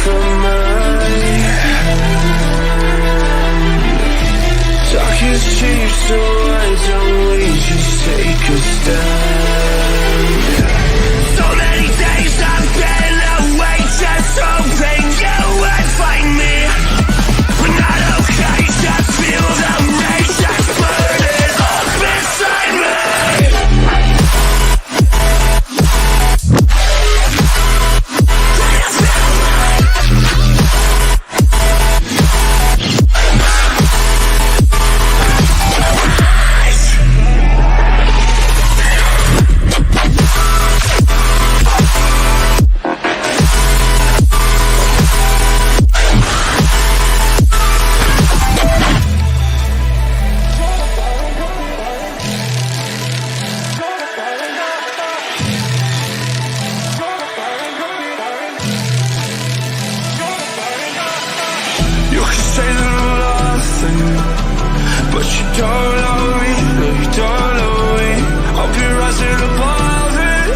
from my hand. Talk is cheap, so why don't we just take a stand? So many days I've been away, just hoping you would find me. We're not okay, just feel the rage that's burning up inside me. You can say that I'm nothing, but you don't know me, no you don't know me. I'll be rising above it.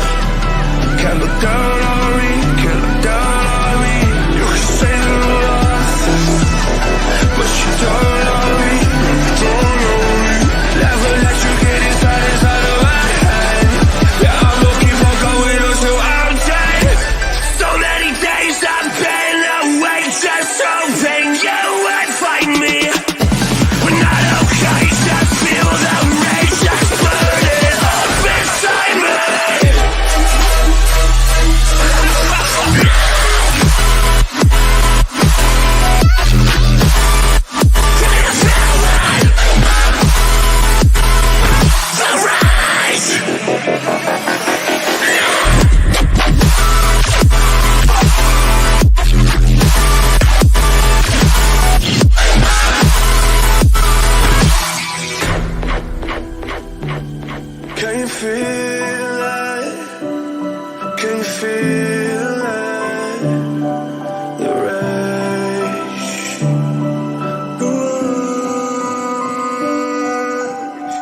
Can't look down on me, can't look down on me. You can say that I'm nothing, but you don't know me, no you don't know me. Never let you get inside of my head. Yeah, I'm looking for going until I'm dead. So many days I've been away, just hoping you would find me. We're not okay, just feel the rage that's burning up inside me. Give me a feeling, the rise. Can you feel it? Can you feel it? The rage, the rage.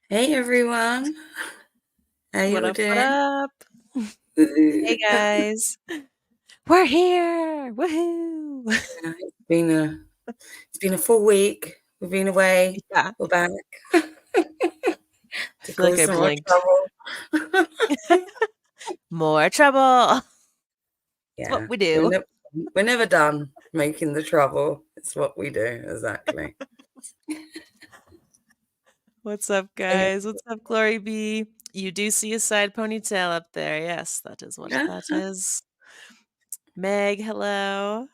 Hey everyone, how you What up? doing? What up? Hey guys, we're here! Woohoo! Yeah, it's been a full week. We've been away. Yeah, We're back I to feel like cause I some more blinked. trouble. More trouble. Yeah, What we do. we're never done making the trouble. It's what we do exactly. What's up, guys? What's up, Glory B? You do see a side ponytail up there. Yes, that is what that is. Meg, hello.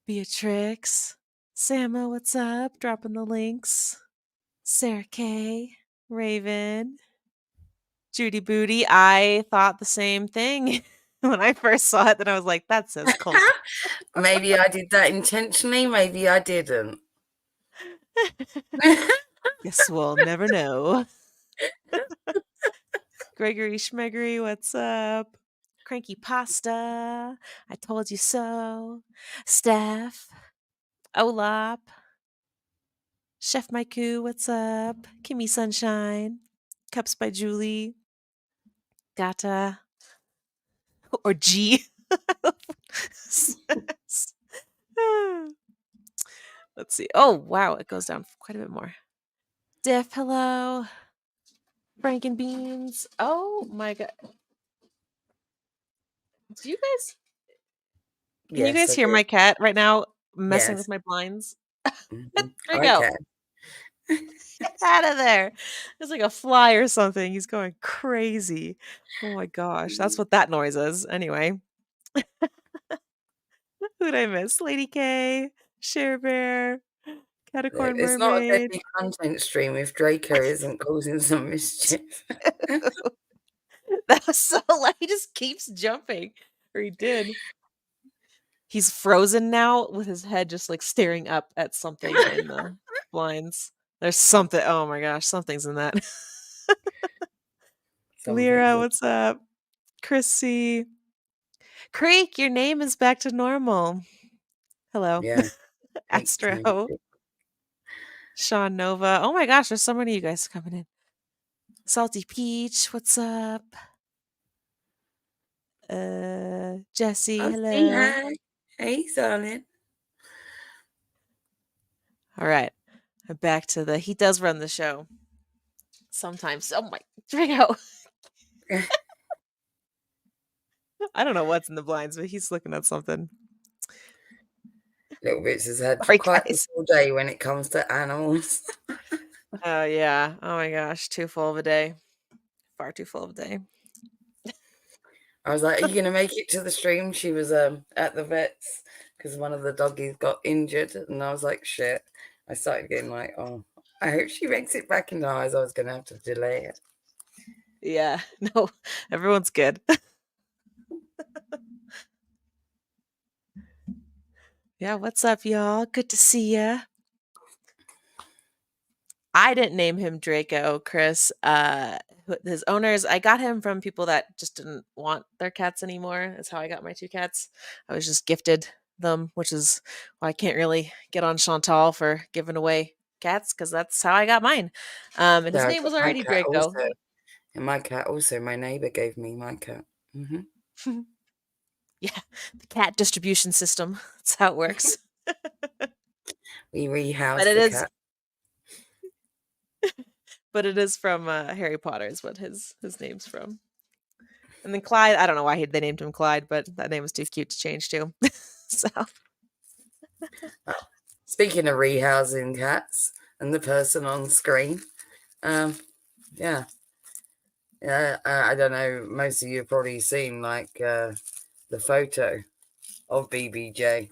Beatrix. Sama, what's up? Dropping the links. Sarah K. Raven. Judy Booty. I thought the same thing when I first saw it. Then I was like, that says cult. Maybe I did that intentionally. Maybe I didn't. Guess we'll never know. Gregory Schmeggery, what's up? Cranky Pasta. I told you so. Steph. Olap. Chef Maiku, what's up? Kimmy Sunshine. Cups by Julie. Gata. Or G. Let's see. Oh, wow. It goes down quite a bit more. Diff, hello. Franken Beans. Oh, my God. Do you guys... Can you guys hear my cat right now messing with my blinds? There you go. Okay. Get out of there. There's like a fly or something. He's going crazy. Oh my gosh. That's what that noise is. Anyway. Who'd I miss? Lady K, Share Bear, Catacorn It's not a Mermaid. deadly content stream if Draco isn't causing some mischief. That was so loud. He just keeps jumping. Or he did. He's frozen now with his head just like staring up at something in the blinds. There's something. Oh my gosh, something's in that. Lyra, what's up? Chrissy. Creek, your name is back to normal. Hello. Yeah. Astro. Sean Nova. Oh my gosh, there's so many of you guys coming in. Salty Peach, what's up? Jesse, I'll say hello. hi. Hey, darling. All right. I'm back to he does run the show. Sometimes. Oh my Draco. I don't know what's in the blinds, but he's looking at something. Little Bits has had Sorry, quite the guys. full day when it comes to animals. Oh yeah. Oh my gosh. Too full of a day. Far too full of a day. I was like, "Are you going to make it to the stream?" She was at the vet's because one of the doggies got injured. And I was like, shit. I started getting like, oh, I hope she makes it back in the eyes. I was going to have to delay it. Yeah. No, everyone's good. Yeah. What's up, y'all? Good to see ya. I didn't name him Draco, Chris. His owners, I got him from people that just didn't want their cats anymore. That's how I got my 2 cats. I was just gifted them, which is why I can't really get on Chantal for giving away cats because that's how I got mine. And his Yeah, I name got was my already cat Draco. also. And my cat also, my neighbor gave me my cat. Yeah, the cat distribution system. That's how it works. We But rehoused it the is, cat. but it is from Harry Potter. Is what his name's from. And then Clyde, I don't know why they named him Clyde, but that name was too cute to change too. So Speaking of rehousing cats and the person on screen, yeah. Yeah, I don't know. Most of you have probably seen like the photo of BBJ,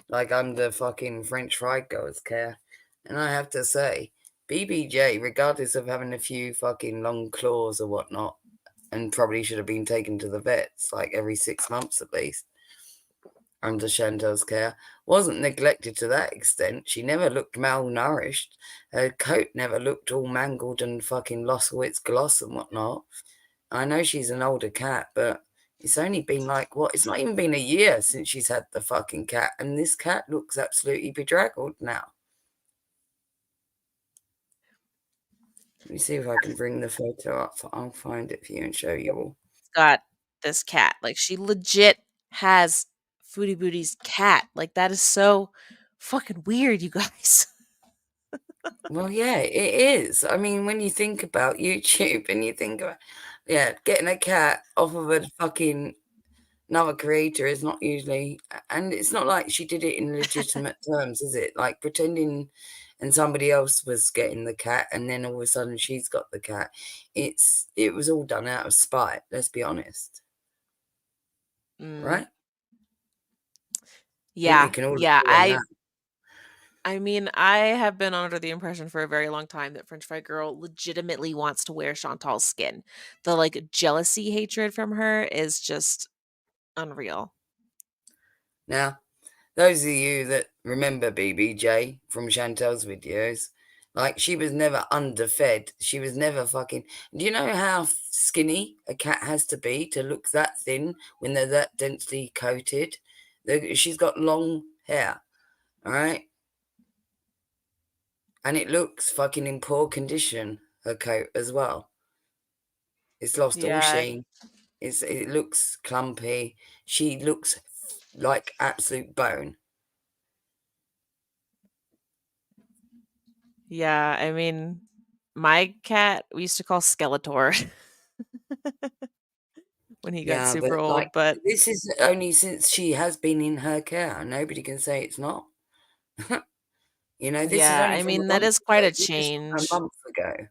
like under fucking French Fried Gorl's care. And I have to say, BBJ, regardless of having a few fucking long claws or whatnot, and probably should have been taken to the vets like every 6 months at least under Chantal's care, wasn't neglected to that extent. She never looked malnourished. Her coat never looked all mangled and fucking lost all its gloss and whatnot. I know she's an older cat, but it's only been like, what? It's not even been a year since she's had the fucking cat, and this cat looks absolutely bedraggled now. Let me see if I can bring the photo up. I'll find it for you and show you all. got this cat. Like she legit has Foodie Booty's cat. Like that is so fucking weird, you guys. Well, yeah, it is. I mean, when you think about YouTube and you think about, yeah, getting a cat off of a fucking another creator is not usually, and it's not like she did it in legitimate terms, is it? Like pretending and somebody else was getting the cat and then all of a sudden she's got the cat. It was all done out of spite, let's be honest. Right? I think we Yeah. can all Yeah. agree on that. I mean, I have been under the impression for a very long time that French Fried Gorl legitimately wants to wear Chantal's skin. The like jealousy hatred from her is just unreal. Now, those of you that remember BBJ from Chantel's videos, like she was never underfed. She was never fucking. Do you know how skinny a cat has to be to look that thin when they're that densely coated? She's got long hair, all right? And it looks fucking in poor condition, her coat as well. It's lost all Yeah. sheen. It looks clumpy. She looks like absolute bone. Yeah. I mean, my cat we used to call Skeletor when he got Yeah, but super like old, but this is only since she has been in her care. Nobody can say it's not. This is yeah, only I from a mean, that month is quite ago. a This is from a change. month ago.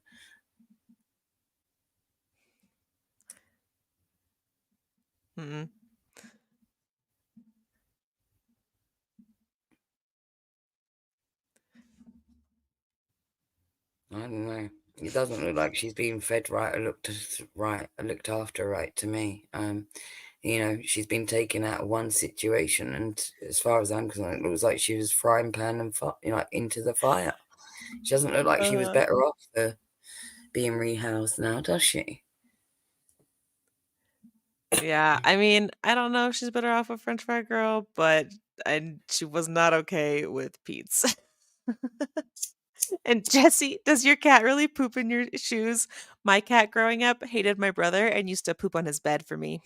Mhm. I don't know. It doesn't look like she's being fed right or looked after right to me. She's been taken out of one situation, and as far as I'm concerned, it looks like she was frying pan and into the fire. She doesn't look like she was better off for being rehoused now, does she? Yeah, I mean, I don't know if she's better off with French Fry Girl, but she was not okay with Pete's. And Jesse, does your cat really poop in your shoes? My cat growing up hated my brother and used to poop on his bed for me.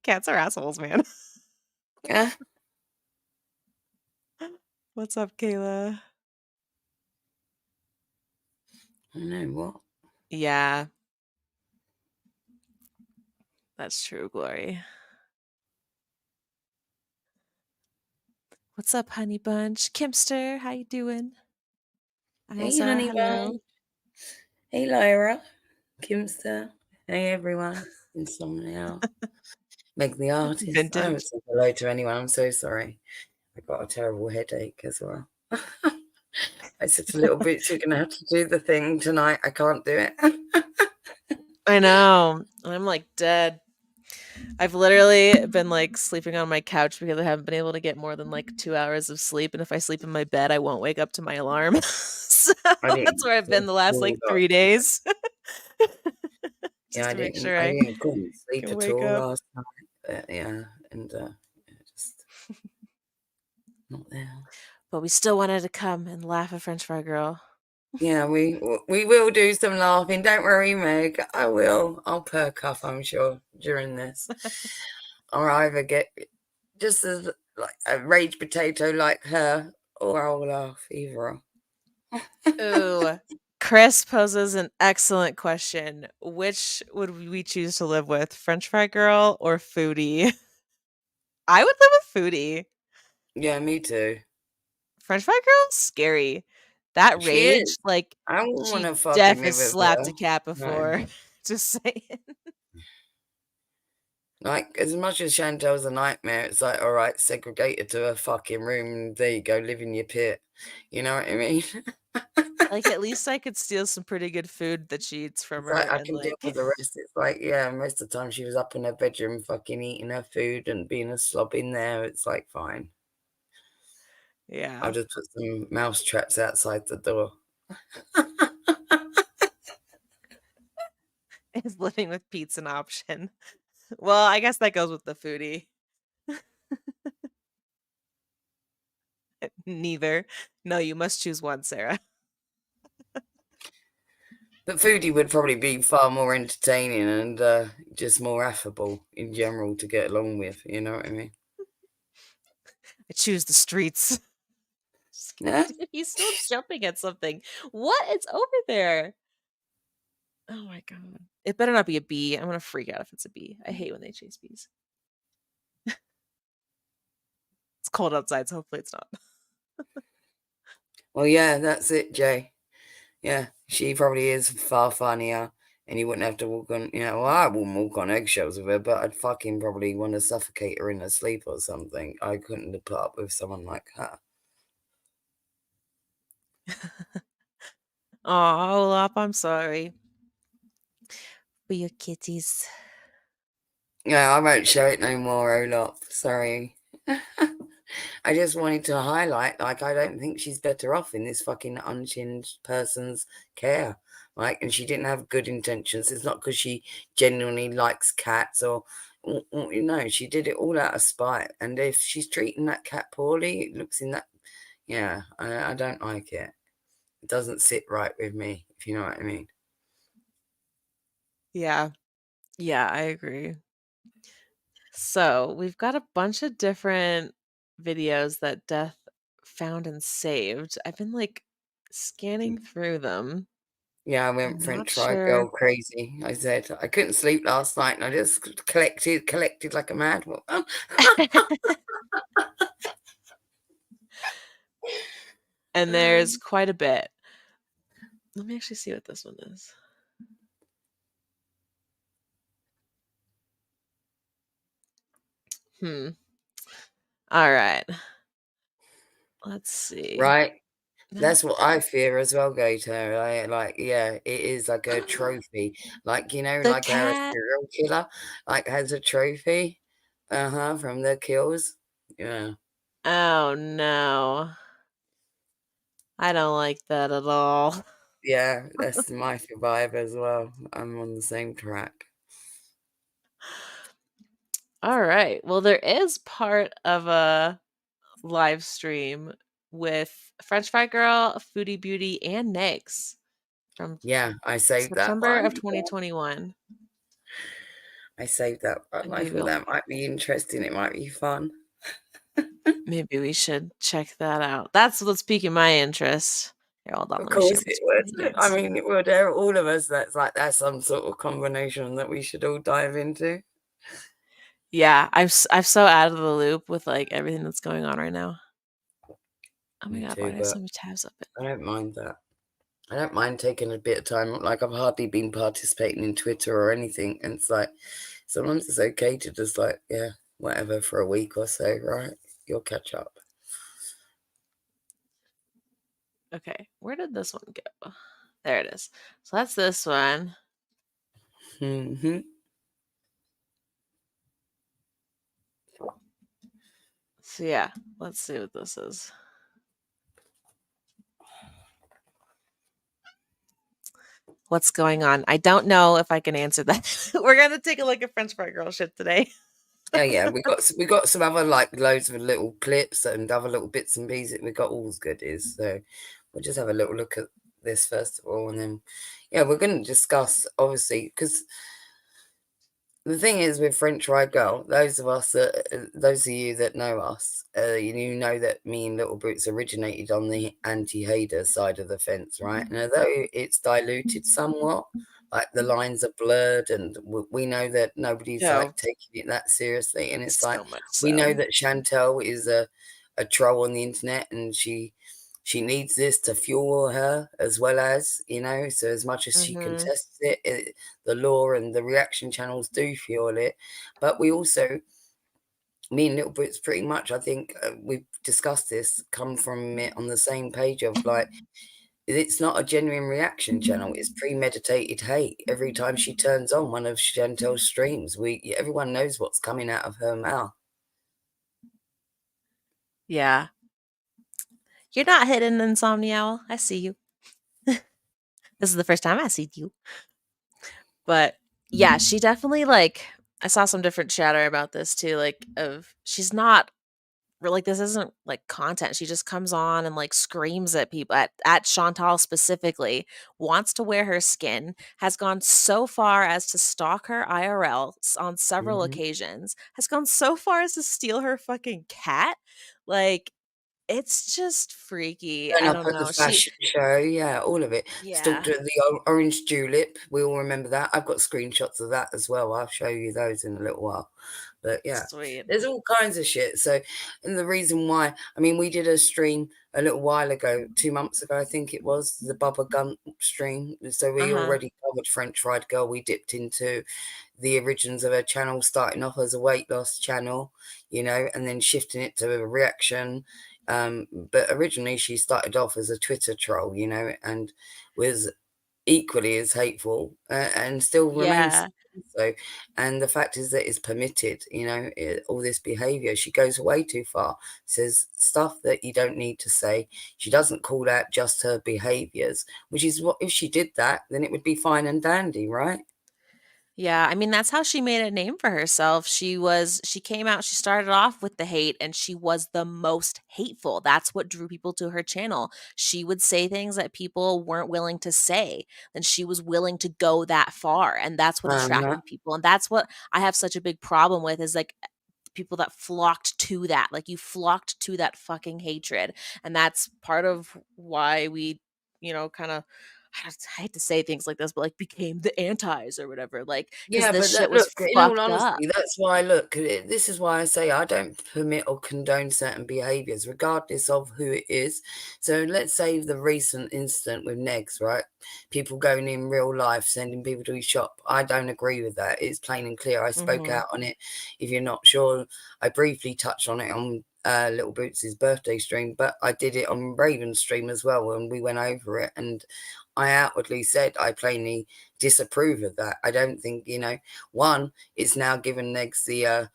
Cats are assholes, man. Yeah. What's up, Kayla? I know what. Yeah. That's true, Glory. What's up, honey bunch? Kimster, how you doing? Hey, Azar, honey hello. bun. Hey, Lyra. Kimster. Hey, everyone. And someone else. Meg the artist. I haven't Vintage. said hello to anyone. I'm so sorry. I got a terrible headache as well. I said to little bits, you're going to have to do the thing tonight. I can't do it. I know. I'm like dead. I've literally been like sleeping on my couch because I haven't been able to get more than like 2 hours of sleep. And if I sleep in my bed, I won't wake up to my alarm. So I didn't that's where I've been the last like sleep 3 days. Yeah, Just to make sure I I didn't couldn't sleep can at wake all up. last night. Yeah, and just not there. But we still wanted to come and laugh at French Fried Gorl. Yeah, we will do some laughing. Don't worry, Meg. I will. I'll perk up, I'm sure, during this. Or either get just as like a rage potato like her, or I'll laugh either. Ooh. Chris poses an excellent question. Which would we choose to live with, French Fry Girl or Foodie? I would live with Foodie. Yeah, me too. French Fry Girl's scary. That She rage, is. like, I wouldn't want she to fucking def live has with slapped her. a cat No. before. Just saying. Like, as much as Chantel's a nightmare, it's like, all right, segregate her to a fucking room, and there you go, live in your pit. You know what I mean? Like, at least I could steal some pretty good food that she eats from It's her like, I and, can deal like with the rest. It's like, yeah, most of the time she was up in her bedroom fucking eating her food and being a slob in there. It's like, fine. Yeah. I'll just put some mouse traps outside the door. Is living with Pete's an option? Well, I guess that goes with the Foodie. Neither. No, you must choose one, Sarah. But Foodie would probably be far more entertaining and just more affable in general to get along with. You know what I mean? I choose the streets. Yeah. Dude, he's still jumping at something. What? It's over there. Oh my god. It better not be a bee. I'm gonna freak out if it's a bee. I hate when they chase bees. It's cold outside, so hopefully it's not. Well, yeah, that's it, Jay. Yeah, she probably is far funnier, and you wouldn't have to walk on, well, I wouldn't walk on eggshells with her, but I'd fucking probably want to suffocate her in her sleep or something. I couldn't have put up with someone like her. Oh, Olap, I'm sorry. For your kitties. Yeah, I won't show it no more, Olaf. Sorry. I just wanted to highlight, like, I don't think she's better off in this fucking unchanged person's care. Like, and she didn't have good intentions. It's not because she genuinely likes cats or, she did it all out of spite. And if she's treating that cat poorly, it looks in that, yeah, I don't like it. It doesn't sit right with me, if you know what I mean. Yeah. Yeah, I agree. So we've got a bunch of different videos that Death found and saved. I've been like scanning through them. Yeah, I I'm went not French Fried sure. Gorl crazy. I said I couldn't sleep last night, and I just collected like a mad woman. And there's quite a bit. Let me actually see what this one is. All right. Let's see. Right. No. That's what I fear as well, Gator. Yeah, it is like a trophy. Like, The like how a cat. serial killer like has a trophy. From their kills. Yeah. Oh no. I don't like that at all. Yeah, that's my vibe as well. I'm on the same track. All right. Well, there is part of a live stream with French Fried Gorl, Foodie Beauty, and Negs from Yeah, I saved that September one. of 2021. I saved that one. I Maybe thought that might be interesting. It might be fun. we should check that out. That's what's piquing my interest. Here, hold on, Of let me share course my it screen. would. I mean, it would. All of us, that's some sort of combination that we should all dive into. Yeah, I'm so out of the loop with like everything that's going on right now. Oh my Me god, why too, do I have so but many tabs open? I don't mind that. I don't mind taking a bit of time. Like, I've hardly been participating in Twitter or anything. And it's like, sometimes it's okay to just like, yeah, whatever for a week or so, right? You'll catch up. Okay, where did this one go? There it is. So that's this one. Mm-hmm. So yeah, let's see what this is. What's going on? I don't know if I can answer that. We're gonna take a look at French Fried Gorl shit today. Oh yeah, we got some other like loads of little clips and other little bits and pieces. We got all goodies, so we'll just have a little look at this first of all, and then yeah, we're going to discuss obviously because the thing is with French Fried Gorl, those of you that know us, you know that me and Little Boots originated on the anti-hater side of the fence, right? And although it's diluted somewhat, like the lines are blurred, and we know that nobody's No, like taking it that seriously, and it's like so much we know so. that Chantel is a troll on the internet, and she needs this to fuel her as well as, you know, so as much as she Mm-hmm. contests it, the law and the reaction channels do fuel it. But we also, me and Little Brits pretty much, I think we've discussed this, come from it on the same page of like, it's not a genuine reaction channel, it's premeditated hate. Every time she turns on one of Chantel's streams, everyone knows what's coming out of her mouth. Yeah. You're not hidden, Insomnia Owl. I see you. This is the first time I see you. But yeah, she definitely like I saw some different chatter about this too, like of she's not like this isn't like content. She just comes on and like screams at people at Chantal specifically, wants to wear her skin, has gone so far as to stalk her IRL on several Mm-hmm. occasions, has gone so far as to steal her fucking cat. Like it's just freaky. Going I up don't at the know. She fashion show, yeah, all of it. Stalked yeah, her the orange tulip. We all remember that. I've got screenshots of that as well. I'll show you those in a little while. But yeah, sweet. there's all kinds of shit. So, and the reason why, I mean, we did a stream a little while ago, 2 months ago, I think it was, the Bubba Gun stream. So we Uh-huh. already covered French Fried Girl. We dipped into the origins of her channel, starting off as a weight loss channel, you know, and then shifting it to a reaction. But originally she started off as a Twitter troll, you know, and was equally as hateful and still remains Yeah. so. And the fact is that it's permitted, you know, all this behavior. She goes way too far, says stuff that you don't need to say. She doesn't call out just her behaviors, which is what, if she did that, then it would be fine and dandy, right? Yeah, I mean that's how she made a name for herself. She came out, she started off with the hate and she was the most hateful. That's what drew people to her channel. She would say things that people weren't willing to say, and she was willing to go that far, and that's what Uh-huh. attracted people. And that's what I have such a big problem with is like people that flocked to that. Like you flocked to that fucking hatred. And that's part of why we, kind of I hate to say things like this, but like became the antis or whatever. Like, because Yeah, this but shit that, was look, in all fucked up. honesty, that's why, look, this is why I say I don't permit or condone certain behaviours, regardless of who it is. So let's say the recent incident with Negs, right? People going in real life, sending people to his shop. I don't agree with that. It's plain and clear. I spoke Hmm. out on it. If you're not sure, I briefly touched on it on Little Boots' birthday stream, but I did it on Raven's stream as well, and we went over it. And I outwardly said I plainly disapprove of that. I don't think, you know, one, it's now given Negs the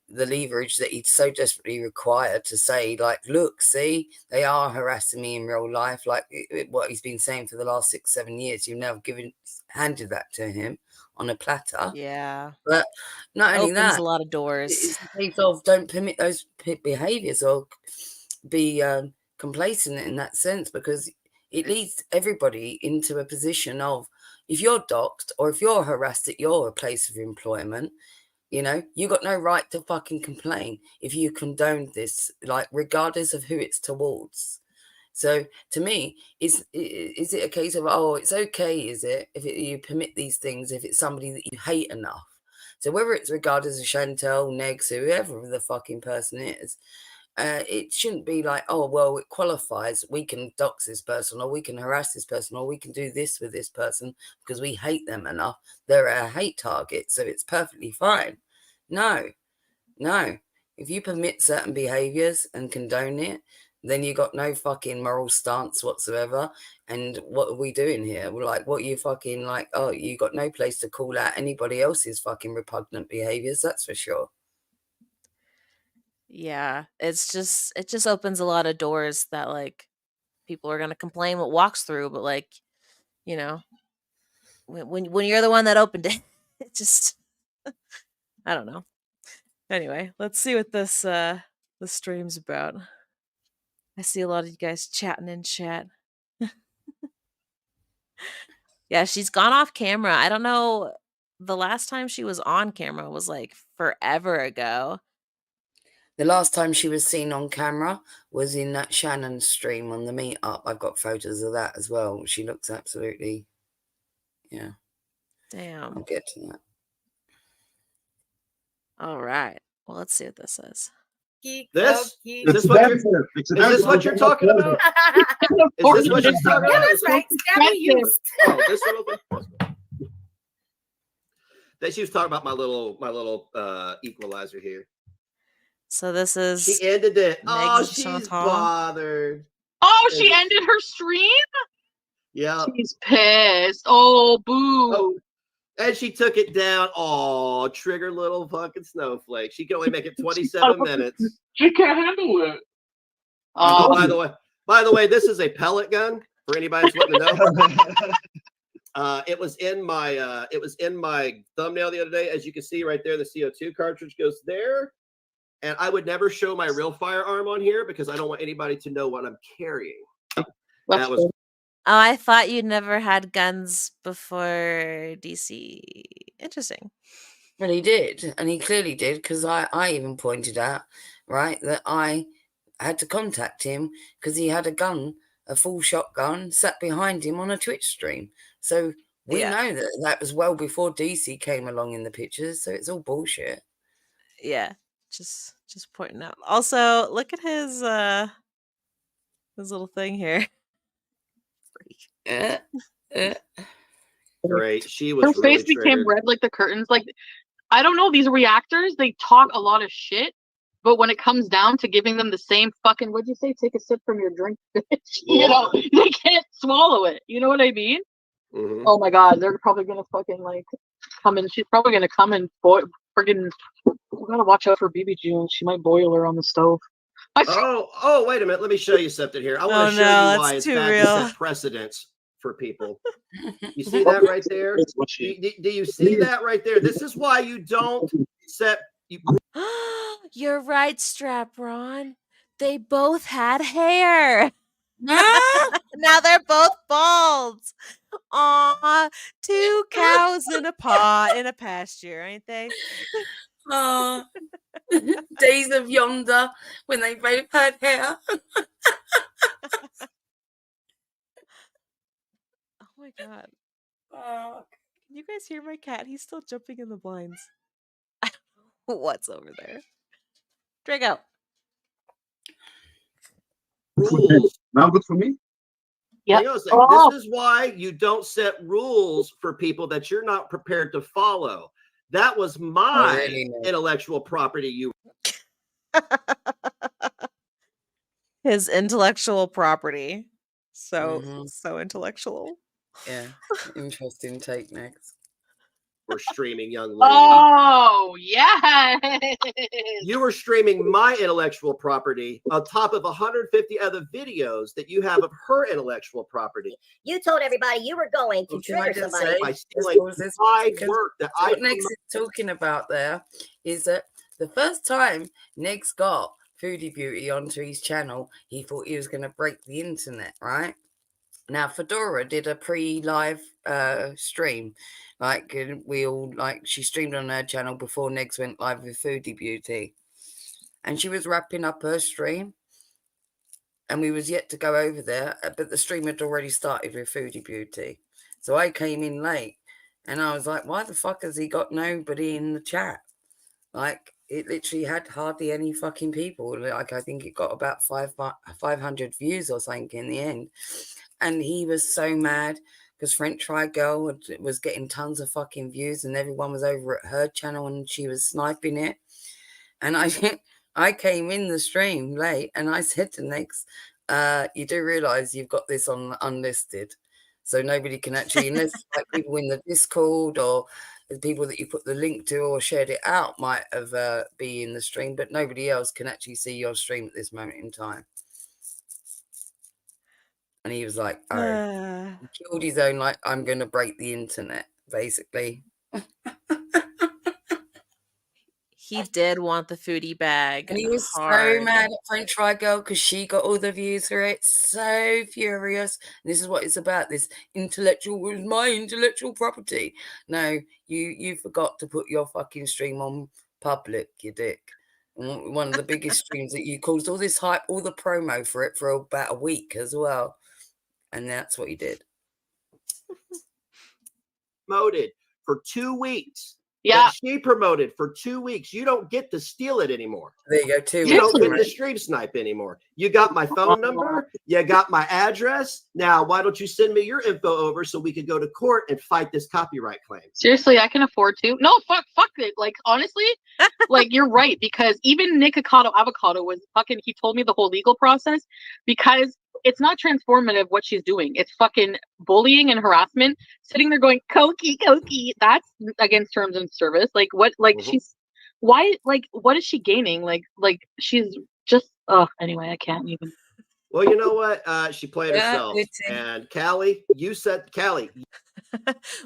leverage that he'd so desperately required to say, like, look, see, they are harassing me in real life, like what he's been saying for the last 6-7 years. You've now handed that to him on a platter. Yeah. But not only Opens that, a lot of doors. it's a case of don't permit those behaviours or be complacent in that sense, because it leads everybody into a position of, if you're doxxed or if you're harassed at your place of employment, you got no right to fucking complain if you condone this, like, regardless of who it's towards. So to me, is it a case of, oh, it's okay, is it, if you permit these things if it's somebody that you hate enough? So whether it's regarded as Chantel, Negs, whoever the fucking person is, it shouldn't be like, oh, well, it qualifies. We can dox this person, or we can harass this person, or we can do this with this person because we hate them enough. They're a hate target, so it's perfectly fine. No. If you permit certain behaviors and condone it, then you got no fucking moral stance whatsoever. And what are we doing here? We're like, what you fucking like, oh, you got no place to call out anybody else's fucking repugnant behaviors, that's for sure. Yeah, it just opens a lot of doors that, like, people are gonna complain what walks through, but, like, when you're the one that opened it, it just I don't know. Anyway, let's see what this stream's about. I see a lot of you guys chatting in chat. Yeah, she's gone off camera. I don't know. The last time she was on camera was like forever ago. The last time she was seen on camera was in that Shannon stream on the meetup. I've got photos of that as well. She looks absolutely, yeah. Damn. I'll get to that. All right. Well, let's see what this says. Is this what you're talking about? Is this what you're talking about? Yeah, that's right. Oh, this little thing. That she was talking about my little equalizer here. So this is. She ended it. Oh, Meg's she's Chantal. bothered. Oh, she ended her stream? Yeah. She's pissed. Oh, boo. Oh, and she took it down. Oh, trigger little fucking snowflake. She can only make it 27 minutes. She can't handle it. Oh, by the way, this is a pellet gun for anybody who's wanting to know. It was in my thumbnail the other day. As you can see right there, the CO2 cartridge goes there. And I would never show my real firearm on here because I don't want anybody to know what I'm carrying. That was. Oh, I thought you never had guns before DC. Interesting. Well, he did, and he clearly did, because I even pointed out, right, that I had to contact him because he had a gun, a full shotgun, sat behind him on a Twitch stream. So we know that was well before DC came along in the pictures, so it's all bullshit. Yeah, just pointing out. Also, look at his little thing here. Great. She was. Her face became red like the curtains. Like, I don't know, these reactors, they talk a lot of shit, but when it comes down to giving them the same fucking, what'd you say? Take a sip from your drink, bitch. You know, they can't swallow it. You know what I mean? Mm-hmm. Oh my god, they're probably gonna fucking like come in. She's probably gonna come and friggin'. We gotta watch out for BB June. She might boil her on the stove. Oh, wait a minute. Let me show you something here. I want to show you why it's bad to set precedents for people. You see that right there? Do you see that right there? This is why you don't set. You're right, Strap Ron. They both had hair. Now they're both bald. Aw, two cows in a pasture, ain't they? Oh, days of yonder when they both had hair. Oh my god. Oh. Can you guys hear my cat? He's still jumping in the blinds. I don't know what's over there. Drago. Rules. Now good for me? Yeah. This is why you don't set rules for people that you're not prepared to follow. That was my intellectual property. His intellectual property. So intellectual. Yeah. Interesting take next. We're streaming young lady. Oh, yeah. You were streaming my intellectual property on top of 150 other videos that you have of her intellectual property. You told everybody you were going to trigger somebody by stealing my work that what Nex is talking about there is that the first time Nex got Foodie Beauty onto his channel, he thought he was going to break the internet, right? Now, Fedora did a pre-live stream. Like, she streamed on her channel before Negs went live with Foodie Beauty. And she was wrapping up her stream. And we was yet to go over there, but the stream had already started with Foodie Beauty. So I came in late. And I was like, why the fuck has he got nobody in the chat? Like, it literally had hardly any fucking people. Like, I think it got about 500 views or something in the end. And he was so mad because French Fried Gorl was getting tons of fucking views and everyone was over at her channel and she was sniping it. And I came in the stream late and I said to Nex, you do realise you've got this on unlisted. So nobody can actually, unless like people in the Discord or the people that you put the link to or shared it out might have be in the stream, but nobody else can actually see your stream at this moment in time. And he was like, oh, he killed his own, like, I'm going to break the internet, basically. He did want the foodie bag. And he was hard. so mad at French Fried Gorl because she got all the views for it. So furious. And this is what it's about. This intellectual was my intellectual property. No, you forgot to put your fucking stream on public, you dick. And one of the biggest streams that you caused all this hype, all the promo for it for about a week as well. And that's what he did. Promoted for 2 weeks. Yeah. She promoted for 2 weeks. You don't get to steal it anymore. There you go, 2 weeks. You don't get to stream snipe anymore. You got my phone number. You got my address. Now, why don't you send me your info over so we could go to court and fight this copyright claim? Seriously, I can afford to. No, fuck it. Like, honestly, like, you're right. Because even Nick Avocado was fucking, he told me the whole legal process because it's not transformative what she's doing. It's fucking bullying and harassment. Sitting there going, Cokie. That's against terms of service. Like, what, like, she's, why, like, what is she gaining? Like she's just, anyway, I can't even. Well, you know what? She played herself. And Callie, Callie.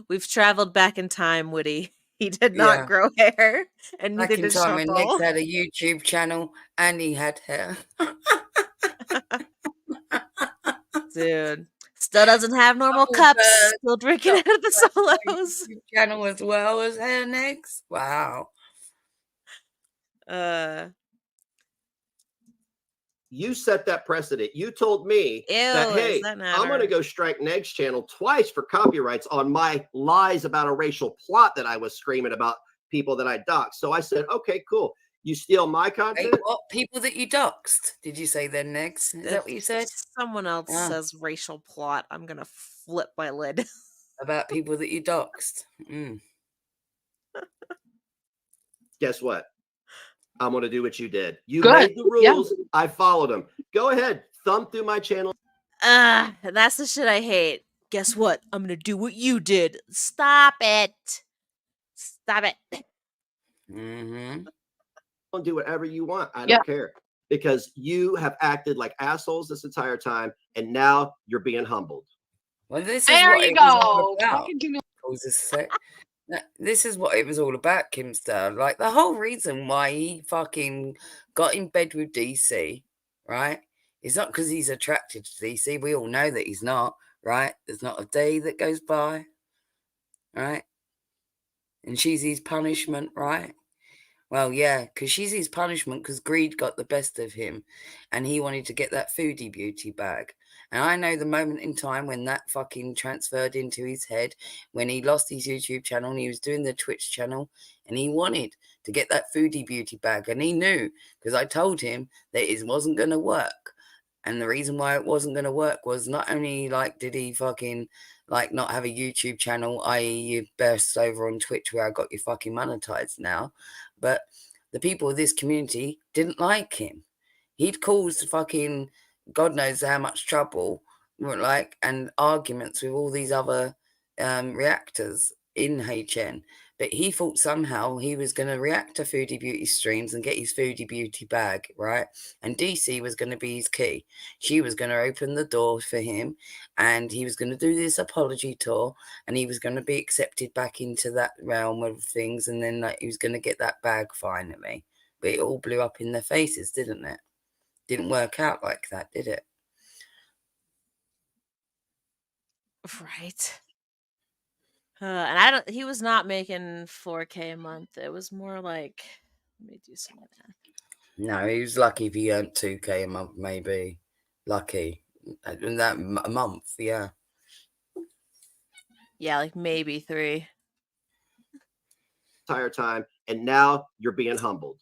We've traveled back in time, Woody. He did not grow hair. And neither did time when Shuffle. Nick had a YouTube channel and he had hair. Dude. Still doesn't have normal cups. Still drinking out of the solos. YouTube channel as well as hair next. Wow. You set that precedent. You told me that, hey, I'm going to go strike Neg's channel twice for copyrights on my lies about a racial plot that I was screaming about people that I doxed. So I said, okay, cool. You steal my content? Hey, what people that you doxed? Did you say then, Negs? Is that what you said? Someone else says racial plot. I'm going to flip my lid. About people that you doxed. Guess what? I'm going to do what you did. You made the rules. Yeah. I followed them. Go ahead. Thumb through my channel. That's the shit I hate. Guess what? I'm going to do what you did. Stop it. Stop it. Do whatever you want. I don't care. Because you have acted like assholes this entire time. And now you're being humbled. Well, this is there what you it go. was all about. This is what it was all about, Kimster. Like, the whole reason why he fucking got in bed with DC, right? It's not because he's attracted to DC. We all know that he's not, right? There's not a day that goes by, right? And she's his punishment, right? Well, yeah, because she's his punishment because greed got the best of him and he wanted to get that Foodie Beauty bag. And I know the moment in time when that fucking transferred into his head, when he lost his YouTube channel and he was doing the Twitch channel and he wanted to get that Foodie Beauty bag. And he knew, because I told him that it wasn't going to work. And the reason why it wasn't going to work was not only like did he fucking like not have a YouTube channel, i.e. you burst over on Twitch where I got you fucking monetized now, but the people of this community didn't like him. He'd caused fucking God knows how much trouble, like, and arguments with all these other reactors in HN. But he thought somehow he was going to react to Foodie Beauty streams and get his Foodie Beauty bag, right? And DC was going to be his key. She was going to open the door for him and he was going to do this apology tour and he was going to be accepted back into that realm of things and then like, he was going to get that bag finally. But it all blew up in their faces, didn't it? didn't work out like that, did it? Right. And he was not making 4K a month. It was more like, let me do some of that. No, he was lucky if he earned 2K a month, maybe. Lucky. In that a month, yeah. Yeah, like maybe 3. Entire time, and now you're being humbled.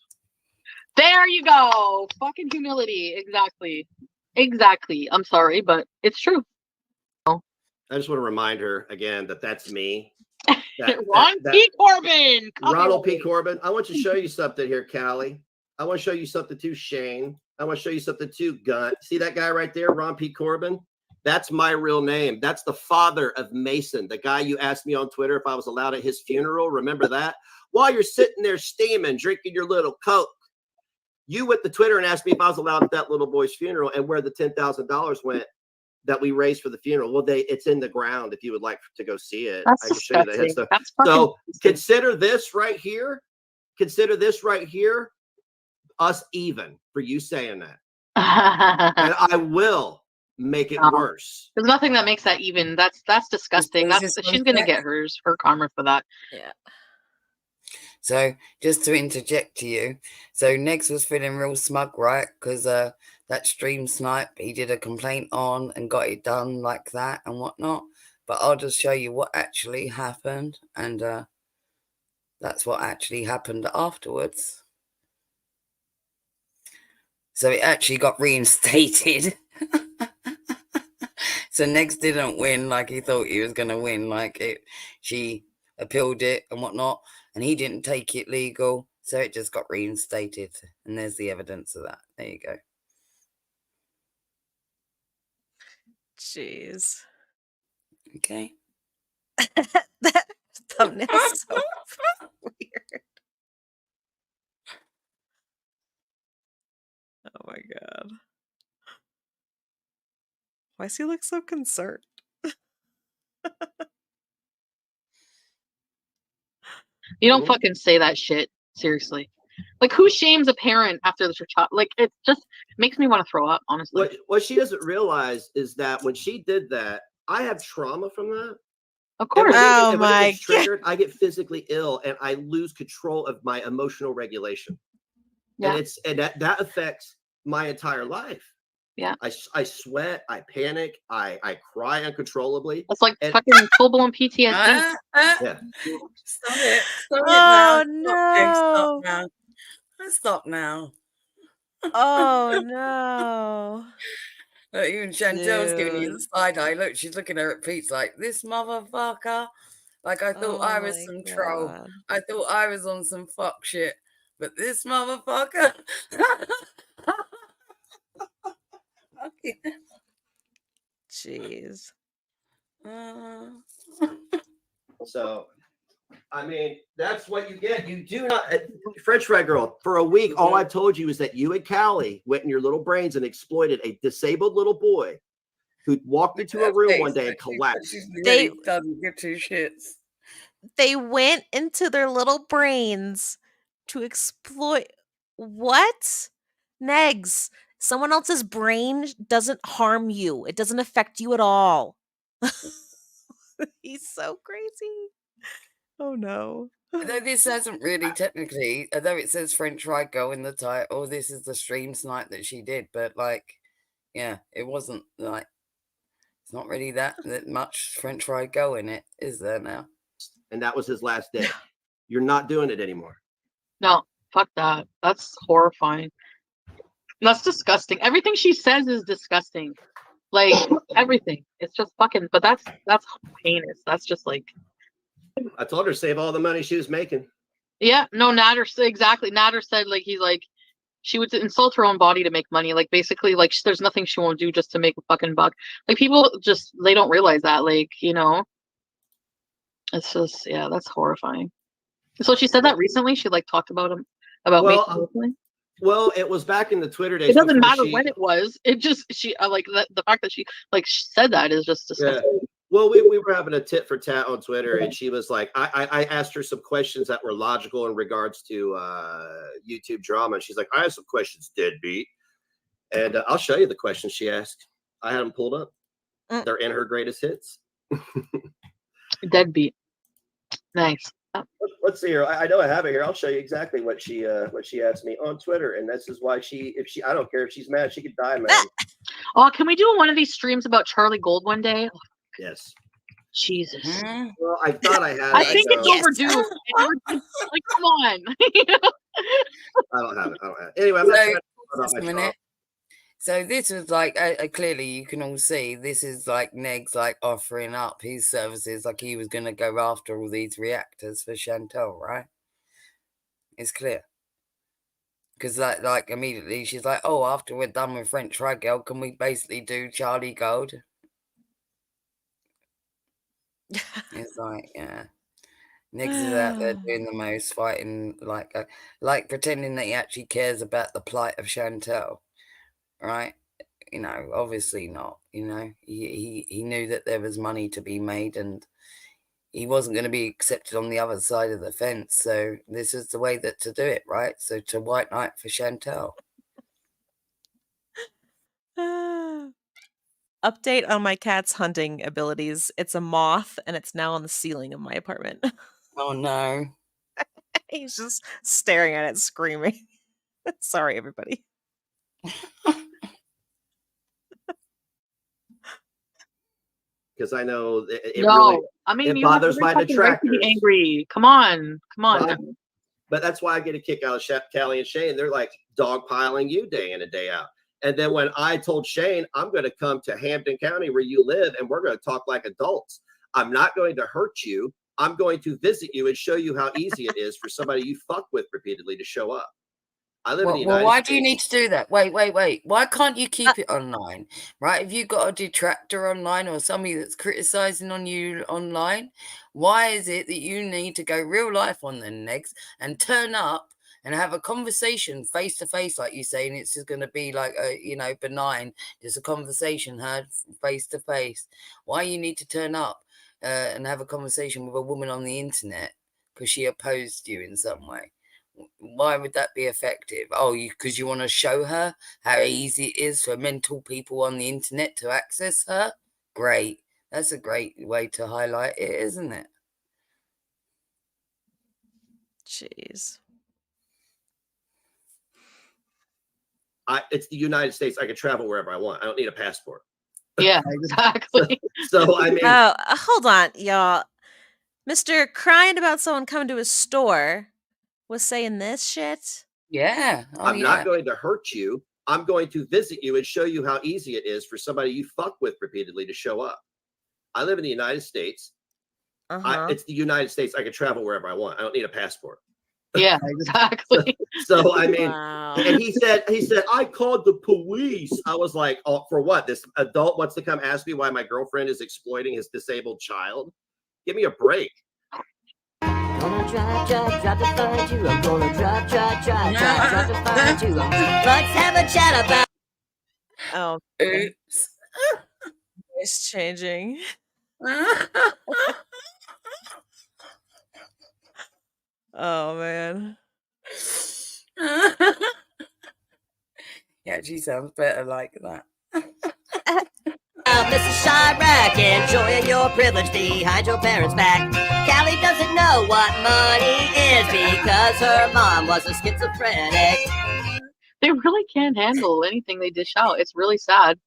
There you go. Fucking humility. Exactly. I'm sorry, but it's true. I just want to remind her again that that's me. Ron P. Corbin. Ronald P. Corbin. I want to show you something here, Callie. I want to show you something too, Shane. I want to show you something too, Gunt. See that guy right there, Ron P. Corbin? That's my real name. That's the father of Mason, the guy you asked me on Twitter if I was allowed at his funeral. Remember that? While you're sitting there steaming, drinking your little Coke, you went to Twitter and asked me if I was allowed at that little boy's funeral and where the $10,000 went that we raised for the funeral. Well, it's in the ground if you would like to go see it. That's I can show you the head stuff. So consider this right here. Consider this right here. Us even for you saying that. And I will make it worse. There's nothing that makes that even. That's disgusting. She's gonna get her karma for that. Yeah. So just to interject to you, so Negs was feeling real smug, right? Because that stream snipe he did a complaint on and got it done like that and whatnot. But I'll just show you what actually happened, and that's what actually happened afterwards. So it actually got reinstated. So Negs didn't win like he thought he was going to win. She appealed it and whatnot, and he didn't take it legal. So it just got reinstated. And there's the evidence of that. There you go. Jeez. Okay. That thumbnail's so weird. Oh my god. Why does he look so concerned? You don't fucking say that shit. Seriously. Like, who shames a parent after their child? Like, it just makes me want to throw up, honestly. What she doesn't realize is that when she did that, I have trauma from that. Of course. Oh when it my gets triggered, I get physically ill and I lose control of my emotional regulation. Yeah. And that affects my entire life. Yeah. I sweat, I panic, I cry uncontrollably. It's like fucking full-blown PTSD. Yeah. Stop it. Oh now. no. Stop now. Oh no. Look, even Chantel's giving you the side eye. Look, she's looking at her at Pete's like, this motherfucker. Like, I thought I was some troll. I thought I was on some fuck shit. But this motherfucker. Jeez. So, I mean, that's what you get. You do not, French Fried Gorl, for a week, all I told you is that you and Callie went in your little brains and exploited a disabled little boy who walked into a room one day and collapsed. They doesn't give two shits. They went into their little brains to exploit what? Negs. Someone else's brain doesn't harm you. It doesn't affect you at all. He's so crazy. Oh no. Although this hasn't really technically, although it says French Fried Gorl in the title, this is the stream snipe that she did, but like, yeah, it wasn't like, it's not really that much French Fried Gorl in it, is there now? And that was his last day. You're not doing it anymore. No, fuck that. That's horrifying. That's disgusting. Everything she says is disgusting. Like, everything. It's just fucking, but that's heinous. That's just like. I told her to save all the money she was making. Yeah, no, Nader, exactly. Nader said, like, he's like, she would insult her own body to make money. Like, basically, like, there's nothing she won't do just to make a fucking buck. Like, people just, they don't realize that. Like, you know, it's just, yeah, that's horrifying. So she said that recently. She, like, talked about him, about making money. Well, it was back in the Twitter days. It doesn't matter when it was. It just, she, like, the fact that she, like, said that is just disgusting. Yeah. Well, we were having a tit for tat on Twitter, and she was like, I asked her some questions that were logical in regards to YouTube drama. And she's like, I have some questions, deadbeat. And I'll show you the questions she asked. I had them pulled up. They're in her greatest hits. Deadbeat. Nice. Let's see here. I know I have it here. I'll show you exactly what she asked me on Twitter, and this is why I don't care if she's mad, she could die, man. Oh, can we do one of these streams about Charlie Gold one day? Yes. Jesus. Well, I thought I had. I think it's overdue. Like, come on. I don't have it. Anyway, I'm not trying to talk about my trial. So this was like, clearly you can all see, this is like Neg's like offering up his services, like he was going to go after all these reactors for Chantal, right? It's clear. Because like immediately she's like, oh, after we're done with French Fried Gorl, can we basically do Charlie Gold? It's like, yeah. Negs is out there doing the most, fighting, like pretending that he actually cares about the plight of Chantal. Right, you know, obviously not. You know, he knew that there was money to be made, and he wasn't going to be accepted on the other side of the fence. So this is the way that to do it, right? So to white knight for Chantal. Update on my cat's hunting abilities. It's a moth, and it's now on the ceiling of my apartment. Oh no! He's just staring at it, screaming. Sorry, everybody. Because I know it No, really, I mean, it bothers my detractors. Angry. Come on. But that's why I get a kick out of Callie and Shane. They're like dogpiling you day in and day out. And then when I told Shane, I'm going to come to Hampton County where you live, and we're going to talk like adults. I'm not going to hurt you. I'm going to visit you and show you how easy it is for somebody you fuck with repeatedly to show up. I live in the United why States. do you need to do that? Wait. Why can't you keep it online? Right? If you've got a detractor online or somebody that's criticizing on you online, why is it that you need to go real life on the Negs and turn up and have a conversation face to face, like you say, and it's just going to be like a, benign, just a conversation heard face to face? Why you need to turn up and have a conversation with a woman on the internet because she opposed you in some way? Why would that be effective? Oh, because you want to show her how easy it is for mental people on the internet to access her? Great. That's a great way to highlight it, isn't it? Jeez. It's the United States. I can travel wherever I want. I don't need a passport. Yeah, exactly. So I mean, hold on, y'all. Mr. crying about someone coming to his store was saying this shit. Yeah. I'm not going to hurt you. I'm going to visit you and show you how easy it is for somebody you fuck with repeatedly to show up. I live in the United States. It's the United States. I can travel wherever I want. I don't need a passport. Yeah, exactly. So I mean, and he said, I called the police. I was like, oh, for what? This adult wants to come ask me why my girlfriend is exploiting his disabled child? Give me a break. Gonna try to find you. I'm gonna try to find you. Let's have a chat about. Oh, oops. It's changing. Oh man. Yeah, she sounds better like that. Mrs. Chirac, enjoying your privilege behind your parents' back. Callie doesn't know what money is because her mom was a schizophrenic. They really can't handle anything they dish out. It's really sad.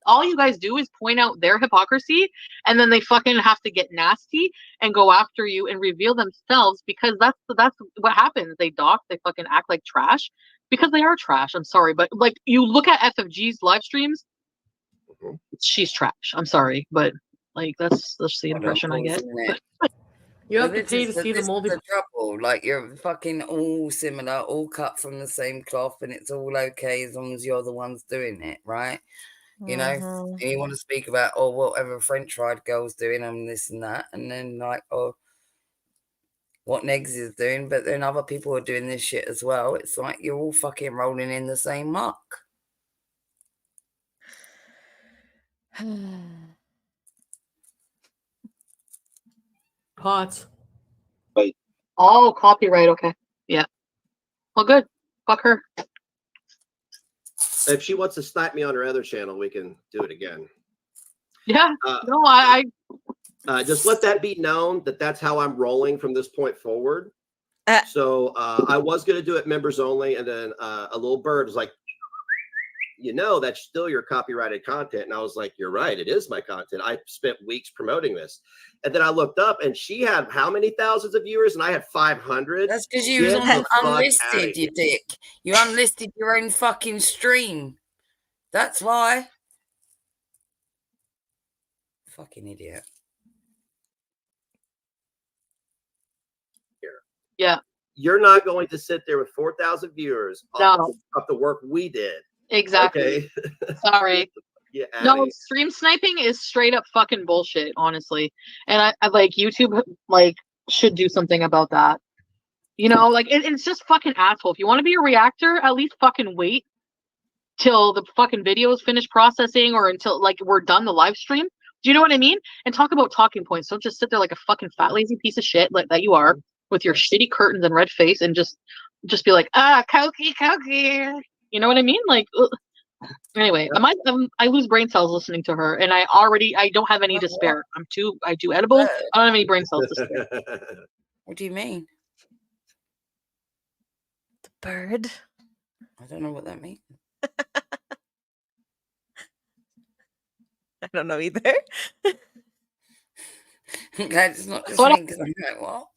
All you guys do is point out their hypocrisy, and then they fucking have to get nasty and go after you and reveal themselves, because that's what happens. They dock, they fucking act like trash because they are trash. I'm sorry, but like, you look at FFG's live streams, she's trash. I'm sorry, but like that's the impression I get. You have to pay to see the moldy. The trouble. Like, you're fucking all similar, all cut from the same cloth, and it's all okay as long as you're the ones doing it, right? You know, and you want to speak about, oh, whatever French Fried Gorl's doing and this and that, and then like, oh, what Negs is doing, but then other people are doing this shit as well. It's like you're all fucking rolling in the same muck. Pots. Wait. Oh, copyright. Okay. Yeah. Well, good. Fuck her. If she wants to snipe me on her other channel, we can do it again. Yeah. No, I just let that be known that that's how I'm rolling from this point forward. So I was going to do it members only, and then a little bird was like, that's still your copyrighted content. And I was like, you're right, it is my content. I spent weeks promoting this. And then I looked up, and she had how many thousands of viewers, and I had 500. That's because you was unlisted, you dick. You unlisted your own fucking stream. That's why. Fucking idiot. Yeah. You're not going to sit there with 4,000 viewers off the work we did. Exactly. Okay. Sorry. Yeah. No, stream sniping is straight up fucking bullshit, honestly. And I like YouTube like should do something about that. It's just fucking asshole. If you want to be a reactor, at least fucking wait till the fucking video is finished processing or until like we're done the live stream. Do you know what I mean? And talk about talking points. Don't just sit there like a fucking fat lazy piece of shit like that you are with your shitty curtains and red face and just be like, Cokie. You know what I mean? Like, anyway, I lose brain cells listening to her, and I don't have any to spare. I do edibles. I don't have any brain cells to spare. What do you mean? The bird. I don't know what that means. I don't know either. That's not just me because I'm like, what?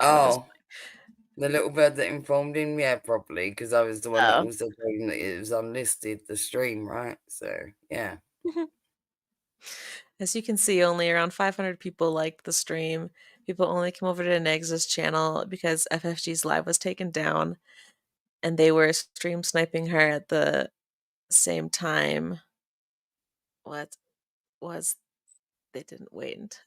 Oh, the little bird that informed him, yeah, probably, because I was the one that also told him that it was unlisted, the stream, right? So, yeah. As you can see, only around 500 people liked the stream. People only came over to Negs's channel because FFG's live was taken down, and they were stream sniping her at the same time. What was... They didn't wait.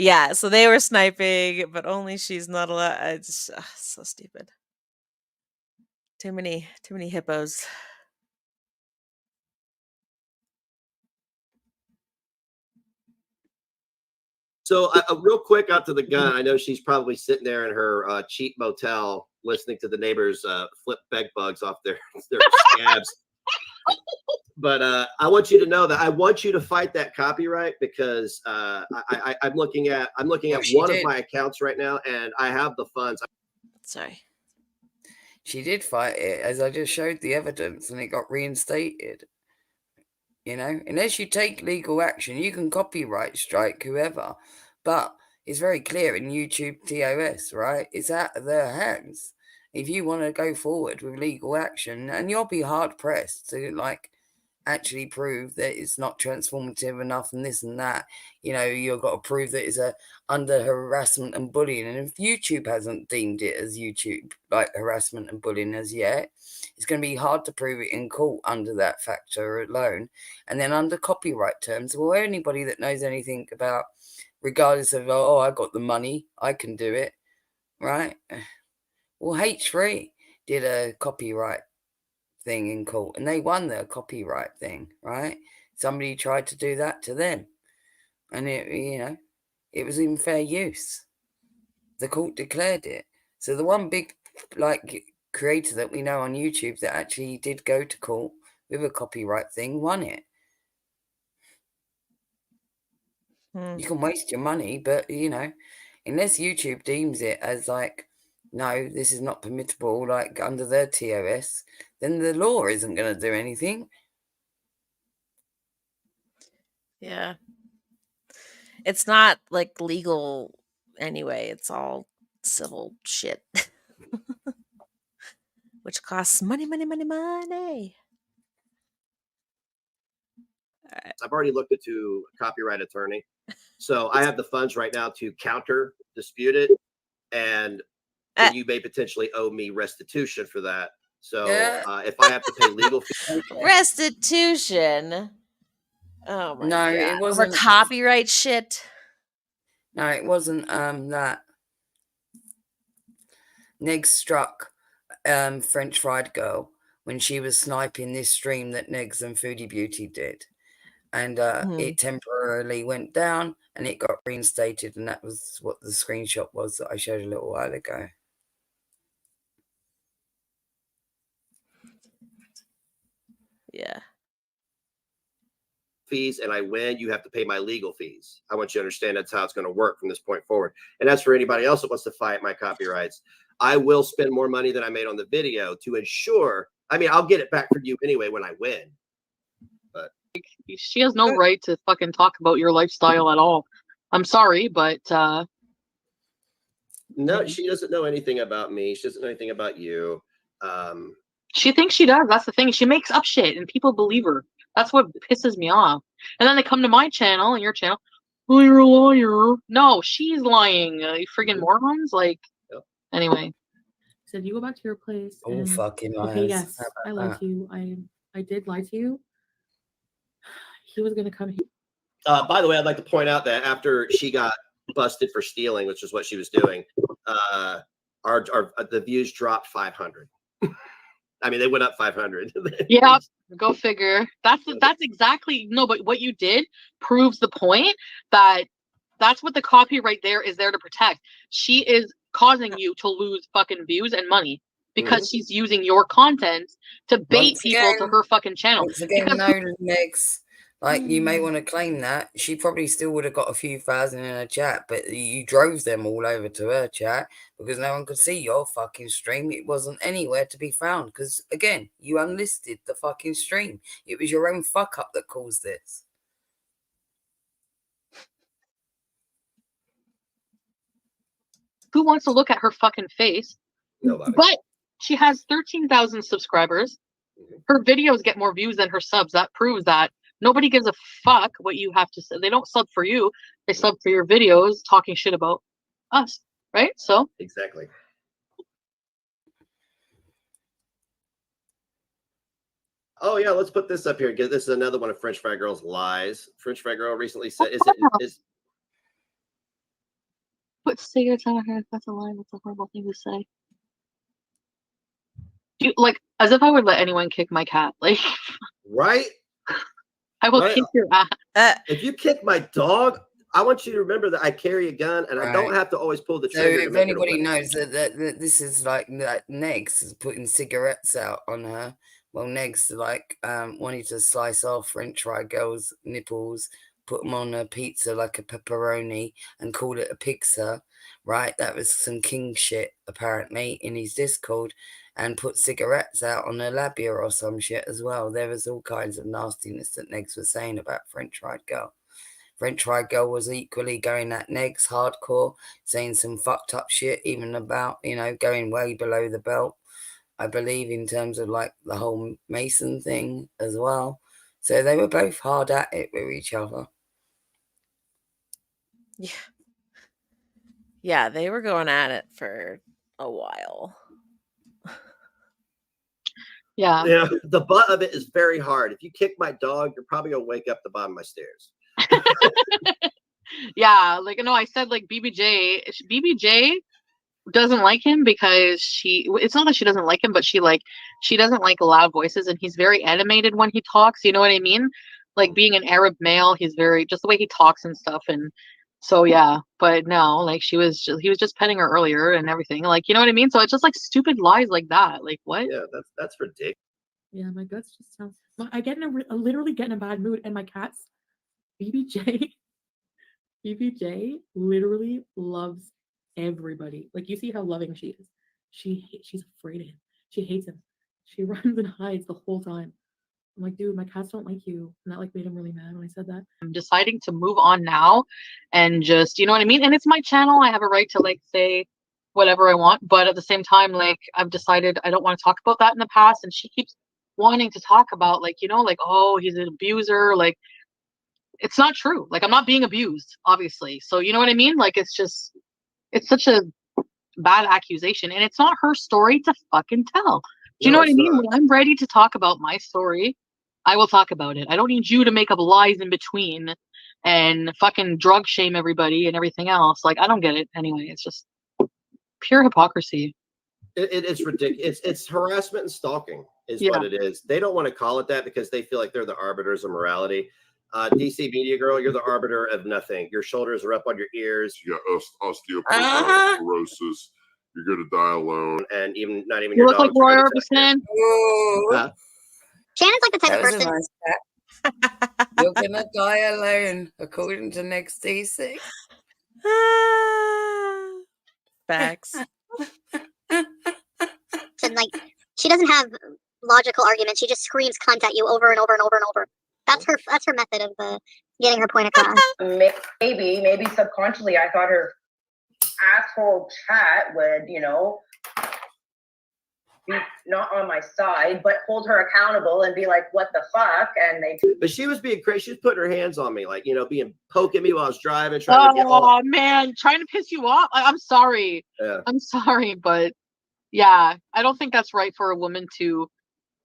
Yeah, so they were sniping, but only she's not allowed. It's so stupid. Too many hippos. So real quick out to the gun. I know she's probably sitting there in her cheap motel listening to the neighbors flip bed bugs off their scabs. But I want you to know that I want you to fight that copyright because I'm looking at one of my accounts right now, and I have the funds. Sorry. She did fight it, as I just showed the evidence, and it got reinstated. Unless you take legal action, you can copyright strike whoever. But it's very clear in YouTube TOS, right? It's out of their hands. If you want to go forward with legal action, and you'll be hard pressed to actually prove that it's not transformative enough and this and that, you've got to prove that it's under harassment and bullying. And if YouTube hasn't deemed it as YouTube harassment and bullying as yet, it's going to be hard to prove it in court under that factor alone. And then under copyright terms, well, anybody that knows anything about, regardless of, I got the money, I can do it, right? Well, H3 did a copyright thing in court, and they won their copyright thing, right? Somebody tried to do that to them, and it was in fair use. The court declared it. So the one big creator that we know on YouTube that actually did go to court with a copyright thing won it. You can waste your money, but unless YouTube deems it as no, this is not permissible, under their TOS, then the law isn't going to do anything. Yeah. It's not legal anyway. It's all civil shit. Which costs money. Right. I've already looked into a copyright attorney. So I have the funds right now to counter dispute it. And you may potentially owe me restitution for that. So if I have to pay legal fees. Restitution? Oh my God. It wasn't. Over copyright shit? No, it wasn't that. Neg struck French Fried Gorl when she was sniping this stream that Negs and Foodie Beauty did. And it temporarily went down and it got reinstated. And that was what the screenshot was that I showed a little while ago. Yeah. Fees and I win, you have to pay my legal fees. I want you to understand that's how it's going to work from this point forward. And that's for anybody else that wants to fight my copyrights. I will spend more money than I made on the video to ensure. I mean, I'll get it back from you anyway when I win. But she has no right to fucking talk about your lifestyle at all. I'm sorry, but no, she doesn't know anything about me. She doesn't know anything about you. She thinks she does. That's the thing. She makes up shit and people believe her. That's what pisses me off. And then they come to my channel and your channel. Oh, you're a liar. No, she's lying. You friggin' morons. Like, anyway. Said you go back to your place. Oh, and, fucking okay, lies. yes, I lied to you. I did lie to you. He was gonna come here. By the way, I'd like to point out that after she got busted for stealing, which is what she was doing, the views dropped 500. I mean, they went up 500. Yeah, go figure. That's exactly but what you did proves the point that that's what the copyright there is there to protect. She is causing you to lose fucking views and money because she's using your content to bait people to her fucking channel. Once again, no, Negs. Like, you may want to claim that. She probably still would have got a few thousand in her chat, but you drove them all over to her chat because no one could see your fucking stream. It wasn't anywhere to be found because, again, you unlisted the fucking stream. It was your own fuck up that caused this. Who wants to look at her fucking face? Nobody. But she has 13,000 subscribers. Her videos get more views than her subs. That proves that nobody gives a fuck what you have to say. They don't sub for you. They sub for your videos talking shit about us, right? So exactly. Oh yeah, let's put this up here. This is another one of French Fried Gorl's lies. French Fried Gorl recently said, put cigarettes on her head. That's a lie. That's a horrible thing to say. You, like, as if I would let anyone kick my cat. Like, right? I will kick your ass. If you kick my dog, I want you to remember that I carry a gun and I don't have to always pull the trigger. So if anybody knows that this is like that Negs is putting cigarettes out on her. Well, Negs like wanted to slice off French Fried Gorl's nipples, put them on a pizza like a pepperoni and call it a pizza, right? That was some king shit apparently in his Discord, and put cigarettes out on her labia or some shit as well. There was all kinds of nastiness that Negs was saying about French Fried Gorl. French Fried Gorl was equally going at Negs hardcore, saying some fucked up shit, even about, you know, going way below the belt, I believe, in terms of like the whole Mason thing as well. So they were both hard at it with each other. Yeah. Yeah, they were going at it for a while. Yeah. Yeah, the butt of it is very hard. If you kick my dog, you're probably gonna wake up the bottom of my stairs. Yeah, like, no, I said like BBJ doesn't like him because it's not that she doesn't like him, but she doesn't like loud voices, and he's very animated when he talks, you know what I mean? Like, being an Arab male, he's very, just the way he talks and stuff. And so yeah, but no, like, he was just petting her earlier and everything, like, you know what I mean? So it's just like stupid lies like that. Like, what? Yeah, that's ridiculous. Yeah, my guts just sounds. I get in literally get in a bad mood, and my cat's BBJ literally loves everybody. Like, you see how loving she is. She's afraid of him. She hates him. She runs and hides the whole time. I'm like, dude, my cats don't like you. And that like made him really mad when I said that. I'm deciding to move on now and just, you know what I mean? And it's my channel. I have a right to like say whatever I want, but at the same time, like, I've decided I don't want to talk about that in the past. And she keeps wanting to talk about, like, you know, like, oh, he's an abuser. Like, it's not true. Like, I'm not being abused, obviously. So, you know what I mean? Like, it's such a bad accusation, and it's not her story to fucking tell. Do you know what I mean? When I'm ready to talk about my story, I will talk about it. I don't need you to make up lies in between and fucking drug shame everybody and everything else. Like, I don't get it anyway. It's just pure hypocrisy. It's ridiculous. It's harassment and stalking is Yeah. what it is. They don't want to call it that because they feel like they're the arbiters of morality. DC Media Girl, you're the arbiter of nothing. Your shoulders are up on your ears. You got osteoporosis. You're going to die alone. And even not even You your look like dogs are Roy gonna attack you. Orbison. Ooh, Shannon's like the type that of was a person. nice chat. You're gonna die alone, according to next DC. Facts. And like, she doesn't have logical arguments. She just screams cunt at you over and over and over and over. That's her method of getting her point across. Maybe subconsciously, I thought her asshole chat would, you know, be not on my side, but hold her accountable and be like, what the fuck? And they. But she was being crazy. She was putting her hands on me, like, you know, poking me while I was driving, trying to get all. Oh man, trying to piss you off. I'm sorry. Yeah. I'm sorry, but yeah, I don't think that's right for a woman to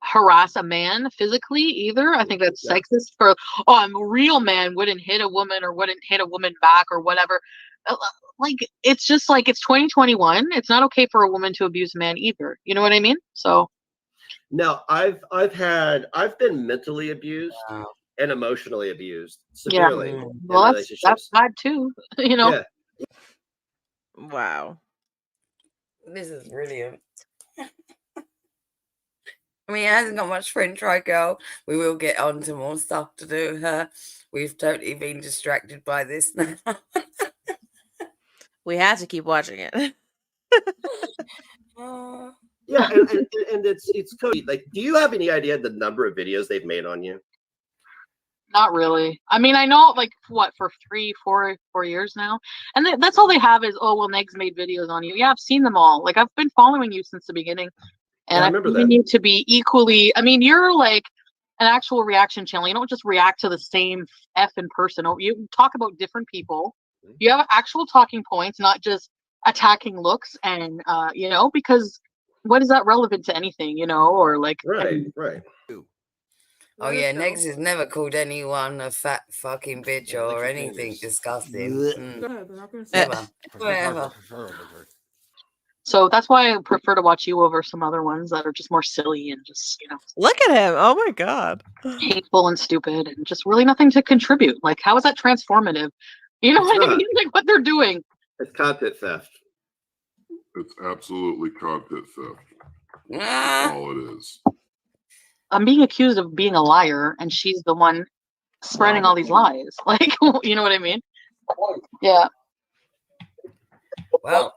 harass a man physically either. I think that's sexist. For a real man wouldn't hit a woman or wouldn't hit a woman back or whatever. Like, it's just like, it's 2021. It's not okay for a woman to abuse a man either. You know what I mean? So No, I've been mentally abused and emotionally abused severely. yeah. in Well, relationships. that's bad too. You know. Yeah. Wow. This is brilliant. I mean, it hasn't got much French Fried Gorl. We will get on to more stuff to do with her. We've totally been distracted by this now. We had to keep watching it. Yeah, and it's Cody. Like, do you have any idea the number of videos they've made on you? Not really. I mean, I know, like, what, for 4 years now, and that's all they have is, oh well, Meg's made videos on you. Yeah, I've seen them all. Like, I've been following you since the beginning, and I I remember really that. need to be equally. I mean, you're like an actual reaction channel. You don't just react to the same effing person. Or you talk about different people. You have actual talking points, not just attacking looks, and you know, because what is that relevant to anything, you know, or like Right. Oh yeah, Negs has never called anyone a fat fucking bitch or anything disgusting. Go ahead, I'm not gonna say Never. Never. So that's why I prefer to watch you over some other ones that are just more silly and just, you know, Look at him. Oh my God. hateful and stupid and just really nothing to contribute. Like, how is that transformative? You know It's what I not. mean? Like, what they're doing. It's content theft. It's absolutely content theft. That's Ah, all it is. I'm being accused of being a liar, and she's the one spreading all these lies. Like, you know what I mean? Yeah. well,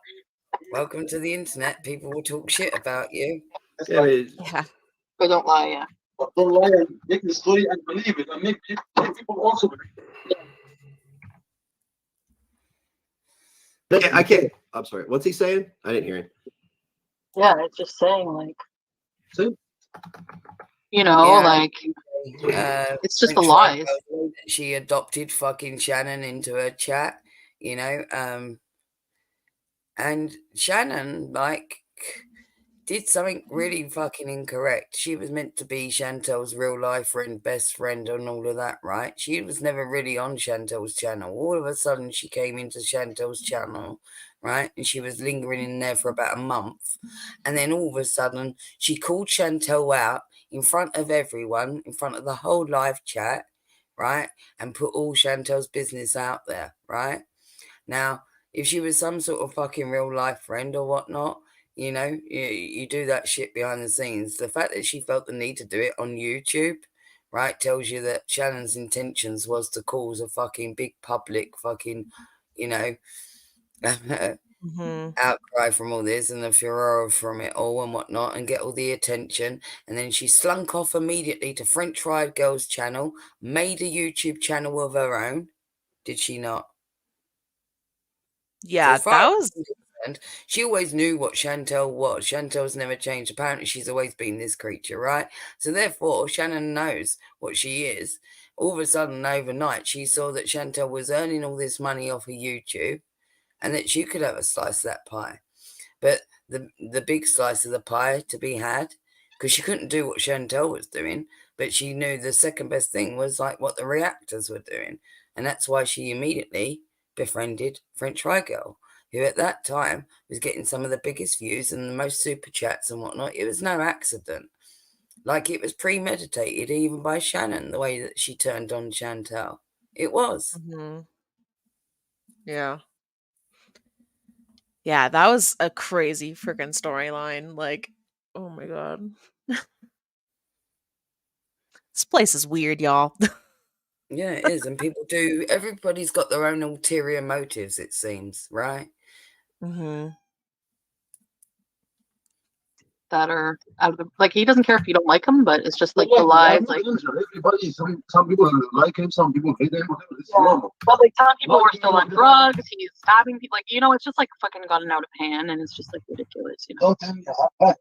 welcome to the internet. People will talk shit about you. Yeah, I mean, Yeah. But don't lie, yeah. Don't lie and make the story and believe it, and make people also believe it. I can't. I'm sorry. What's he saying? I didn't hear him. Yeah, it's just saying, like, See? you know, Yeah. like, it's just the French lies. Fried Gorl, she adopted fucking Shannon into her chat, you know, and Shannon, like, did something really fucking incorrect. She was meant to be Chantel's real life friend, best friend, and all of that, right? She was never really on Chantel's channel. All of a sudden, she came into Chantel's channel, right? And she was lingering in there for about a month. And then all of a sudden, she called Chantel out in front of everyone, in front of the whole live chat, right? And put all Chantel's business out there, right? Now, if she was some sort of fucking real life friend or whatnot, you know, you do that shit behind the scenes. The fact that she felt the need to do it on YouTube, right, tells you that Shannon's intentions was to cause a fucking big public fucking, you know, outcry from all this and the furore from it all and whatnot and get all the attention. And then she slunk off immediately to French Fried Gorl's channel, made a YouTube channel of her own. Did she not? Yeah, as far that as was I'm concerned, she always knew what Chantel was. Chantel's never changed. Apparently, she's always been this creature, right? So therefore, Shannon knows what she is. All of a sudden, overnight, she saw that Chantel was earning all this money off of YouTube and that she could have a slice of that pie. But the big slice of the pie to be had, because she couldn't do what Chantel was doing, but she knew the second best thing was like what the reactors were doing. And that's why she immediately befriended French Fried Gorl. who at that time was getting some of the biggest views and the most super chats and whatnot. It was no accident. Like, it was premeditated even by Shannon, the way that she turned on Chantal. It was. Mm-hmm. Yeah. Yeah, that was a crazy freaking storyline. Like, oh my god. This place is weird, y'all. Yeah, it is. And everybody's got their own ulterior motives, it seems, right? Mm-hmm. That are out of the, like, he doesn't care if you don't like him, but it's just like the lies, like everybody. Some people like him, some people hate him. It's normal. but like some people are still on drugs. He's stabbing people, like, you know, it's just like fucking gotten out of hand, and it's just like ridiculous, you know.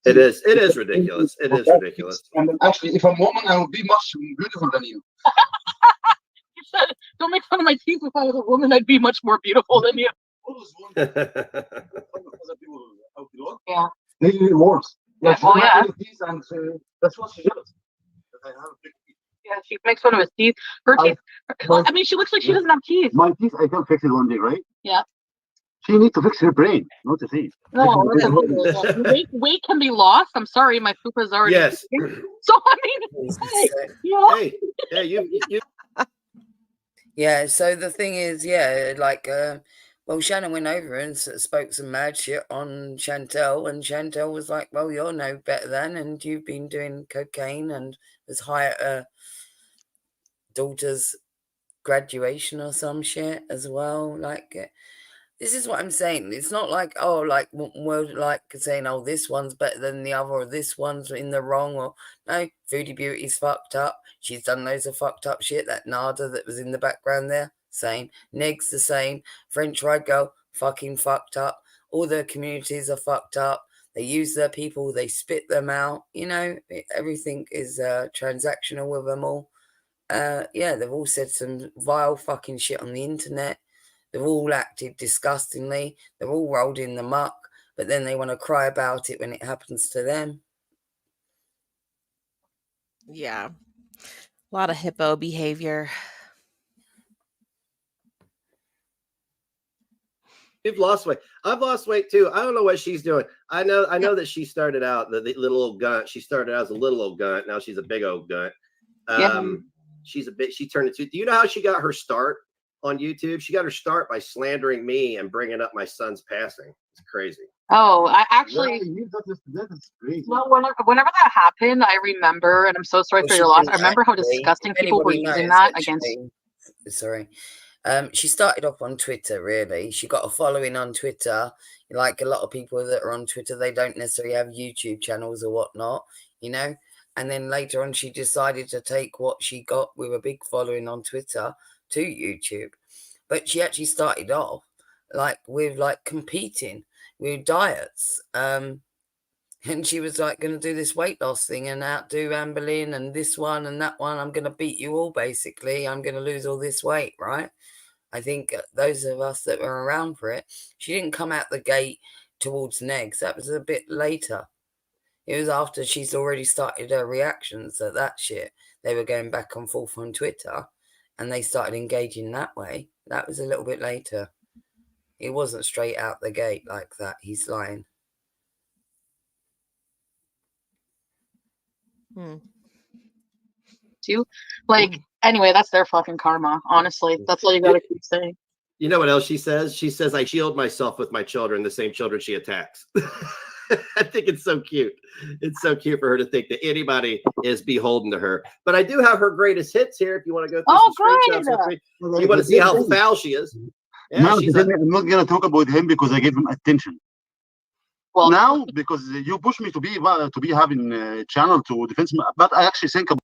It is ridiculous. It is ridiculous. And actually, if I'm a woman, I would be much beautiful than you. He said, "Don't make fun of my teeth. If I was a woman, I'd be much more beautiful than you." Yeah. They worse. Yeah. Oh yeah. And that's what she does. Yeah, she makes fun of his teeth. Her teeth. I mean, she looks like she doesn't have teeth. My teeth, I can fix it one day, right? Yeah. She needs to fix her brain, not the teeth. No, weight can be lost. I'm sorry, my fupa's already. Yes. So I mean, hey, you know? Hey, you. Yeah. So the thing is, yeah, like, well, Shannon went over and spoke some mad shit on Chantal, and Chantal was like, "Well, you're no better than, and you've been doing cocaine and was high at her daughter's graduation or some shit as well." Like, this is what I'm saying. It's not like, oh, like we're like saying, oh, this one's better than the other, or this one's in the wrong, or no, Foodie Beauty's fucked up. She's done loads of fucked up shit. That Nada that was in the background there, same. Neg's the same. French Fried Gorl, fucking fucked up. All their communities are fucked up. They use their people. They spit them out. You know, everything is transactional with them all. Yeah, they've all said some vile fucking shit on the internet. They've all acted disgustingly. They're all rolled in the muck. But then they want to cry about it when it happens to them. Yeah. A lot of hippo behavior. You've lost weight. I've lost weight too. I don't know what she's doing. I know that she started out the little old gunt. She started out as a little old gunt. Now she's a big old gunt. She turned into. Do you know how she got her start on YouTube? She got her start by slandering me and bringing up my son's passing. It's crazy. Oh, I actually. That is crazy. Well, whenever that happened, I remember, and I'm so sorry for your loss. I remember how disgusting people were using that against. Sorry. She started off on Twitter, really. She got a following on Twitter. Like a lot of people that are on Twitter, they don't necessarily have YouTube channels or whatnot, you know. And then later on, she decided to take what she got with a big following on Twitter to YouTube. But she actually started off with competing with diets. And she was like going to do this weight loss thing and outdo Anne Boleyn and this one and that one. I'm going to beat you all, basically. I'm going to lose all this weight, right? I think those of us that were around for it, she didn't come out the gate towards Negs. That was a bit later. It was after she's already started her reactions at that shit. They were going back and forth on Twitter and they started engaging that way. That was a little bit later. It wasn't straight out the gate like that. He's lying. Anyway, that's their fucking karma. Honestly, that's all you gotta keep saying. You know what else she says? She says, I shield myself with my children, the same children she attacks. I think it's so cute. It's so cute for her to think that anybody is beholden to her. But I do have her greatest hits here. If you want to go through some screenshots with me, you want to see how foul she is. Yeah, no, I'm not gonna talk about him because I gave him attention. Well, now because you push me to be having a channel to defend me, but I actually think about.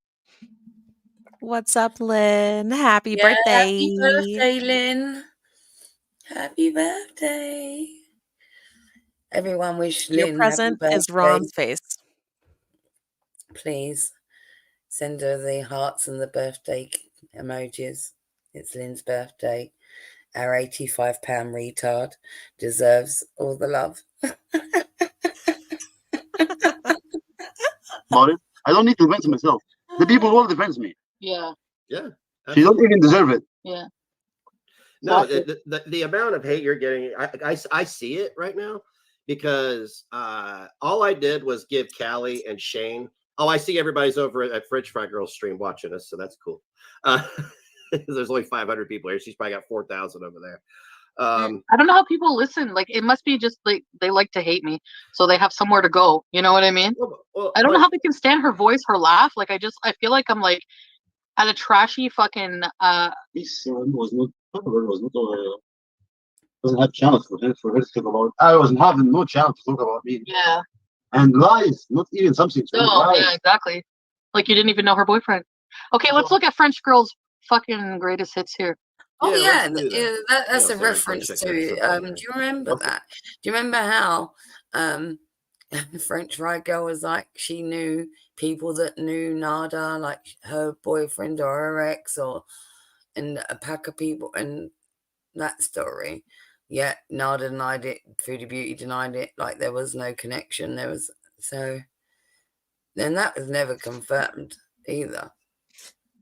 What's up, Lynn? Happy birthday. Happy birthday, Lynn. Happy birthday. Everyone wish Lynn your present happy birthday. Is Ron's face. Please send her the hearts and the birthday emojis. It's Lynn's birthday. Our 85-pound retard deserves all the love. I don't need to defend myself. The people will defend me. Yeah. Yeah. She don't even deserve it. Yeah. No, the amount of hate you're getting, I see it right now because all I did was give Callie and Shane. Oh, I see everybody's over at French Fried Gorl stream watching us, so that's cool. There's only 500 people here. She's probably got 4,000 over there. I don't know how people listen. Like, it must be just like they like to hate me, so they have somewhere to go. You know what I mean? Well, I don't know how they can stand her voice, her laugh. Like, I feel like I'm like at a trashy fucking. This was not. Was not. Doesn't have channels for her to talk about. I wasn't having no chance to talk about me. Yeah. And lies, not even something. No, yeah, exactly. Like you didn't even know her boyfriend. Okay, let's look at French Girl's fucking greatest hits here. Oh yeah, that's Yeah, a reference to. Do you remember that? Do you remember how French Fried Gorl was like she knew people that knew Nada, like her boyfriend or her ex, or and a pack of people, and that story. Yeah, Nada denied it. Foodie Beauty denied it. Like there was no connection. There was so. Then that was never confirmed either.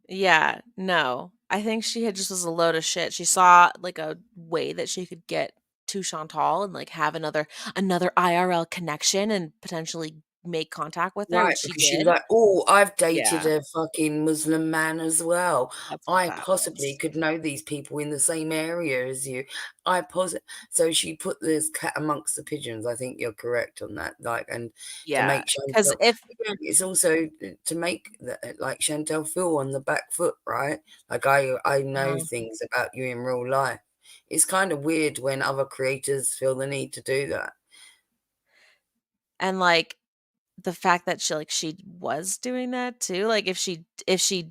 Yeah, no. I think she had just was a load of shit. She saw like a way that she could get to Chantal and like have another IRL connection and potentially make contact with her, Right, which she because she was did. like, oh, I've dated Yeah. a fucking Muslim man as well. That's what I that possibly was. could know these people in the same area as you. So she put this cat amongst the pigeons. I think you're correct on that. Like, and to Yeah, make because Chantal, if it's also to make like Chantal feel on the back foot, right? Like I know things about you in real life. It's kind of weird when other creators feel the need to do that. and like the fact that she was doing that too, like if it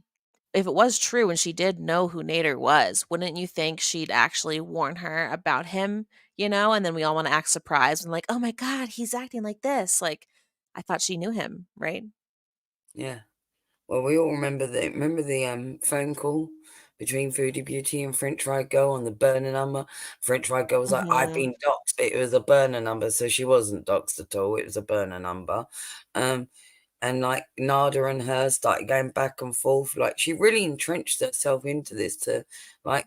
was true and she did know who Nader was, wouldn't you think she'd actually warn her about him, and then we all want to act surprised and like, oh my God, he's acting like this. Like, I thought she knew him, right? Yeah. Well, we all remember the phone call between Foodie Beauty and French Fried Gorl on the burner number. French Fried Gorl was like, I've been doxxed, but it was a burner number, so she wasn't doxxed at all. It was a burner number. And like Nada and her started going back and forth. Like she really entrenched herself into this to like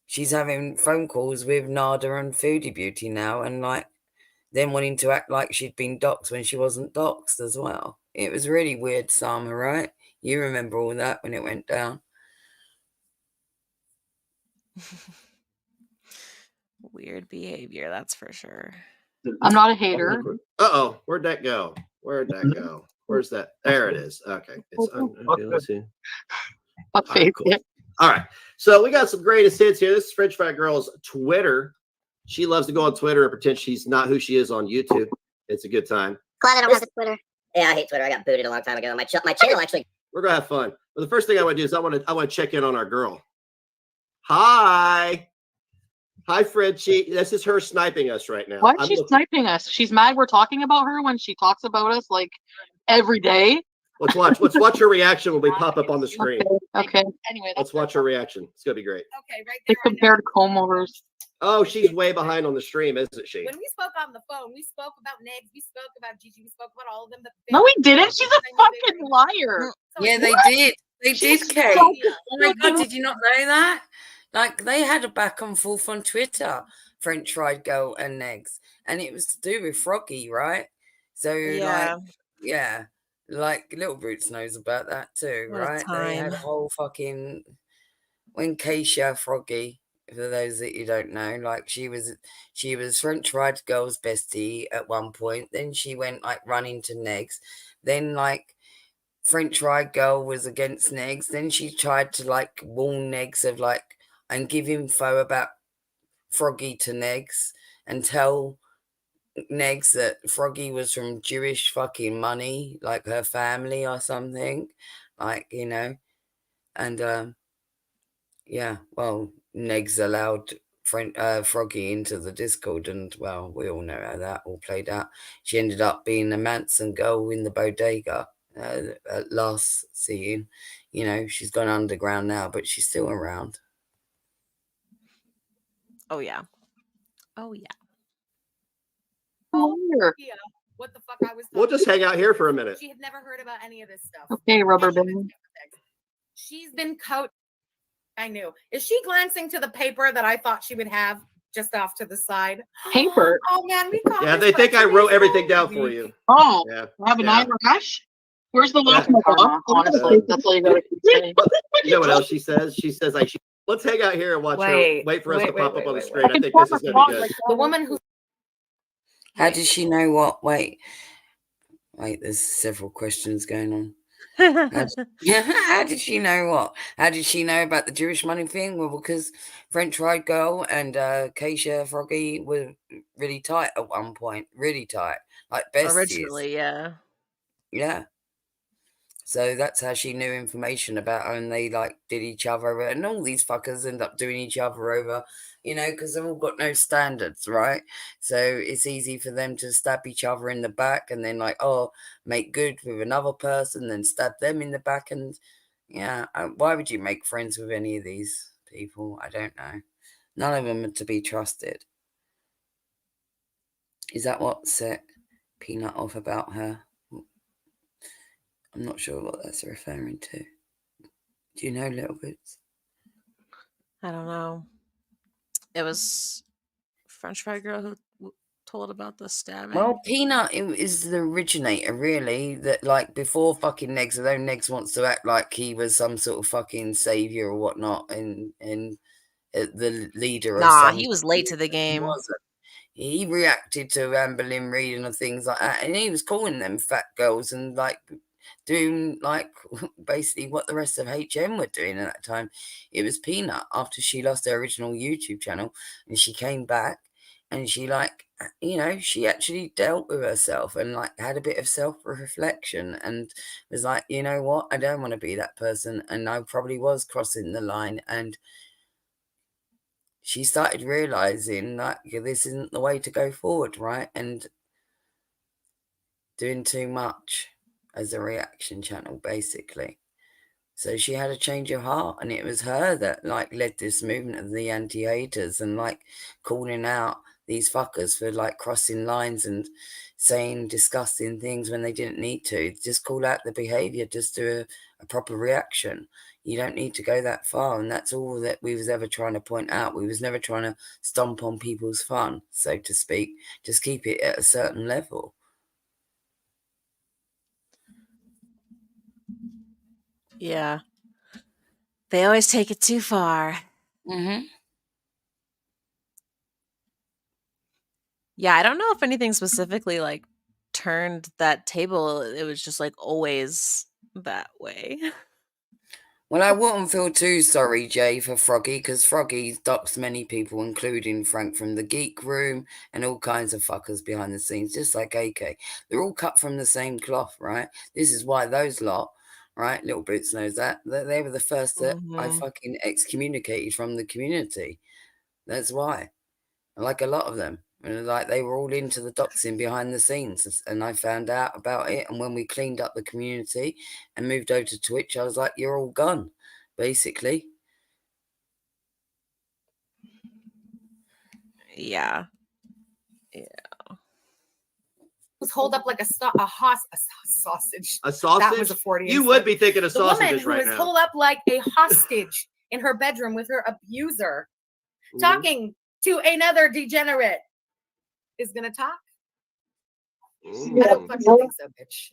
she's having phone calls with Nada and Foodie Beauty now, and like then wanting to act like she'd been doxxed when she wasn't doxxed as well. It was really weird, Sama, right? You remember all that when it went down. Weird behavior, that's for sure. I'm not a hater. Uh-oh, where'd that go? Where's that? There it is. Okay. Okay, let's see. Okay, cool. All right. So we got some greatest hits here. This is French Fried Gorl's Twitter. She loves to go on Twitter and pretend she's not who she is on YouTube. It's a good time. Glad I don't have a Twitter. Yeah, I hate Twitter. I got booted a long time ago. My channel actually. We're gonna have fun. But the first thing I want to do is I want to check in on our girl. Hi, Frenchie. This is her sniping us right now. Why is she sniping us? She's mad we're talking about her when she talks about us like every day. Let's watch her reaction when we pop up on the screen. Okay. Anyway, Let's watch her reaction. It's gonna be great. Okay, right They there. compared comb overs. Oh, she's way behind on the stream, isn't she? When we spoke on the phone, we spoke about Negs, we spoke about Gigi, we spoke about all of them. No, we didn't. She's a fucking liar. Yeah, they did. They did, Kate. so Oh my God, did you not know that? Like they had a back and forth on Twitter, French Fried Gorl and Negs, and it was to do with Froggy, right? So like Little Brutes knows about that too, What a right? They had a time. whole fucking when Keisha Froggy, for those that you don't know, like she was French Fried Gorl's bestie at one point. Then she went like running to Negs. Then like French Fried Gorl was against Negs. Then she tried to like warn Negs of like and give info about Froggy to Negs and tell Negs that Froggy was from Jewish fucking money, like her family or something, like and yeah, well, Negs allowed Froggy into the Discord, and well, we all know how that all played out. She ended up being a Manson girl in the bodega at last seeing. She's gone underground now, but she's still around. Oh yeah. Oh yeah. What the fuck I was We'll just hang out here for a minute. She had never heard about any of this stuff. Okay, rubber band. She's been coached. I knew. Is she glancing to the paper that I thought she would have just off to the side? Paper. Oh man, we caught Yeah, this they think I for wrote 3 everything down for weeks. you. Oh, Yeah. I have an Yeah. eyelash. Where's the Yeah. lash? Honestly, that's all you gotta say. You know what else she says? She says, like, let's hang out here and watch her. Wait for us to pop up on the screen. I think this is going to be good. The woman who. How did she know what? Wait, there's several questions going on. How did she know what? How did she know about the Jewish money thing? Well, because French Fried Gorl and Keisha Froggy were really tight at one point. Really tight. Like besties. Originally, yeah. Yeah. So that's how she knew information about her, and they like did each other, and all these fuckers end up doing each other over, you know, because they've all got no standards, right? So it's easy for them to stab each other in the back and then like, oh, make good with another person, then stab them in the back. And yeah, why would you make friends with any of these people? I don't know. None of them are to be trusted. Is that what set Peanut off about her? I'm not sure what that's referring to. Do you know, Little Boots? I don't know. It was French Fried Gorl who told about the stabbing. Well, Peanut is the originator, really. That like before fucking Negs, although Negs wants to act like he was some sort of fucking savior or whatnot, and the leader of. Nah, he was late to the game. He wasn't. He reacted to Amber Lynn reading and things like that, and he was calling them fat girls and like doing like basically what the rest of HM were doing at that time. It was Peanut after she lost her original YouTube channel, and she came back and she like, you know, she actually dealt with herself and like had a bit of self-reflection and was like, you know what, I don't want to be that person, and I probably was crossing the line. And she started realizing that this isn't the way to go forward, right? And doing too much as a reaction channel, basically. So she had a change of heart, and it was her that like led this movement of the anti-haters and like calling out these fuckers for like crossing lines and saying disgusting things when they didn't need to. Just call out the behavior, just do a proper reaction. You don't need to go that far, and that's all that we was ever trying to point out. We was never trying to stomp on people's fun, so to speak. Just keep it at a certain level. Yeah. They always take it too far. Mm-hmm. Yeah, I don't know if anything specifically like turned that table. It was just like always that way. Well, I wouldn't feel too sorry, Jay, for Froggy, because Froggy doxed many people, including Frank from the Geek Room and all kinds of fuckers behind the scenes, just like AK. They're all cut from the same cloth, right? This is why those lot, right? Little Boots knows that. They were the first that I fucking excommunicated from the community. That's why. Like a lot of them. And like they were all into the doxing behind the scenes, and I found out about it. And when we cleaned up the community and moved over to Twitch, I was like, "You're all gone," basically. Yeah. Was hold up like a sausage. A sausage? That was a 40. You would be thinking of the woman sausages who right was now. holed up like a hostage in her bedroom with her abuser, talking to another degenerate, is gonna talk. I don't fucking think so, bitch.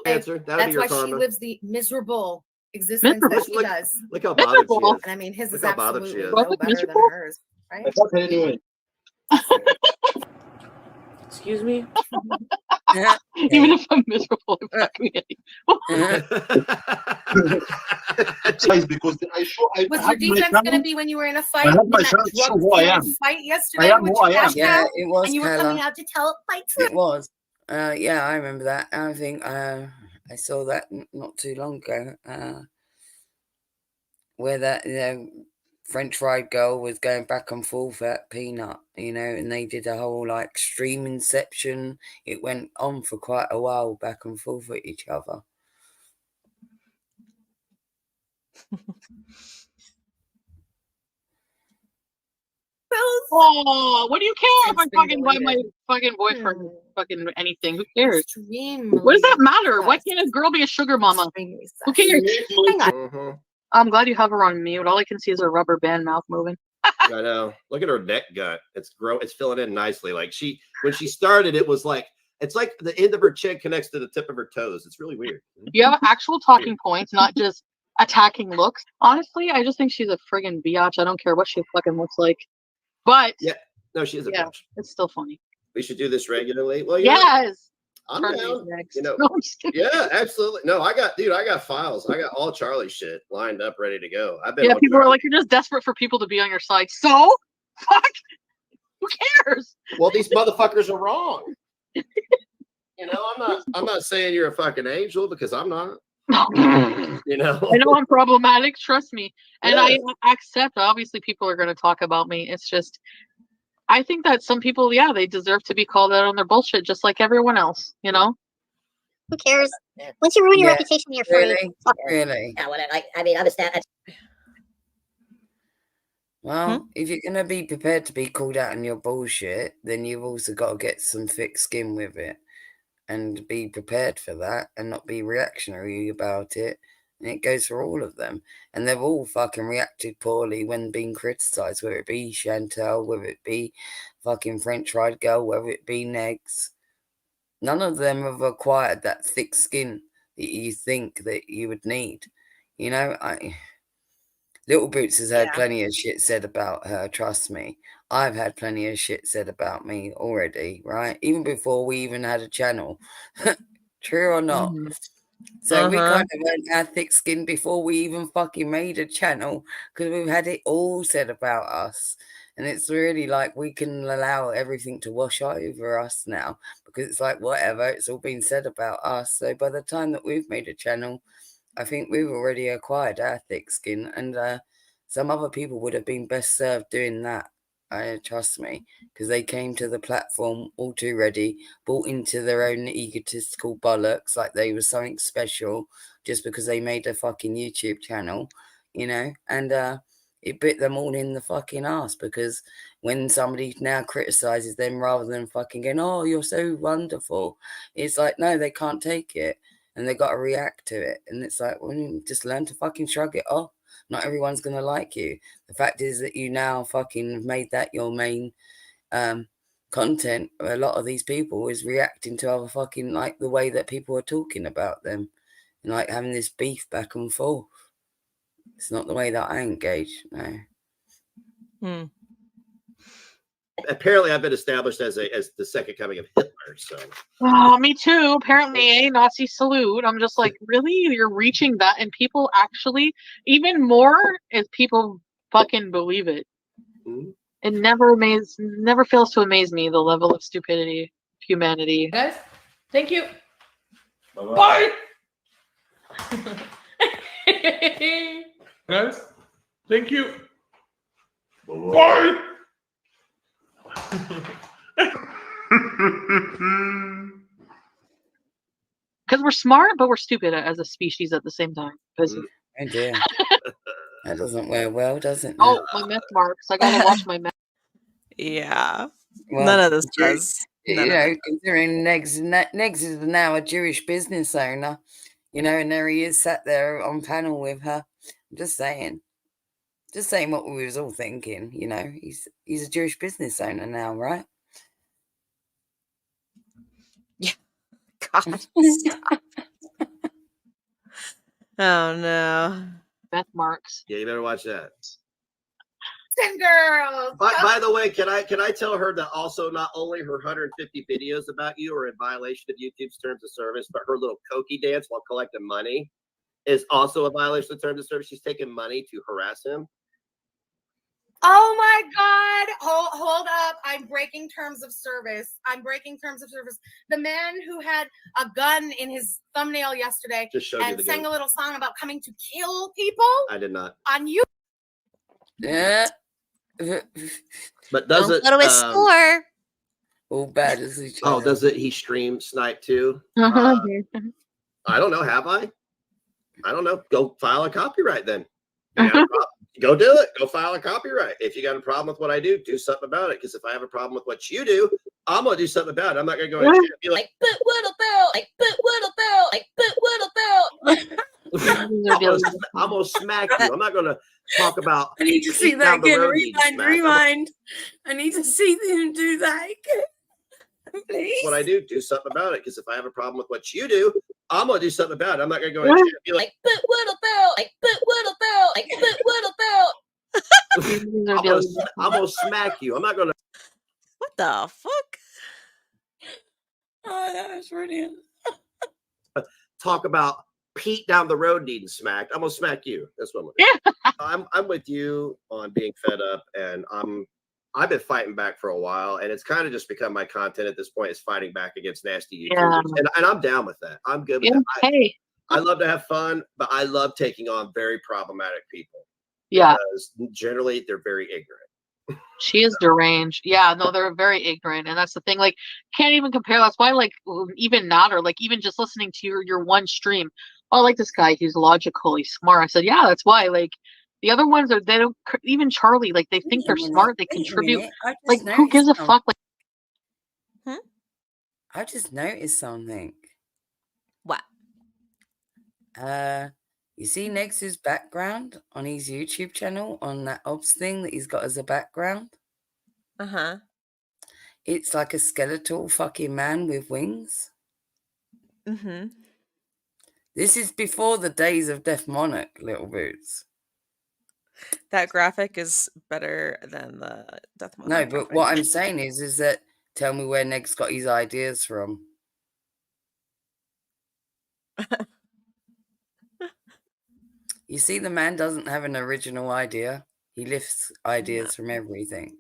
Answer. That would be That's your why she karma. lives the miserable existence that she does. Look how bothered she is. And I mean, his Look is how bothered she absolutely is. no better than hers, right? Anyway. Excuse me? Even if I'm miserable, fuck me. Because I Was had your my defense channel. going to be when you were in a fight? I have In my that channel to show who I am. fight yesterday? I am with who I your am. cash Yeah, cow, it was. and you were coming out to tell my truth. It was. Yeah, I remember that. I think I saw that not too long ago. Where that, you know, French Fried Gorl was going back and forth at Peanut, you know, and they did a whole like stream inception. It went on for quite a while, back and forth with each other. Oh, what do you care if I'm fucking by my fucking boyfriend, fucking anything? Who cares? What does that matter? Why can't a girl be a sugar mama? Who cares? Hang on. I'm glad you have her on mute. All I can see is her rubber band mouth moving. I know. Look at her neck gut. It's filling in nicely. Like when she started, it was like it's like the end of her chin connects to the tip of her toes. It's really weird. You have actual talking points, not just attacking looks. Honestly, I just think she's a friggin' biatch. I don't care what she fucking looks like. But yeah, no, she is a bitch. It's still funny. We should do this regularly. Well, yes. I'm down. You know, yeah, absolutely. No, I got files. I got all Charlie shit lined up, ready to go. I've been. Yeah, people are like, you're just desperate for people to be on your side. So, fuck. Who cares? Well, these motherfuckers are wrong. You know, I'm not saying you're a fucking angel because I'm not. You know, I know I'm problematic. Trust me, and I accept. Obviously, people are going to talk about me. It's just. I think that some people, they deserve to be called out on their bullshit, just like everyone else. You know. Who cares? Once you ruin your reputation, you're free. Really? Yeah, well, I mean, understand. Well, if you're gonna be prepared to be called out on your bullshit, then you've also got to get some thick skin with it, and be prepared for that, and not be reactionary about it. And it goes for all of them. And they've all fucking reacted poorly when being criticised, whether it be Chantel, whether it be fucking French Fried Gorl, whether it be Negs. None of them have acquired that thick skin that you think that you would need. You know, Little Boots has had plenty of shit said about her, trust me. I've had plenty of shit said about me already, right? Even before we even had a channel. True or not? So we kind of earned our thick skin before we even fucking made a channel because we've had it all said about us. And it's really like we can allow everything to wash over us now because it's like whatever, it's all been said about us. So by the time that we've made a channel, I think we've already acquired our thick skin, and some other people would have been best served doing that. Trust me, because they came to the platform all too ready, bought into their own egotistical bollocks like they were something special just because they made a fucking YouTube channel, you know, and it bit them all in the fucking ass because when somebody now criticizes them rather than fucking going, oh, you're so wonderful, it's like, no, they can't take it and they got to react to it. And it's like, well, you just learn to fucking shrug it off. Not everyone's going to like you. The fact is that you now fucking made that your main content. A lot of these people is reacting to other fucking, like, the way that people are talking about them. And, like, having this beef back and forth. It's not the way that I engage, no. Apparently, I've been established as the second coming of Hitler. So, me too. Apparently, Nazi salute. I'm just like, really? You're reaching that, and people actually, even more, if people fucking believe it. It never fails to amaze me the level of stupidity of humanity. Guys, thank you. Bye. Guys, thank you. Bye. Because we're smart, but we're stupid as a species at the same time. Oh dear. That doesn't wear well, does it? Oh, my meth marks. I gotta watch my meth. Yeah. Well, none of this does. Considering Negs is now a Jewish business owner, you know, and there he is sat there on panel with her. I'm just saying what we was all thinking, you know. He's a Jewish business owner now, right? Yeah. God. Stop. Oh no. Beth Marks. Yeah, you better watch that. Girls. By the way, can I tell her that also not only her 150 videos about you are in violation of YouTube's terms of service, but her little Koki dance while collecting money is also a violation of terms of service. She's taking money to harass him. Oh my God. Hold up. I'm breaking terms of service. The man who had a gun in his thumbnail yesterday and sang a little song about coming to kill people. I did not. On you. Yeah. But does it go to his store? All bad as each other. Oh, does it he stream snipe too? Uh-huh. I don't know. Have I don't know. Go file a copyright then. Go do it. Go file a copyright. If you got a problem with what I do something about it. Because if I have a problem with what you do, I'm gonna do something about it. I'm not gonna go and be like, but what about? Like, but what about? Like, but what about? I'm gonna smack you. I'm not gonna talk about. I need to see down that the again. road needing Rewind, smack. rewind. I need to see them do that again. Please. What I do something about it, because if I have a problem with what you do, I'm gonna do something about it. I'm not gonna go in and be like, but what about? But what about? But what about? I'm gonna smack you. I'm not gonna. What the fuck? Oh, that was brilliant. Talk about Pete down the road needing smacked. I'm gonna smack you. That's what I'm gonna do. I'm with you on being fed up, and I've been fighting back for a while, and it's kind of just become my content at this point is fighting back against nasty YouTubers, and I'm down with that. I'm good with that. I love to have fun, but I love taking on very problematic people. Yeah, because generally they're very ignorant. she is deranged. Yeah, no, they're very ignorant, and that's the thing. Like, can't even compare. That's why, like, even Natter, like, even just listening to your one stream, oh, I like this guy. He's logical. He's smart. I said, yeah, that's why. Like, the other ones are they don't. Even Charlie, like, they think they're smart. They contribute. Like, who gives a fuck? Like, I just noticed something. What? You see Nex's background on his YouTube channel on that obs thing that he's got as a background? Uh-huh. It's like a skeletal fucking man with wings. Mm-hmm. This is before the days of Death Monarch, Little Boots. That graphic is better than the Death Monarch. No, but graphic. what I'm saying is that tell me where Nex got his ideas from. You see, the man doesn't have an original idea. He lifts ideas from everything.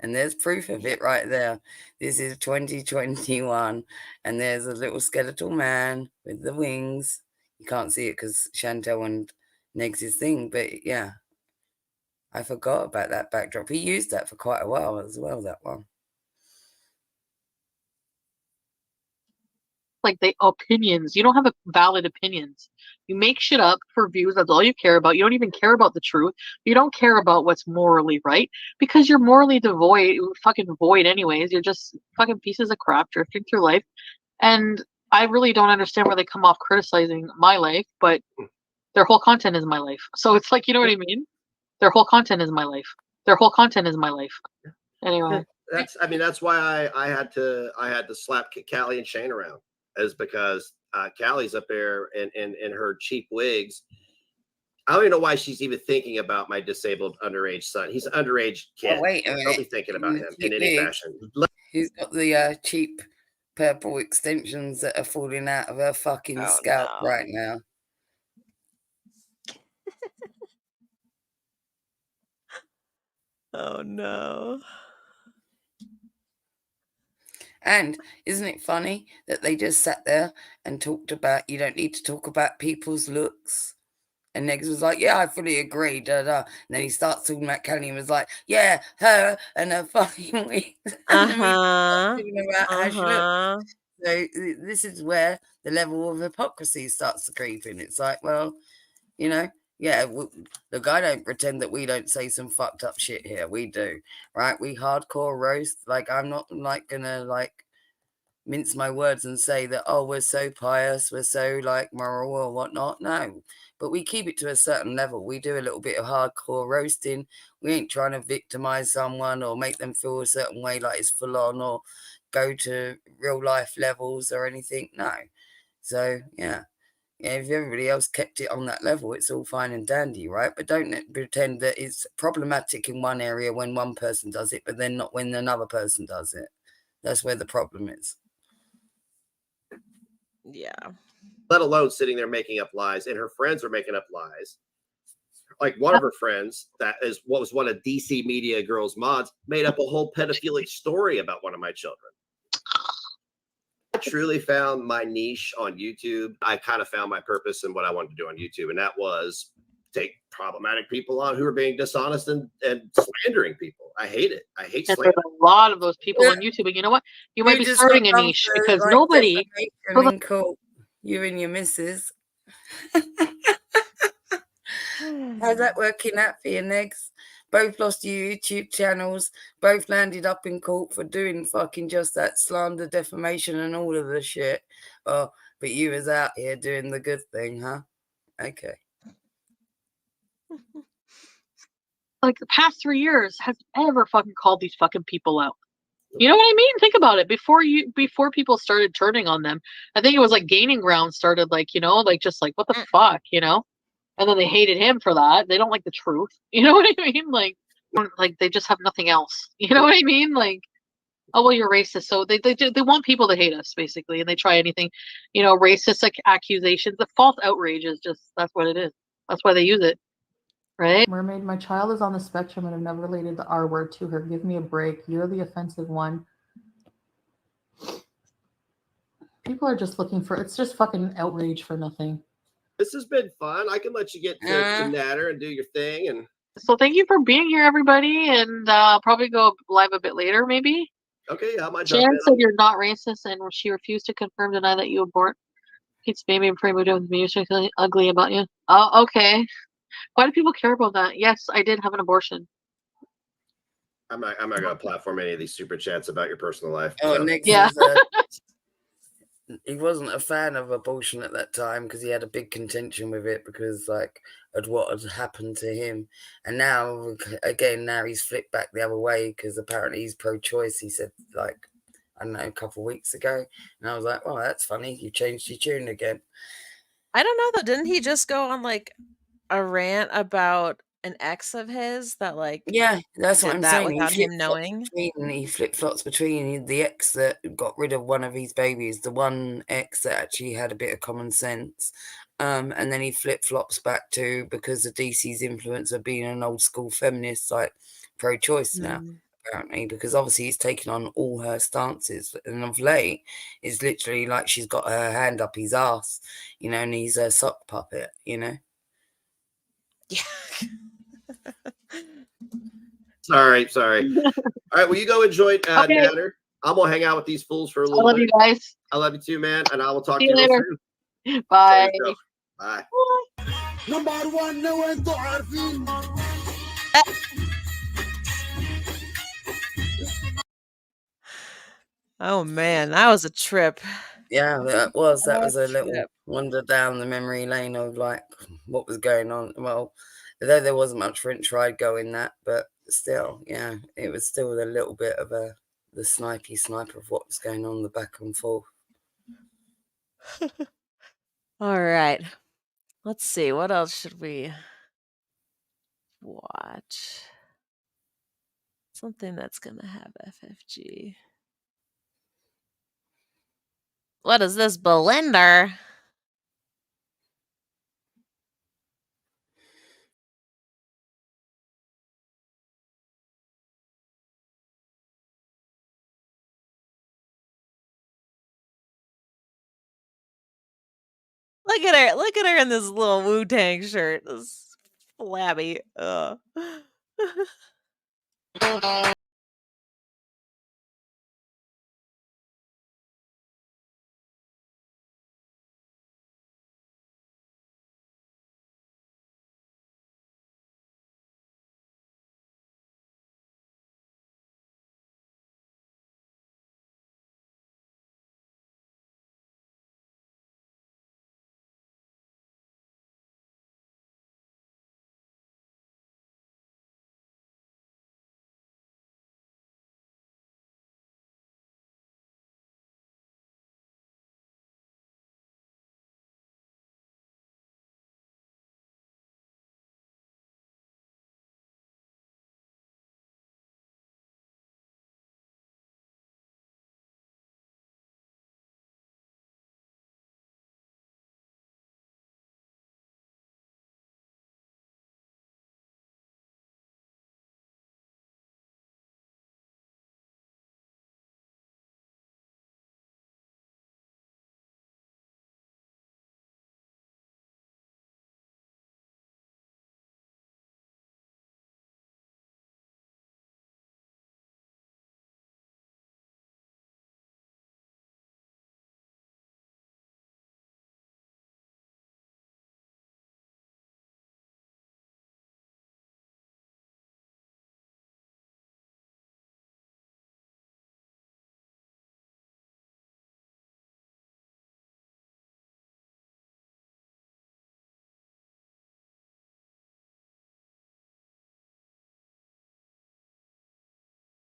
And there's proof of it right there. This is 2021. And there's a little skeletal man with the wings. You can't see it because Chantel and Negs' thing. But yeah, I forgot about that backdrop. He used that for quite a while as well, that one. like they opinions. You don't have a valid opinions. You make shit up for views. That's all you care about. You don't even care about the truth. You don't care about what's morally right because you're morally devoid, fucking void anyways. You're just fucking pieces of crap drifting through life. And I really don't understand where they come off criticizing my life, but their whole content is my life. So it's like, you know what I mean? Their whole content is my life. Their whole content is my life. Anyway. That's why I had to slap Callie and Shane around, is because Callie's up there in her cheap wigs. I don't even know why she's even thinking about my disabled underage son. He's an underage kid. Oh, wait a minute. Don't be thinking about him in any fashion. He's got the cheap purple extensions that are falling out of her fucking scalp right now. Oh no. And isn't it funny that they just sat there and talked about, you don't need to talk about people's looks? And Negs was like, yeah, I fully agree, da-da. And then he starts talking about Kelly and was like, yeah, her and her fucking wigs. Uh-huh. Talking about how she looks. So this is where the level of hypocrisy starts to creep in. It's like, well, you know, yeah, look, I don't pretend that we don't say some fucked up shit here. We do, right? We hardcore roast. Like, I'm not like gonna like mince my words and say that, oh, we're so pious, we're so like moral or whatnot. No, but we keep it to a certain level. We do a little bit of hardcore roasting. We ain't trying to victimize someone or make them feel a certain way, like it's full on, or go to real life levels or anything. No. So yeah, if everybody else kept it on that level, it's all fine and dandy, right? But don't pretend that it's problematic in one area when one person does it, but then not when another person does it. That's where the problem is. Yeah. Let alone sitting there making up lies, and her friends are making up lies. Like one of her friends, that is what was one of DC Media Girls mods, made up a whole pedophilic story about one of my children. I truly found my niche on YouTube. I kind of found my purpose in what I wanted to do on YouTube, and that was take problematic people on who are being dishonest and slandering people. I hate it. I hate And slandering. there's a lot of those people on YouTube, and you know what? You might be starting a niche because nobody. Cool. You and your missus. How's that working out for you, Negs? Both lost your YouTube channels. Both landed up in court for doing fucking just that, slander, defamation, and all of the shit. Oh, but you was out here doing the good thing, huh? Okay. Like the past 3 years has ever fucking called these fucking people out. You know what I mean? Think about it. Before people started turning on them, I think it was like Gaining Ground started like, you know, like just like what the fuck, you know? And then they hated him for that. They don't like the truth. You know what I mean? Like they just have nothing else. You know what I mean? Like, oh well, you're racist. So they want people to hate us basically, and they try anything, you know, racist like accusations. The false outrage is just that's what it is. That's why they use it. Right? Mermaid, my child is on the spectrum and I've never related the R word to her. Give me a break. You're the offensive one. People are just looking for, it's just fucking outrage for nothing. This has been fun. I can let you get to Natter and do your thing. And so thank you for being here, everybody. And I'll probably go live a bit later, maybe. Okay, yeah, I might jump Sharon in. said you're not racist, and she refused to deny that you abort. Pete's baby and pray we're doing music ugly about you. Oh, okay. Why do people care about that? Yes, I did have an abortion. I'm not gonna platform any of these super chats about your personal life. Oh, So. Nick Yeah. says, he wasn't a fan of abortion at that time because he had a big contention with it because like of what had happened to him, and now again he's flipped back the other way because apparently he's pro-choice. He said like I don't know a couple of weeks ago, and I was like, oh, that's funny. You changed your tune again. I don't know though. Didn't he just go on like a rant about an ex of his that like Yeah, that's what did I'm that saying. without him knowing? He flip-flops between the ex that got rid of one of his babies, the one ex that actually had a bit of common sense, and then he flip-flops back to because of DC's influence of being an old school feminist, like pro-choice now, apparently, because obviously he's taken on all her stances, and of late it's literally like she's got her hand up his ass, you know, and he's a sock puppet, you know. Yeah. Sorry. All right, well, you go enjoy Natter. I'm gonna hang out with these fools for a little bit. I love you guys. I love you too, man, and I will talk See to you later. soon. Bye. Bye. نمبر 1 لو انتوا عارفين Oh man, that was a trip. Yeah, that was a little trip. wander down the memory lane of like what was going on. Well, although there wasn't much French Fried Gorl in that, but still, yeah, it was still a little bit of the sniper of what was going on, the back and forth. All right. Let's see. What else should we watch? Something that's gonna have FFG. What is this blender? Look at her. Look at her in this little Wu-Tang shirt. This flabby.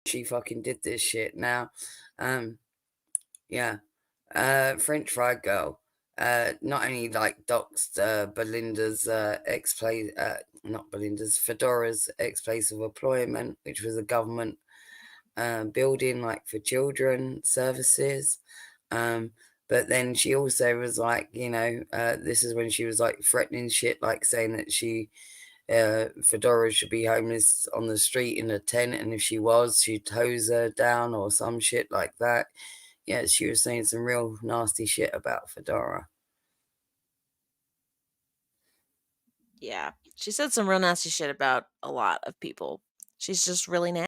she fucking did this shit. Now, yeah, French Fried Gorl, not only like doxed Belinda's not Belinda's, Fedora's ex-place of employment, which was a government building like for children services. But then she also was like, you know, this is when she was like threatening shit, like saying that she, Fedora should be homeless on the street in a tent, and if she was, she'd hose her down or some shit like that. Yeah, she was saying some real nasty shit about Fedora. Yeah, she said some real nasty shit about a lot of people. She's just really nasty.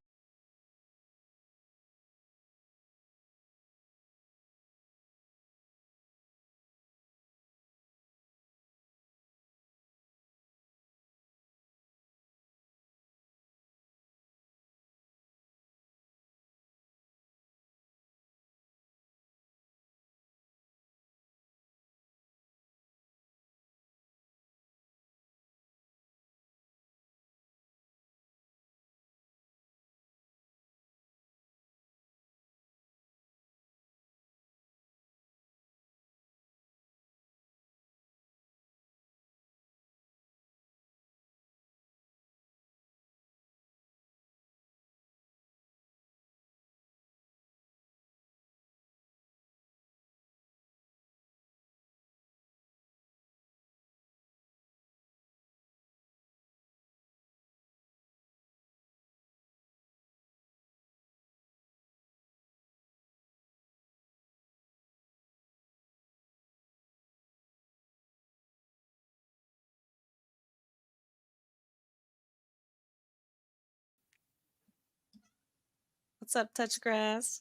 What's up, Touchgrass?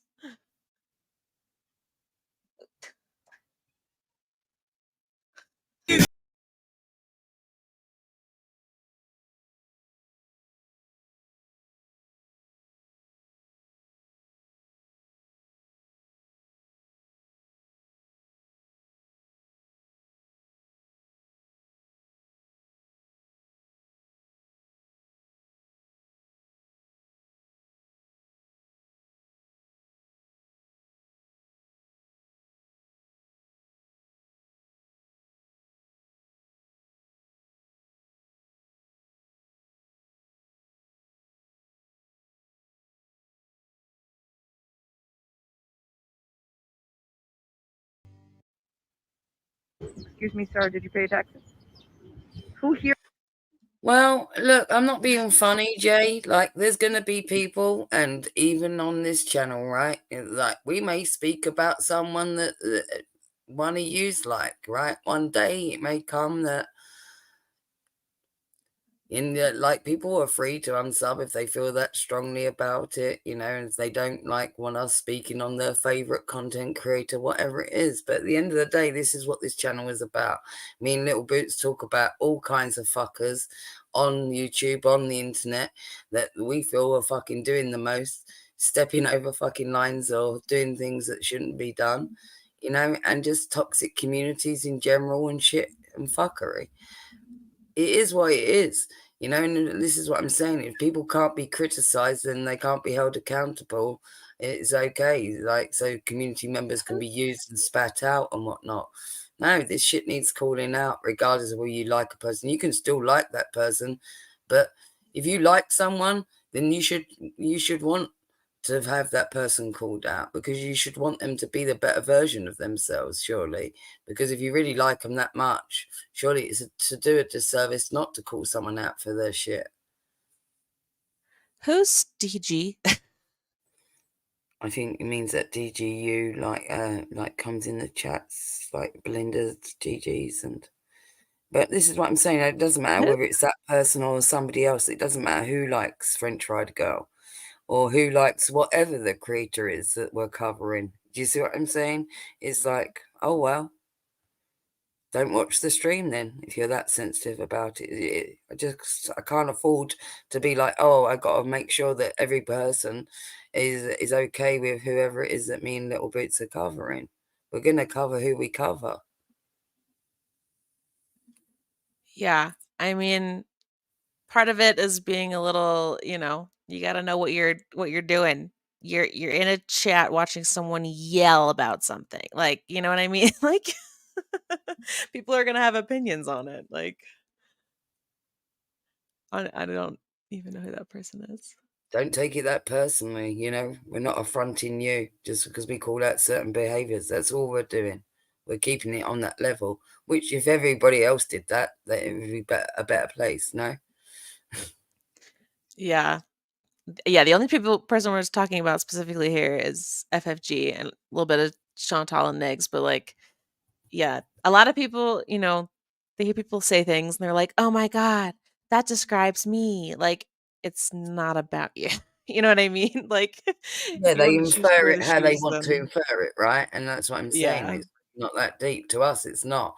Excuse me, sir, did you pay taxes? Who here? Well, look, I'm not being funny, Jay. Like, there's going to be people, and even on this channel, right? Like, we may speak about someone that one of you's like, right? One day it may come that like people are free to unsub if they feel that strongly about it, you know, and if they don't like want us speaking on their favorite content creator, whatever it is. But at the end of the day, this is what this channel is about. Me and Little Boots talk about all kinds of fuckers on YouTube, on the internet, that we feel are fucking doing the most, stepping over fucking lines or doing things that shouldn't be done, you know, and just toxic communities in general and shit and fuckery. It is what it is, you know, and this is what I'm saying. If people can't be criticized, then they can't be held accountable. It's okay. Like, so community members can be used and spat out and whatnot. No, this shit needs calling out, regardless of whether you like a person. You can still like that person, but if you like someone, then you should want to have that person called out, because you should want them to be the better version of themselves, surely. Because if you really like them that much, surely it's to do a disservice not to call someone out for their shit. Who's DG? I think it means that DGU like comes in the chats, like Belinda's DGs. And but this is what I'm saying, it doesn't matter whether it's that person or somebody else. It doesn't matter who likes French Fried Gorl or who likes whatever the creator is that we're covering. Do you see what I'm saying? It's like, oh well, don't watch the stream then if you're that sensitive about it. I can't afford to be like, oh, I got to make sure that every person is okay with whoever it is that me and Little Boots are covering. We're going to cover who we cover. Yeah, I mean, part of it is being a little, you got to know what you're doing. You're in a chat watching someone yell about something. Like, you know what I mean? Like people are going to have opinions on it. Like I don't even know who that person is. Don't take it that personally, we're not affronting you just because we call out certain behaviors. That's all we're doing. We're keeping it on that level, which if everybody else did that, it would be a better place, no? Yeah. Yeah, the only person we're talking about specifically here is FFG and a little bit of Chantal and Niggs, but like, yeah, a lot of people, they hear people say things and they're like, "Oh my God, that describes me." Like, it's not about you. You know what I mean? Like, Yeah, you they want to choose to infer wear it the how they shoes, want to then infer it, right? And that's what I'm saying. yeah. It's not that deep. To us, it's not.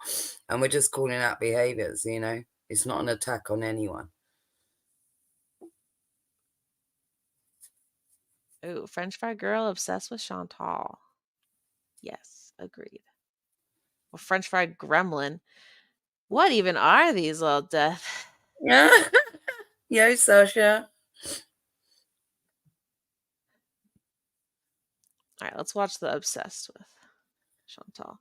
And we're just calling out behaviors, It's not an attack on anyone. Ooh, French Fried Gorl obsessed with Chantal. Yes, agreed. Well, French Fried Gremlin. What even are these little death? Yo, Sasha. All right, let's watch the obsessed with Chantal.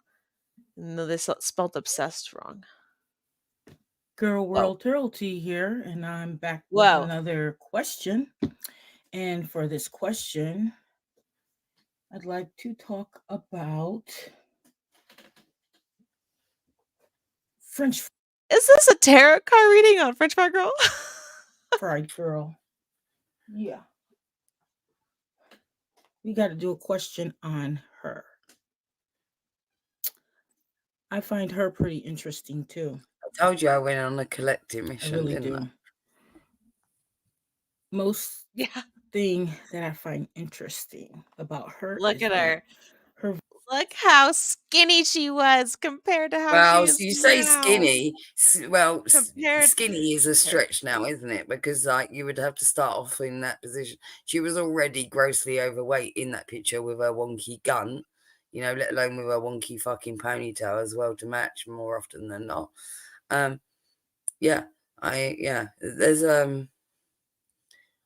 No, they spelled obsessed wrong. Girl World Turtle Tea here, and I'm back with Whoa. another question. And for this question, I'd like to talk about French. Is this a tarot card reading on French Fried Gorl? Fried Gorl. Yeah. We got to do a question on her. I find her pretty interesting too. I told you I went on a collecting mission. I really didn't do. I? Most thing that I find interesting about her. Look at her. Her. Look how skinny she was compared to how Well, she is you say now. skinny. Well, Compared skinny is a stretch now, isn't it? Because you would have to start off in that position. She was already grossly overweight in that picture with her wonky gun, let alone with her wonky fucking ponytail as well to match more often than not. There's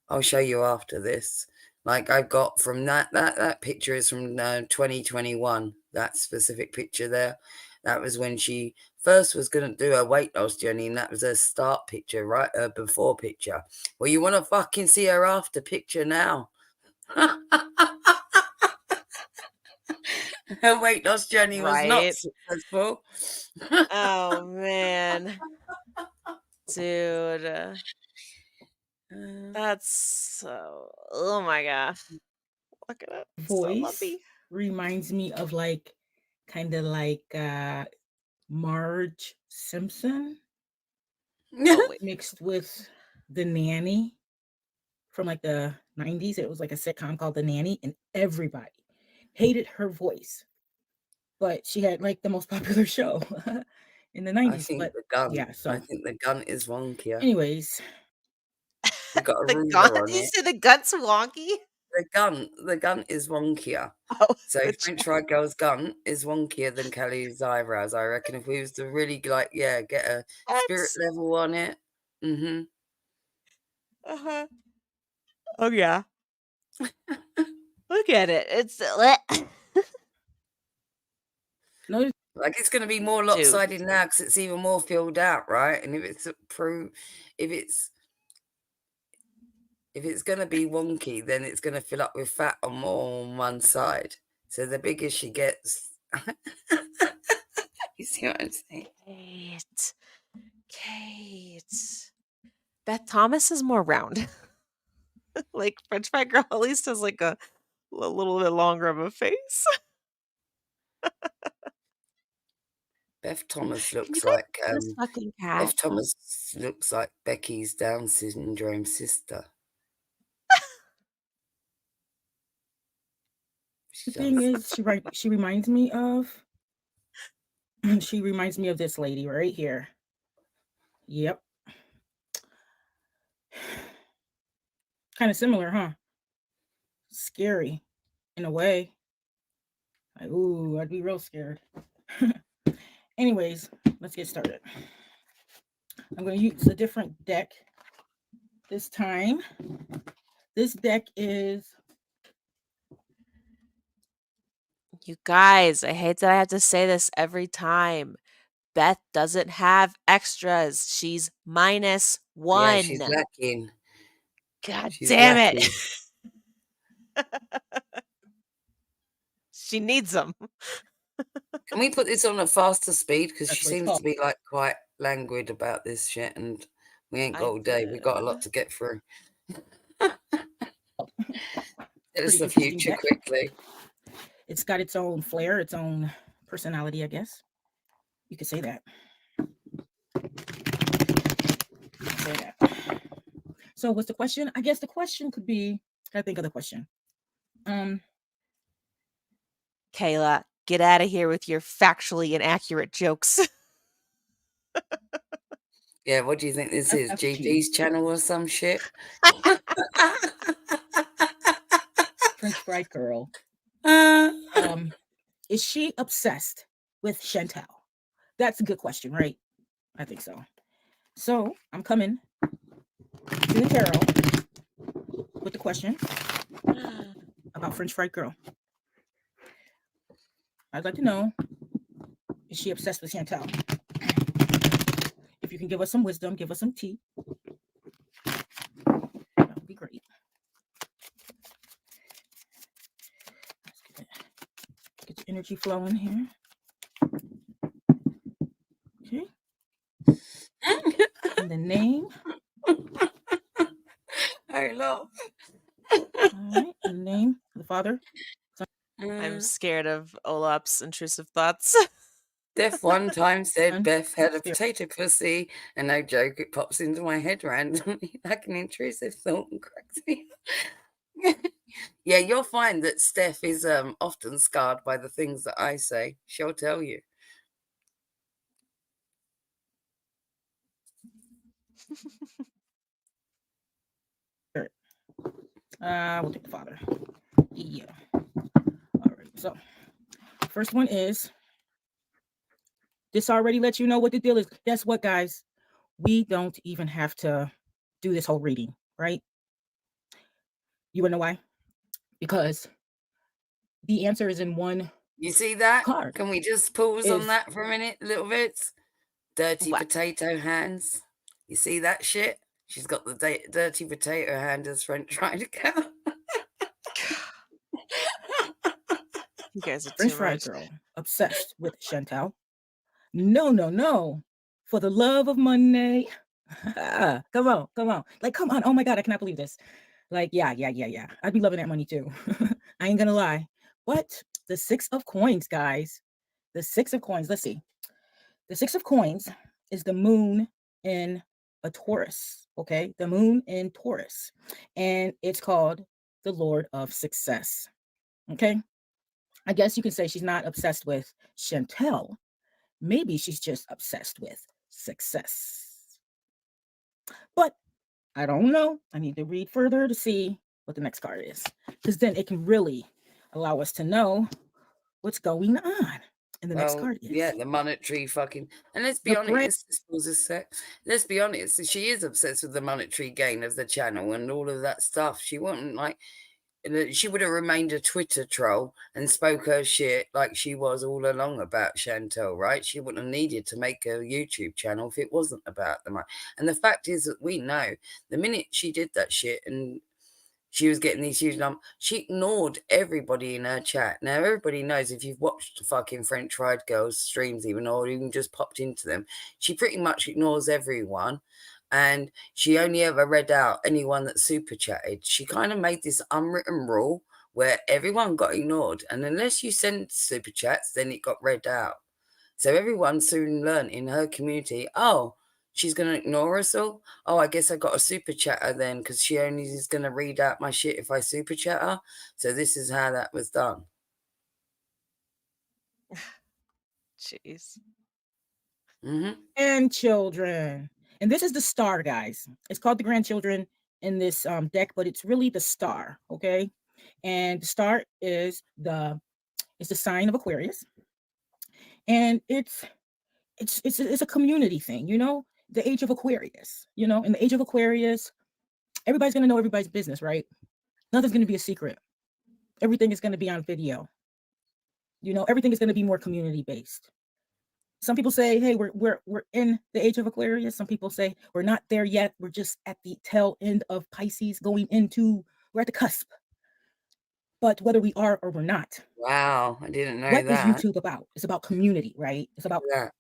I'll show you after this. Like I've got from that picture is from 2021. That specific picture there, that was when she first was going to do her weight loss journey, and that was her start picture, right? Her before picture. Well, you want to fucking see her after picture now. Her weight loss journey was not successful. Oh man, dude, that's so. Oh my gosh, look at it. Voice so reminds me of kind of like Marge Simpson mixed with the nanny from like the 90s. It was like a sitcom called The Nanny, and everybody hated her voice, but she had like the most popular show in the 90s. I think but the gun. yeah, so I think the gun is wonkier. anyways, you got a the ruler gun? on You it. say the gun's wonky? The gun is wonkier. Oh, so French Fried Gorl's gun is wonkier than Kelly's eyebrows. I reckon if we was to really get a spirit level on it. Mm-hmm. Uh-huh. Oh yeah. Look at it. It's no, like it's going to be more lopsided now because it's even more filled out, right? And if it's if it's going to be wonky, then it's going to fill up with fat on more on one side. So the bigger she gets, you see what I'm saying? Kate. Beth Thomas is more round. Like French Fried Gorl at least has like a little bit longer of a face. Beth Thomas looks like this fucking cat. Beth Thomas looks like Becky's Down syndrome sister. The thing is, she reminds me of this lady right here. Yep. Kind of similar, huh? Scary in a way. Like, ooh, I'd be real scared. Anyways, let's get started. I'm going to use a different deck this time. This deck is. You guys, I hate that I have to say this every time. Beth doesn't have extras. She's -1. Yeah, she's lacking. God She's damn lacking. it. She needs them. Can we put this on a faster speed? Because That's she what it's seems called. to be like quite languid about this shit, and we ain't got all day. We got a lot to get through. It's the interesting future deck. quickly. It's got its own flair, its own personality, I guess. You could say that. So what's the question? I guess the question could be, I think of the question. Kayla, get out of here with your factually inaccurate jokes. Yeah, what do you think this is? GG's channel or some shit? French Fried Gorl. Is she obsessed with Chantel? That's a good question, right? I think so. So I'm coming to the tarot with the question about French Fried Gorl. I'd like to know, is she obsessed with Chantel? If you can give us some wisdom, give us some tea. That would be great. Let's get the energy flowing here. Okay. And the name. I love. All right. And the name of the father. I'm scared of Olap's intrusive thoughts. Def one time said Beth had a potato pussy, and no joke, it pops into my head randomly like an intrusive thought and cracks me up. Yeah, you'll find that Steph is often scarred by the things that I say. She'll tell you. We'll take the father. Yeah. All right. So, first one is, this already lets you know what the deal is. Guess what, guys? We don't even have to do this whole reading, right? You wanna know why? Because the answer is in one. You see that? Card. Can we just pause on that for a minute, little bits? Dirty potato hands. You see that shit? She's got the dirty potato hand as French Fried Gorl. You guys are French too Fried much. Gorl, obsessed with Chantel. No. For the love of money. Come on. Like, come on. Oh my God, I cannot believe this. Like, yeah. I'd be loving that money too. I ain't gonna lie. But the 6 of coins, guys. The 6 of coins. Let's see. The 6 of coins is the moon in a Taurus. Okay. The moon in Taurus. And it's called the Lord of Success. Okay. I guess you could say she's not obsessed with Chantel. Maybe she's just obsessed with success. But I don't know. I need to read further to see what the next card is, because then it can really allow us to know what's going on. And the next card is, yeah, the monetary fucking. And let's be honest, let's be honest, she is obsessed with the monetary gain of the channel and all of that stuff. She wouldn't like. She would have remained a Twitter troll and spoke her shit like she was all along about Chantel, right? She wouldn't have needed to make a YouTube channel if it wasn't about the money. And the fact is that we know the minute she did that shit and she was getting these huge numbers, she ignored everybody in her chat. Now, everybody knows if you've watched the fucking French Fried Gorl streams even, or even just popped into them, she pretty much ignores everyone. And she only ever read out anyone that super chatted. She kind of made this unwritten rule where everyone got ignored. And unless you send super chats, then it got read out. So everyone soon learned in her community, oh, she's going to ignore us all? Oh, I guess I got a super chatter then, because she only is going to read out my shit if I super chat her. So this is how that was done. Jeez. And children. And this is the star, guys. It's called the grandchildren in this deck, but it's really the star, okay? And the star is the sign of Aquarius. And it's a community thing, you know, the age of Aquarius, you know, in the age of Aquarius, everybody's going to know everybody's business, right? Nothing's going to be a secret. Everything is going to be on video. You know, everything is going to be more community based. Some people say, hey, we're in the age of Aquarius. Some people say we're not there yet. We're just at the tail end of Pisces we're at the cusp. But whether we are or we're not. Wow, I didn't know what that. What is YouTube about? It's about community, right? It's about that.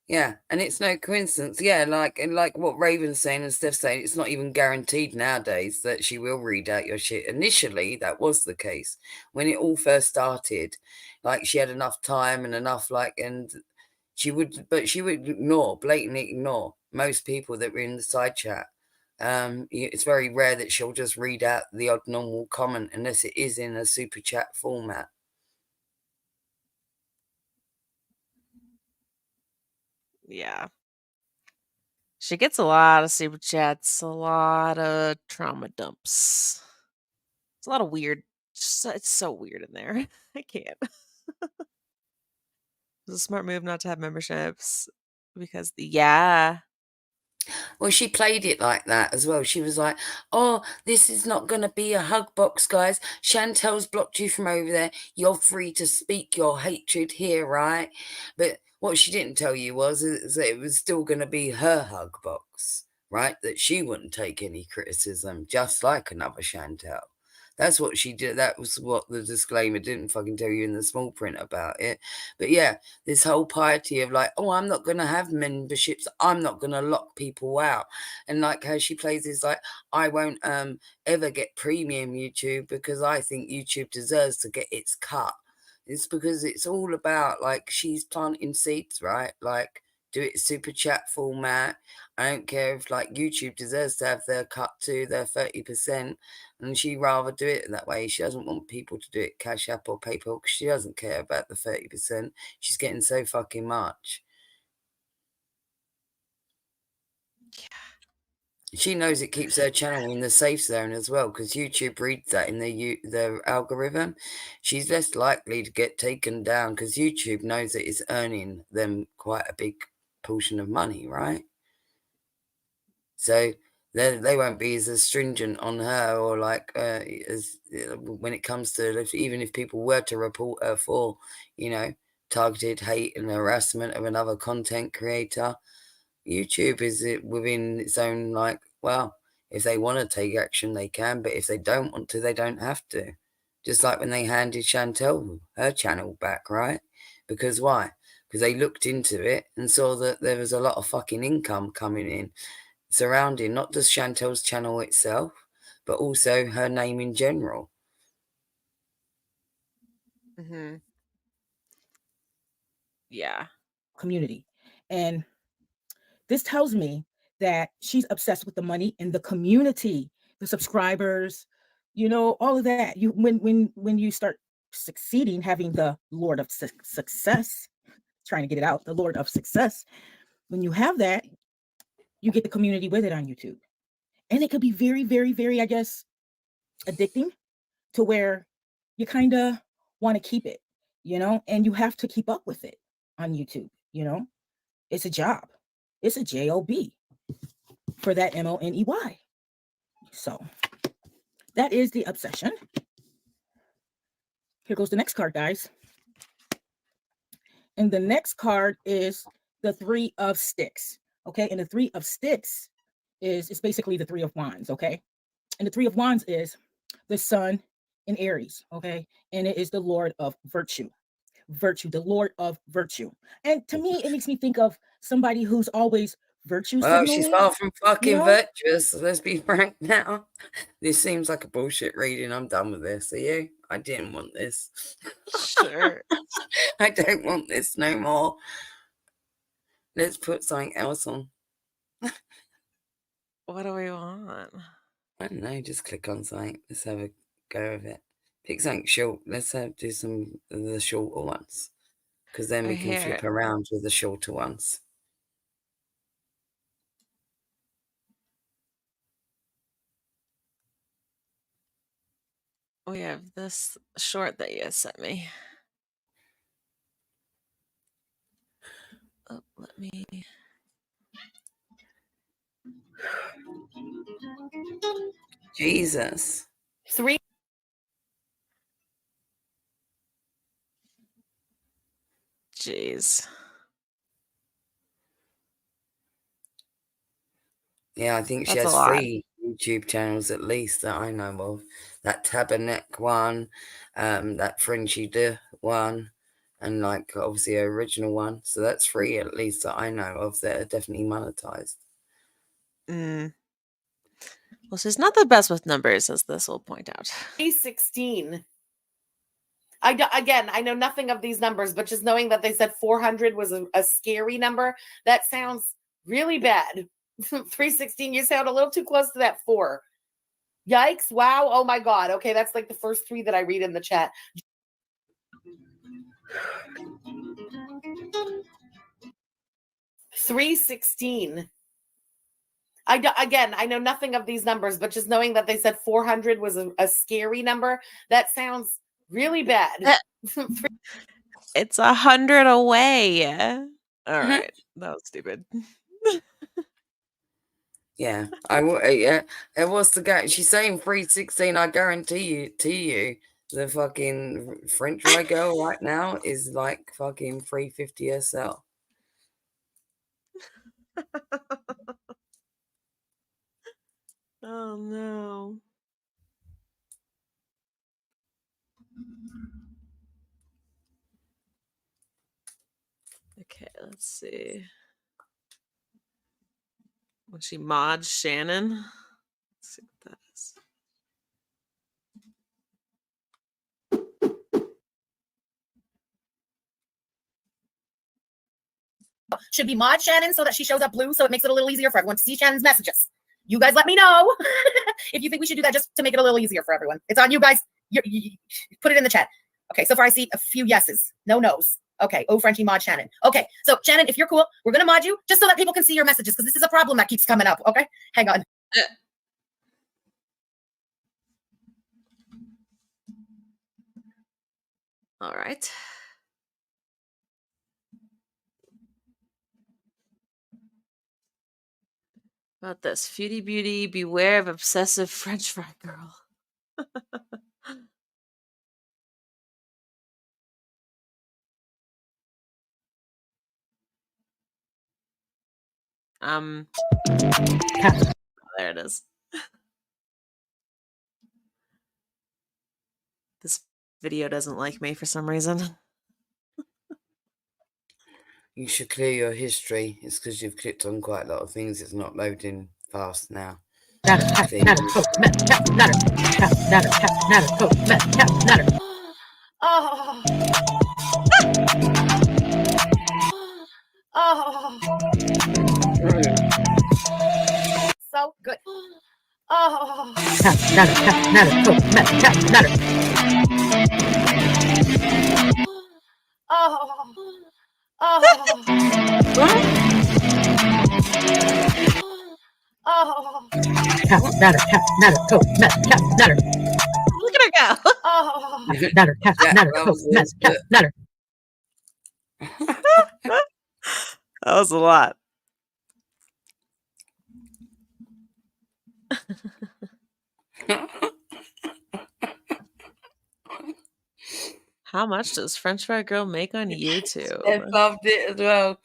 Yeah, and it's no coincidence. Yeah, like what Raven's saying and Steph's saying, it's not even guaranteed nowadays that she will read out your shit. Initially, that was the case when it all first started. Like she had enough time and enough and she would blatantly ignore most people that were in the side chat. It's very rare that she'll just read out the odd normal comment unless it is in a super chat format. Yeah. She gets a lot of super chats, a lot of trauma dumps. It's a lot of weird. It's so weird in there. I can't. It's a smart move not to have memberships because Well, she played it like that as well. She was like, oh, this is not going to be a hug box, guys. Chantel's blocked you from over there. You're free to speak your hatred here, right? But what she didn't tell you was that it was still going to be her hug box, right? That she wouldn't take any criticism, just like another Chantel. That's what she did. That was what the disclaimer didn't fucking tell you in the small print about it. But yeah, this whole piety of oh, I'm not going to have memberships. I'm not going to lock people out. And like how she plays is I won't ever get premium YouTube because I think YouTube deserves to get its cut. It's because it's all about she's planting seeds, right? Do it super chat format. I don't care if YouTube deserves to have their cut too, their 30%, and she rather do it that way. She doesn't want people to do it Cash App or PayPal because she doesn't care about the 30%. She's getting so fucking much. Yeah. She knows it keeps her channel in the safe zone as well because YouTube reads that in their algorithm. She's less likely to get taken down because YouTube knows that it's earning them quite a big portion of money, right? So they won't be as stringent on her or as when it comes to even if people were to report her for targeted hate and harassment of another content creator. YouTube is within its own well, if they want to take action they can, but if they don't want to they don't have to. Just like when they handed Chantel her channel back, right? Because why? Because they looked into it and saw that there was a lot of fucking income coming in surrounding not just Chantel's channel itself, but also her name in general. Mm-hmm. Yeah. Community. And this tells me that she's obsessed with the money and the community, the subscribers, all of that. When you start succeeding, having the Lord of Success, trying to get it out, the Lord of Success, when you have that, you get the community with it on YouTube. And it could be very, very, very, I guess, addicting to where you kind of want to keep it, and you have to keep up with it on YouTube, It's a job. It's a job for that money. So that is the obsession. Here goes the next card, guys. And the next card is the Three of Sticks. Okay. And the Three of Sticks it's basically the Three of Wands. Okay. And the Three of Wands is the Sun in Aries. Okay. And it is the Lord of Virtue. The Lord of Virtue. And to me, it makes me think of somebody who's always virtue signaling. Well, she's far from fucking virtuous. Let's be frank now. This seems like a bullshit reading. I'm done with this. Are you? I didn't want this. Sure. I don't want this no more. Let's put something else on. What do we want? I don't know. Just click on something. Let's have a go of it. Pick something short. Let's do some of the shorter ones. Because then we can flip around with the shorter ones. We have this short that you sent me. Oh, let me. Jesus. 3. Jeez. Yeah, I think she That's a has lot. 3 YouTube channels at least that I know of. That Tabernacle one, that Frenchy De one, and like obviously her original one. So that's 3 at least that I know of that are definitely monetized. Mm. Well, she's not the best with numbers, as this will point out. 316. Again, I know nothing of these numbers, but just knowing that they said 400 was a scary number, that sounds really bad. 316, you sound a little too close to that 4. Yikes. Wow. Oh my God. Okay, that's like the first 3 that I read in the chat. $316. Again, I know nothing of these numbers, but just knowing that they said 400 was a scary number, that sounds really bad. It's 100 away. All right, that was stupid. Yeah, yeah, it was the guy. She's saying 316. I guarantee you, the fucking French Fried Gorl right now is like fucking 350 SL. Oh no. Okay, let's see. When she mods Shannon. Let's see what that is. Should be mod Shannon so that she shows up blue, so it makes it a little easier for everyone to see Shannon's messages. You guys let me know if you think we should do that just to make it a little easier for everyone. It's on you guys. You put it in the chat. Okay, so far I see a few yeses, no nos. Okay, oh, Frenchie mod Shannon. Okay, so Shannon, if you're cool, we're going to mod you just so that people can see your messages because this is a problem that keeps coming up, okay? Hang on. All right. About this, Feudy Beauty, beware of obsessive French Fried Gorl. There it is. This video doesn't like me for some reason. You should clear your history. It's because you've clicked on quite a lot of things. It's not loading fast now. Oh. Oh. So good. Oh. Look at her go. That was a lot. How much does French Fried Gorl make on YouTube? I loved it as well.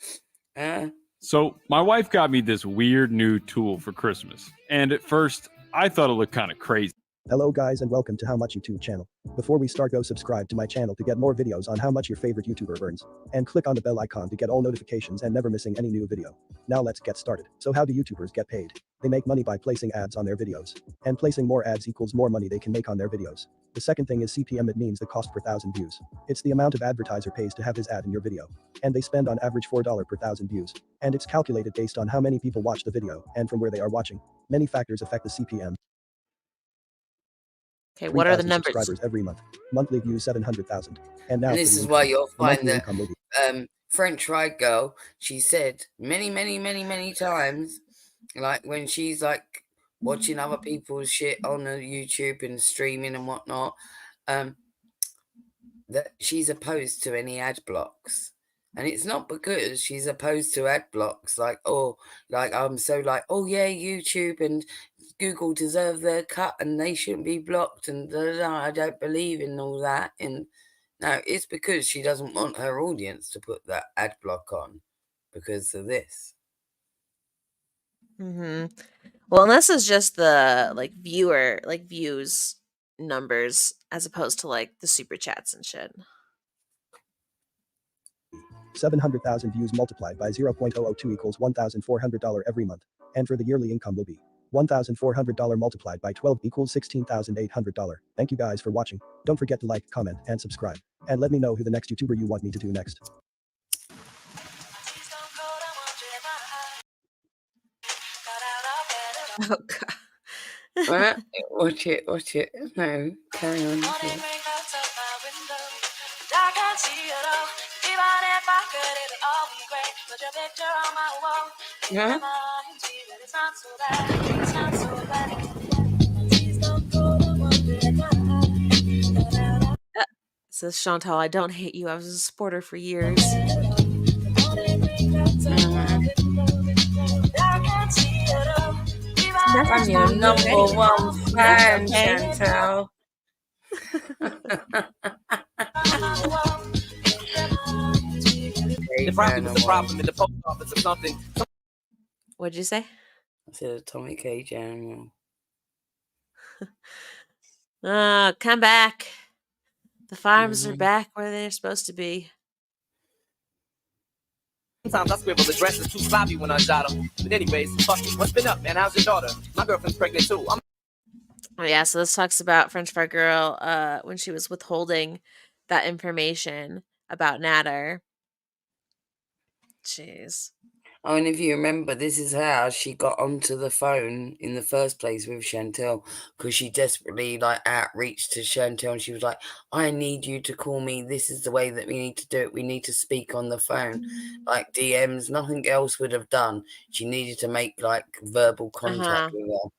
So my wife got me this weird new tool for Christmas, and at first I thought it looked kind of crazy. Hello guys and welcome to How Much YouTube channel. Before we start, go subscribe to my channel to get more videos on how much your favorite YouTuber earns, and click on the bell icon to get all notifications and never missing any new video. Now let's get started. So how do YouTubers get paid? They make money by placing ads on their videos, and placing more ads equals more money they can make on their videos. The second thing is CPM. It means the cost per 1,000 views. It's the amount of advertiser pays to have his ad in your video, and they spend on average $4 per 1,000 views, and it's calculated based on how many people watch the video and from where they are watching. Many factors affect the CPM. Okay, what are the numbers? Subscribers every month. Monthly views 700,000. And now And this is why you'll find that French Fried Gorl, she said many times, like when she's like watching other people's shit on the YouTube and streaming and whatnot, that she's opposed to any ad blocks. And it's not because she's opposed to ad blocks, like, oh, like I'm so like, oh yeah, YouTube and Google deserve their cut and they shouldn't be blocked and da, da, da, I don't believe in all that. And no, it's because she doesn't want her audience to put that ad block on because of this. Well, and this is just the like views numbers as opposed to like the super chats and shit. 700,000 views multiplied by 0.002 equals $1,400 every month. And for the yearly income will be $1,400 multiplied by 12 equals $16,800. Thank you guys for watching. Don't forget to like, comment, and subscribe. And let me know who the next YouTuber you want me to do next. Oh god. What? Watch it. No, carry on. Yeah. Says Chantal, I don't hate you. I was a supporter for years. I'm your number one fan, Chantal. There probably was a problem in the post office or something. What'd you say? I said atomic age animal. Come back. The farms are back where they're supposed to be. Sometimes I scribble addresses too sloppy when I jot them. But anyways, fuck it. What's been up, man? How's your daughter? My girlfriend's pregnant too. Oh yeah, so this talks about French Fried Gorl when she was withholding that information about Natter. Jeez. Oh, and if you remember, this is how she got onto the phone in the first place with Chantal, because she desperately like outreached to Chantal and she was like, I need you to call me. This is the way that we need to do it. We need to speak on the phone. Like DMs, nothing else would have done. She needed to make like verbal contact with her.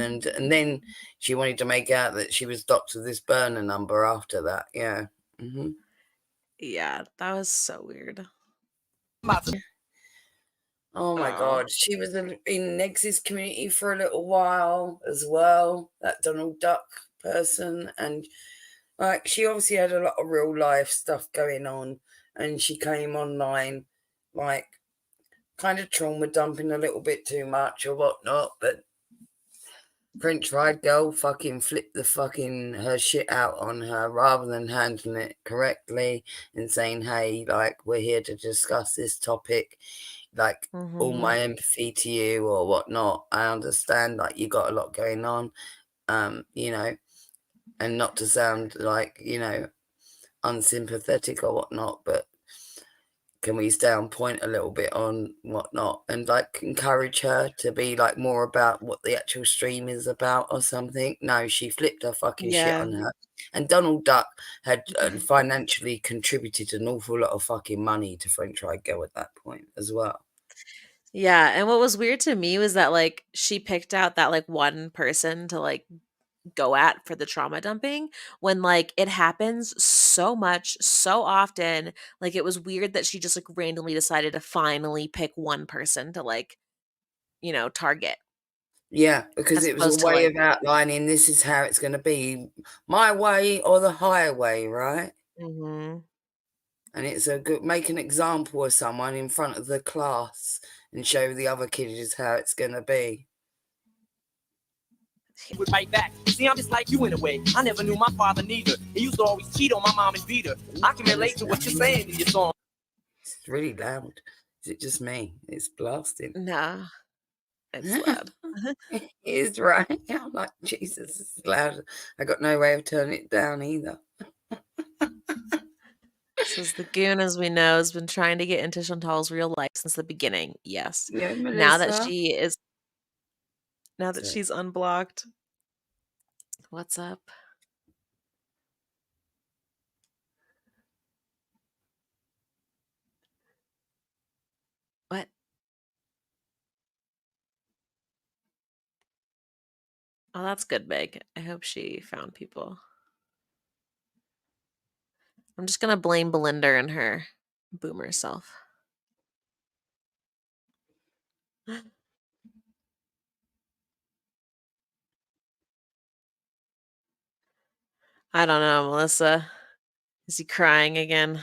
And then she wanted to make out that she was Dr. This burner number after that. Yeah. Yeah, that was so weird. Oh my God. She was in Nexus community for a little while as well, that Donald Duck person. And like, she obviously had a lot of real life stuff going on. And she came online, like, kind of trauma dumping a little bit too much or whatnot. But French Fried Gorl fucking flipped the fucking her shit out on her rather than handling it correctly and saying, hey, like, we're here to discuss this topic. Like, all my empathy to you or whatnot. I understand, like, you got a lot going on, you know, and not to sound like, you know, unsympathetic or whatnot, but can we stay on point a little bit on whatnot and like encourage her to be like more about what the actual stream is about or something? No, she flipped her fucking shit on her. And Donald Duck had financially contributed an awful lot of fucking money to French Fried Gorl at that point as well. Yeah, and what was weird to me was that like she picked out that like one person to like go at for the trauma dumping when like it happens so much so often. Like it was weird that she just like randomly decided to finally pick one person to like, you know, target. Yeah, because As it was a opposed to, way like of outlining this is how it's going to be, my way or the highway, right? And it's a good, make an example of someone in front of the class and show the other kids how it's going to be. Would fight back. See, I'm just like you in a way. I never knew my father neither. He used to always cheat on my mom and beat her. I can relate to what you're saying in your song. It's really loud. Is it just me? It's blasting. No, it's loud. It is, right? I'm like, Jesus, it's loud. I got no way of turning it down either. Says the goon, as we know, has been trying to get into Chantal's real life since the beginning. Yes. Yeah, Now that Melissa. she's unblocked. What's up? What? Oh, that's good, Meg. I hope she found people. I'm just gonna blame Belinda and her Boomer self. I don't know, Melissa. Is he crying again?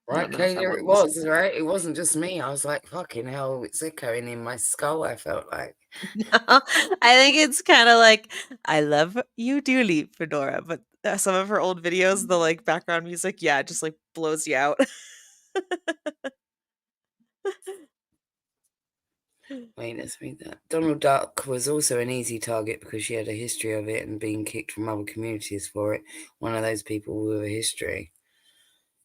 I Right, don't know if I Kayla, want it to listen was, to right? It wasn't just me. I was like, fucking hell, it's echoing in my skull, I felt like. No, I think it's kind of like, I love you dearly, Fedora, but some of her old videos, the like background music, yeah, it just like blows you out. Wait, let's read that. Donald Duck was also an easy target because she had a history of it and being kicked from other communities for it. One of those people with a history.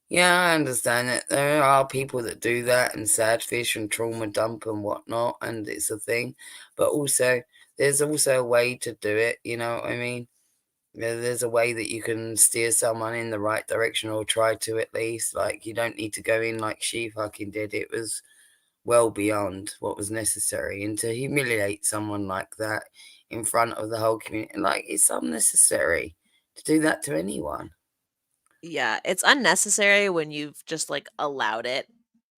Yeah, I understand it. There are people that do that and sadfish and trauma dump and whatnot, and it's a thing. But also, there's also a way to do it, you know what I mean? There's a way that you can steer someone in the right direction, or try to at least. Like, you don't need to go in like she fucking did. It was well beyond what was necessary. And to humiliate someone like that in front of the whole community, like, it's unnecessary to do that to anyone. Yeah, it's unnecessary when you've just like allowed it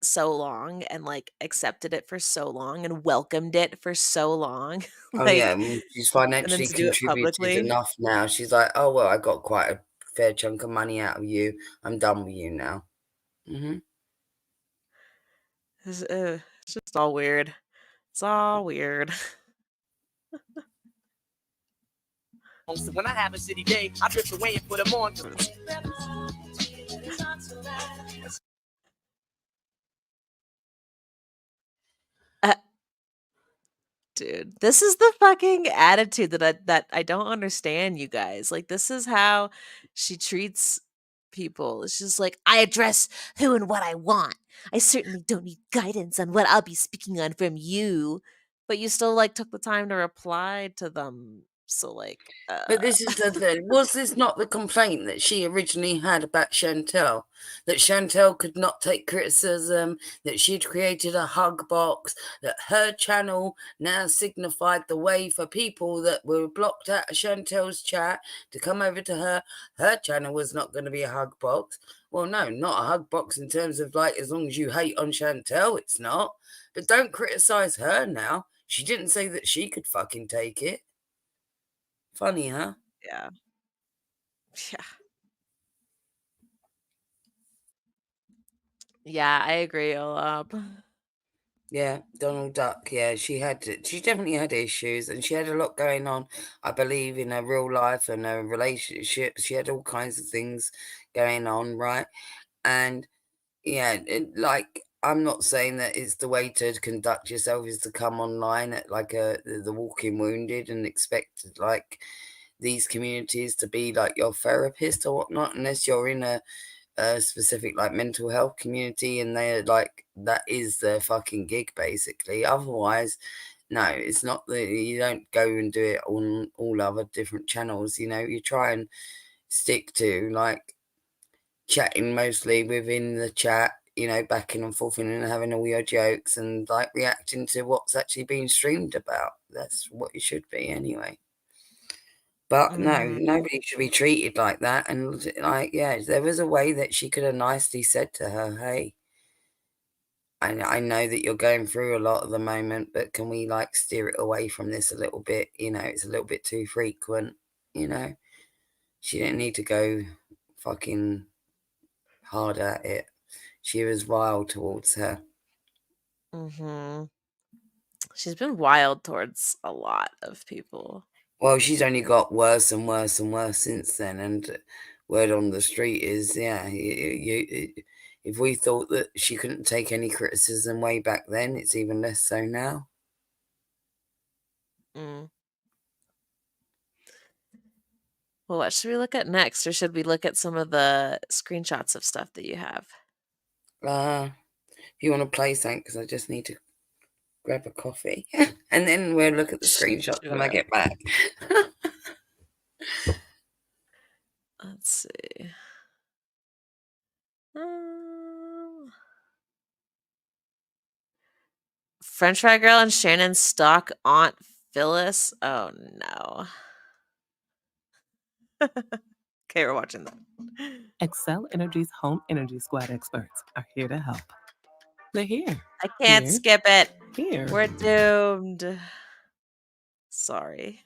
so long and like accepted it for so long and welcomed it for so long. Oh yeah, Like, she's and then financially to do it contributed publicly. enough now. She's like, oh well, I got quite a fair chunk of money out of you. I'm done with you now. It's just all weird. It's all weird. So when I have a city day, I drift away and put them on. Dude, this is the fucking attitude that I don't understand, you guys. Like, this is how she treats people. It's just like, I address who and what I want. I certainly don't need guidance on what I'll be speaking on from you. But you still like took the time to reply to them. So like, But this is the thing. Was this not the complaint that she originally had about Chantel? That Chantel could not take criticism, that she'd created a hug box, that her channel now signified the way for people that were blocked out of Chantel's chat to come over to her. Her channel was not going to be a hug box. Well, no, not a hug box in terms of like, as long as you hate on Chantel, it's not. But don't criticize her now. She didn't say that she could fucking take it. Funny, huh? yeah. Yeah. Yeah, I agree, Olab. Yeah, Donald Duck. Yeah, she definitely had issues, and she had a lot going on, I believe, in her real life and her relationships. She had all kinds of things going on, right? And yeah, like, I'm not saying that it's the way to conduct yourself is to come online at like the Walking Wounded and expect like these communities to be like your therapist or whatnot, unless you're in a specific like mental health community and they're like, that is their fucking gig basically. Otherwise, no, it's not. You don't go and do it on all other different channels. You know, you try and stick to like chatting mostly within the chat, you know, backing and forth and having all your jokes and like reacting to what's actually being streamed about. That's what you should be anyway. But no, nobody should be treated like that. And like, yeah, there was a way that she could have nicely said to her, hey, I know that you're going through a lot at the moment, but can we like steer it away from this a little bit? You know, it's a little bit too frequent, you know. She didn't need to go fucking hard at it. She was wild towards her. She's been wild towards a lot of people. Well, she's only got worse and worse and worse since then. And word on the street is, yeah, if we thought that she couldn't take any criticism way back then, it's even less so now. Well, what should we look at next? Or should we look at some of the screenshots of stuff that you have? If you want to play something, because I just need to grab a coffee. And then we'll look at the screenshots when I get back. Let's see. French Fried Gorl and Shannon stalk Aunt Phyllis. Oh no. Okay, we're watching that. Excel Energy's Home Energy Squad experts are here to help. They're here. I can't Here. skip it. Here. We're doomed. Sorry.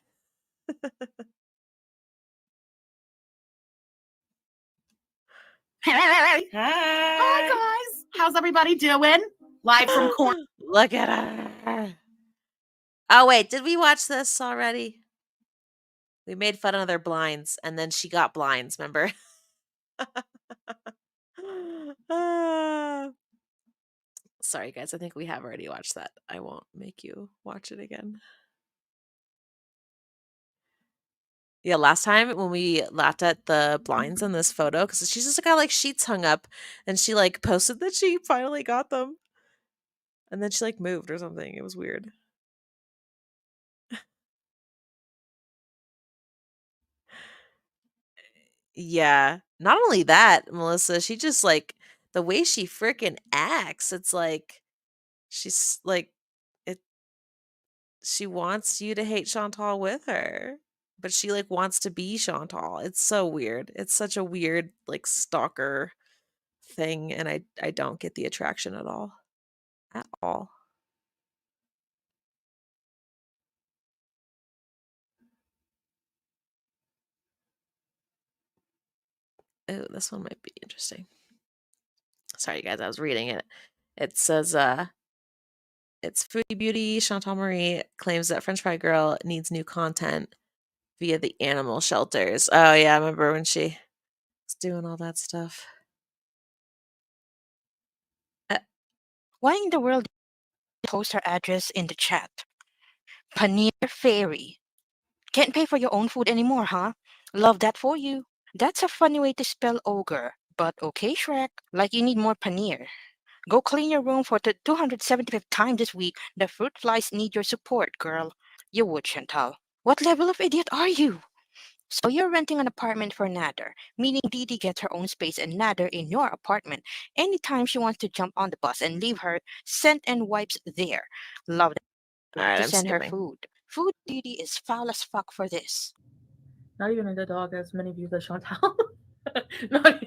Hi guys, how's everybody doing? Live from corner. Look at her. Oh wait, did we watch this already? We made fun of their blinds, and then she got blinds. Remember? Sorry, guys. I think we have already watched that. I won't make you watch it again. Yeah, last time when we laughed at the blinds in this photo, because she's just got like sheets hung up, and she like posted that she finally got them, and then she like moved or something. It was weird. Yeah. Not only that, Melissa, she just like the way she freaking acts. It's like she's like it. She wants you to hate Chantal with her, but she like wants to be Chantal. It's so weird. It's such a weird like stalker thing, and I don't get the attraction at all. At all. Oh, this one might be interesting. Sorry, guys, I was reading it. It says, it's Foodie Beauty. Chantal Marie claims that French Fried Gorl needs new content via the animal shelters. Oh, yeah, I remember when she was doing all that stuff. Why in the world did you post her address in the chat? Paneer Fairy. Can't pay for your own food anymore, huh? Love that for you. That's a funny way to spell ogre. But okay, Shrek. Like you need more paneer. Go clean your room for the 275th time this week. The fruit flies need your support, girl. You would, Chantal. What level of idiot are you? So you're renting an apartment for Nader, meaning Didi gets her own space and Nader in your apartment. Anytime she wants to jump on the bus and leave her scent and wipes there. Love that. All right, To I'm send her skipping. food. Food Didi is foul as fuck for this. Not even the dog has many views as Chantal. Not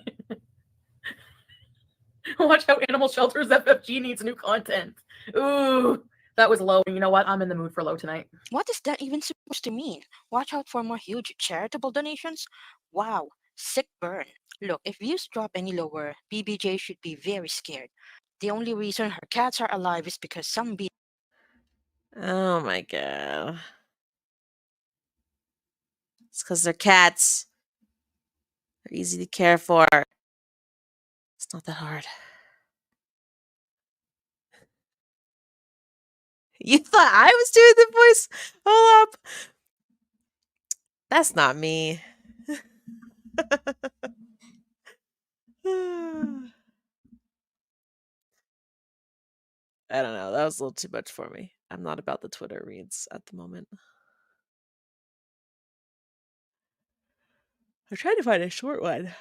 Watch how Animal Shelters FFG needs new content. Ooh, that was low. You know what? I'm in the mood for low tonight. What is that even supposed to mean? Watch out for more huge charitable donations? Wow, sick burn. Look, if views drop any lower, BBJ should be very scared. The only reason her cats are alive is because some Oh my god. It's because they're cats. They're easy to care for. It's not that hard. You thought I was doing the voice? Hold up. That's not me. I don't know. That was a little too much for me. I'm not about the Twitter reads at the moment. I'm trying to find a short one.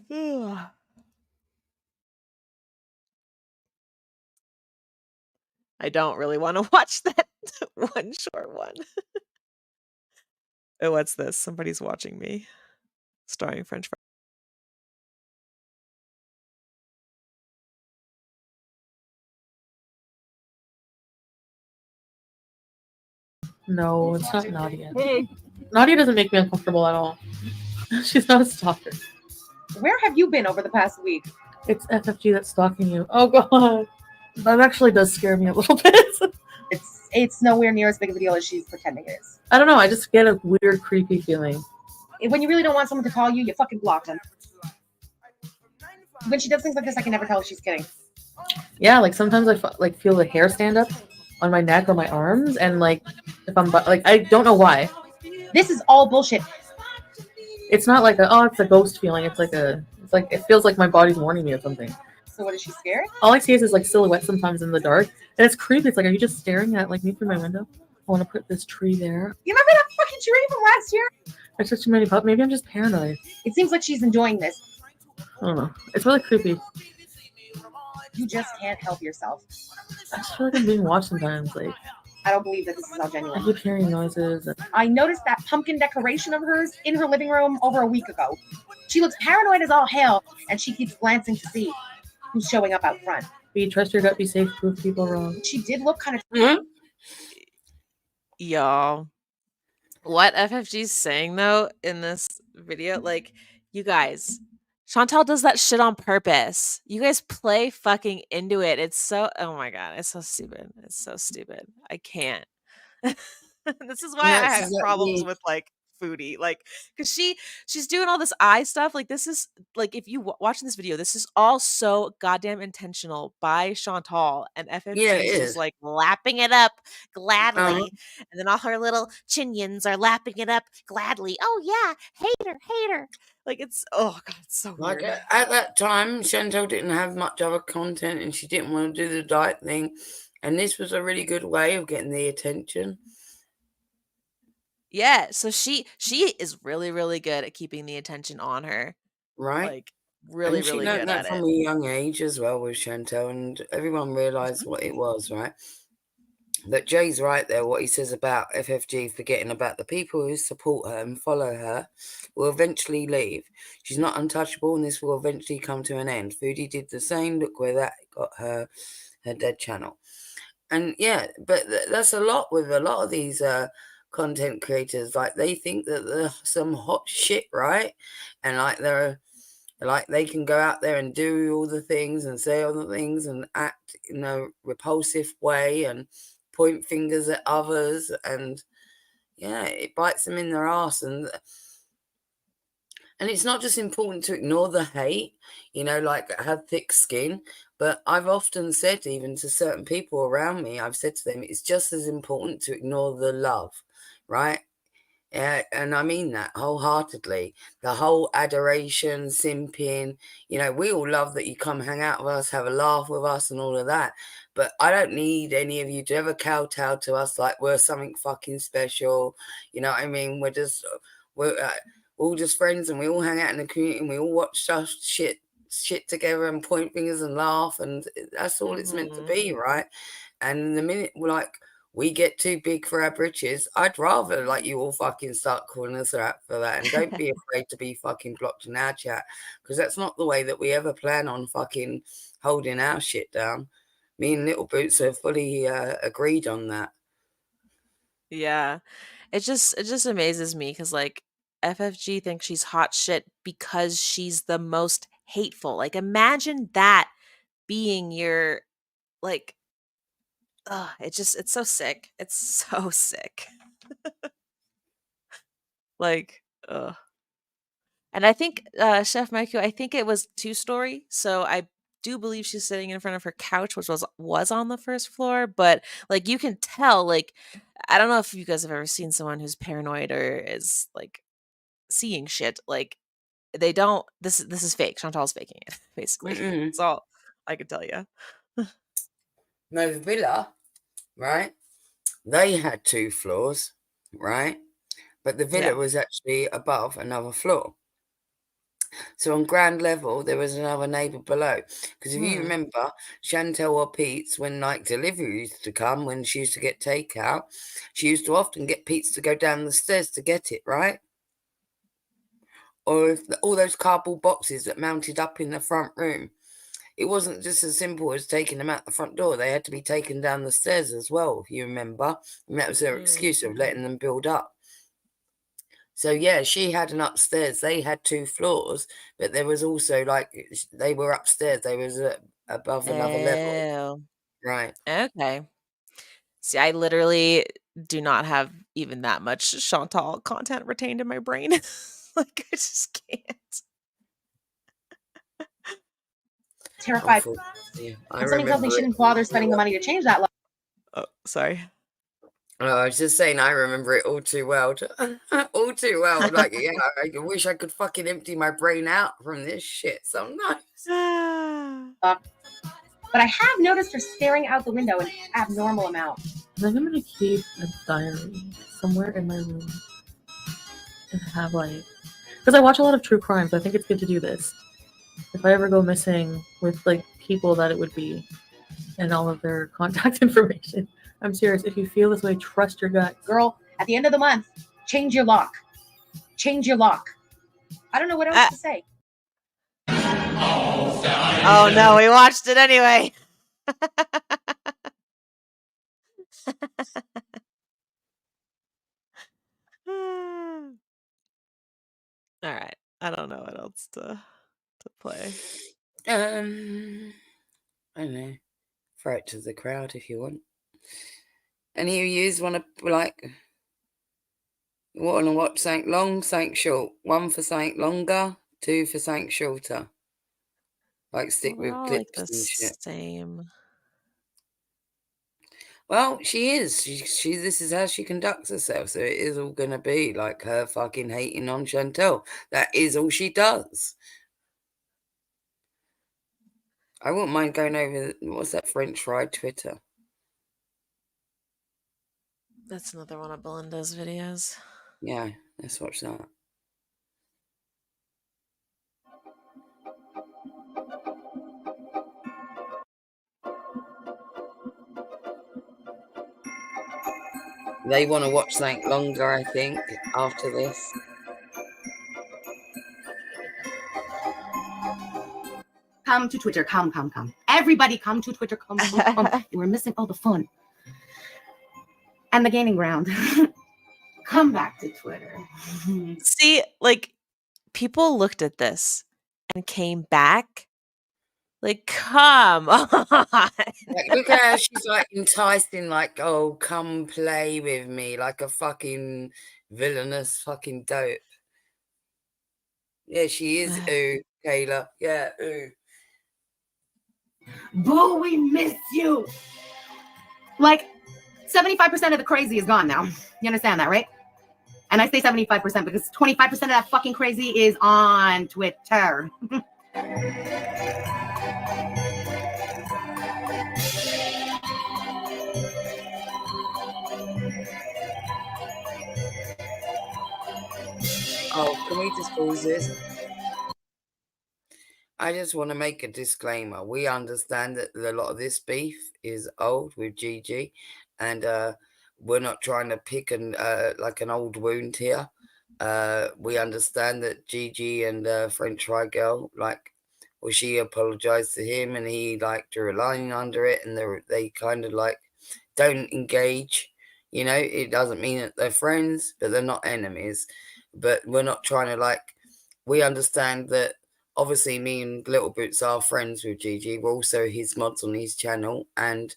I don't really want to watch that one short one. Oh, what's this? Somebody's watching me. Starring French Fried. No, it's not Nadia. Nadia doesn't make me uncomfortable at all. She's not a stalker. Where have you been over the past week? It's FFG that's stalking you. Oh god, that actually does scare me a little bit. It's nowhere near as big of a deal as she's pretending it is. I don't know. I just get a weird, creepy feeling. When you really don't want someone to call you, you fucking block them. When she does things like this, I can never tell if she's kidding. Yeah, like sometimes I like feel the hair stand up on my neck or my arms, and like if I'm like I don't know why. This is all bullshit. It's not like it's a ghost feeling. It's like it feels like my body's warning me of something. So what, is she scared? All I see is like silhouette sometimes in the dark, and it's creepy. It's like, are you just staring at like me through my window? I want to put this tree there. You remember that fucking tree from last year? I took too many pups. Maybe I'm just paranoid. It seems like she's enjoying this. I don't know. It's really creepy. You just can't help yourself. I just feel like I'm being watched sometimes. Like I don't believe that this is all I genuine. keep hearing noises. I noticed that pumpkin decoration of hers in her living room over a week ago. She looks paranoid as all hell, and she keeps glancing to see who's showing up out front. Be trust your gut, be safe, prove people wrong. She did look kind of. Y'all, what FFG's saying though in this video, like, you guys, Chantal does that shit on purpose. You guys play fucking into it. It's so, oh my god, it's so stupid. It's so stupid. I can't. This is why I That's have problems exactly. with like Foodie, like, because she's doing all this eye stuff. Like, this is like, if you watching this video, this is all so goddamn intentional by Chantal, and Yeah, FFG it is just is. like lapping it up Uh-huh. gladly, and then all her little chinions are lapping it up gladly. Oh yeah, hater. Like, it's, oh god, it's so Like weird. at that time, Chantal didn't have much other content, and she didn't want to do the diet thing, and this was a really good way of getting the attention. Yeah, so she is really, really good at keeping the attention on her. Right. Like, really, And she really learned good that at from it. a young age as well with Chantal, and everyone realised what it was, right? But Jay's right there, what he says about FFG forgetting about the people who support her and follow her will eventually leave. She's not untouchable, and this will eventually come to an end. Foodie did the same. Look where that got her dead channel. And yeah, but that's a lot with a lot of these content creators. Like, they think that they're some hot shit, right? And like they can go out there and do all the things and say all the things and act in a repulsive way and point fingers at others, and yeah, it bites them in their ass. And it's not just important to ignore the hate, like have thick skin, but I've often said, even to certain people around me, I've said to them, it's just as important to ignore the love, right? And I mean that wholeheartedly. The whole adoration, simping, we all love that you come hang out with us, have a laugh with us and all of that. But I don't need any of you to ever kowtow to us like we're something fucking special. You know what I mean? We're all just friends, and we all hang out in the community, and we all watch stuff, shit together and point fingers and laugh, and that's all it's meant to be, right? And the minute we get too big for our britches, I'd rather you all fucking start calling us out for that, and don't be afraid to be fucking blocked in our chat, because that's not the way that we ever plan on fucking holding our shit down. Me and Little Boots are fully agreed on that. Yeah. It just amazes me because, like, FFG thinks she's hot shit because she's the most hateful. Like, imagine that being your, like, it's so sick. It's so sick. Like, ugh. And I think, Chef Michael, I think it was 2-story, so I do believe she's sitting in front of her couch, which was on the first floor, but, like, you can tell, like, I don't know if you guys have ever seen someone who's paranoid or is, like, seeing shit, like, they don't, this is fake. Chantal's faking it, basically. That's all I can tell you. No, the villa, right? They had 2 floors, right? But the villa Yeah. was actually above another floor. So on ground level, there was another neighbour below. Because if you remember, Chantal or Pete's, when delivery used to come, when she used to get takeout, she used to often get Pete's to go down the stairs to get it, right? Or if all those cardboard boxes that mounted up in the front room, it wasn't just as simple as taking them out the front door. They had to be taken down the stairs as well, if you remember. And that was their excuse of letting them build up. So yeah, she had an upstairs. They had 2 floors, but there was also they were upstairs. They was above another level. Right. Okay. See, I literally do not have even that much Chantal content retained in my brain. Like, I just can't. Terrified. Yeah, And something tells me she didn't bother spending the money to change that. Oh, sorry. I was just saying, I remember it all too well. All too well. Like, yeah, I wish I could fucking empty my brain out from this shit sometimes. But I have noticed her staring out the window an abnormal amount. I think I'm gonna keep a diary somewhere in my room and have because I watch a lot of true crime, so I think it's good to do this. If I ever go missing with people that it would be and all of their contact information, I'm serious. If you feel this way, trust your gut. Girl, at the end of the month, change your lock. Change your lock. I don't know what else to say. Oh no, we watched it anyway. All right. I don't know what else to play. I don't know. Throw it to the crowd if you want. And you use one of like want to watch something long, something short. One for something longer, two for something shorter. Like stick We're with all clips like the and shit. same. Well, she is. She this is how she conducts herself. So it is all gonna be like her fucking hating on Chantel. That is all she does. I wouldn't mind going over what's that French Fried Twitter. That's another one of Belinda's videos. Yeah, let's watch that. They want to watch something longer, I think, after this. Come to Twitter. Come. Everybody come to Twitter. Come. We're missing all the fun. And the gaining ground. Come back to Twitter. See, like, people looked at this and came back. Like, come on. Like, look at how she's like enticing, like, oh, come play with me, like a fucking villainous fucking dope. Yeah, she is. Ooh, Kayla. Yeah, ooh. Boo, we miss you. Like, 75% of the crazy is gone now. You understand that, right? And I say 75% because 25% of that fucking crazy is on Twitter. Oh, can we just pause this? I just want to make a disclaimer. We understand that a lot of this beef is old with Gigi, and we're not trying to pick like an old wound here. We understand that Gigi and French Fried Gorl, like, well, she apologized to him, and he like drew a line under it, and they kind of like don't engage. You know, it doesn't mean that they're friends, but they're not enemies. But we're not trying to like. We understand that. Obviously, me and Little Boots are friends with Gigi. We're also his mods on his channel, and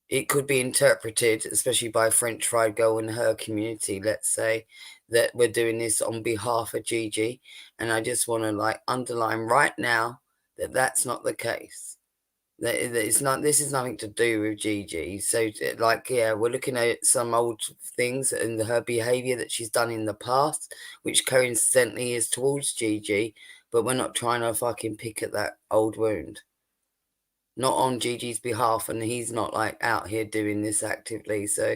it could be interpreted, especially by French Fried Gorl and her community, let's say, that we're doing this on behalf of Gigi. And I just want to like underline right now that that's not the case. That it's not. This is nothing to do with Gigi. So, like, yeah, we're looking at some old things and her behaviour that she's done in the past, which coincidentally is towards Gigi. But we're not trying to fucking pick at that old wound. Not on Gigi's behalf, and he's not like out here doing this actively. So,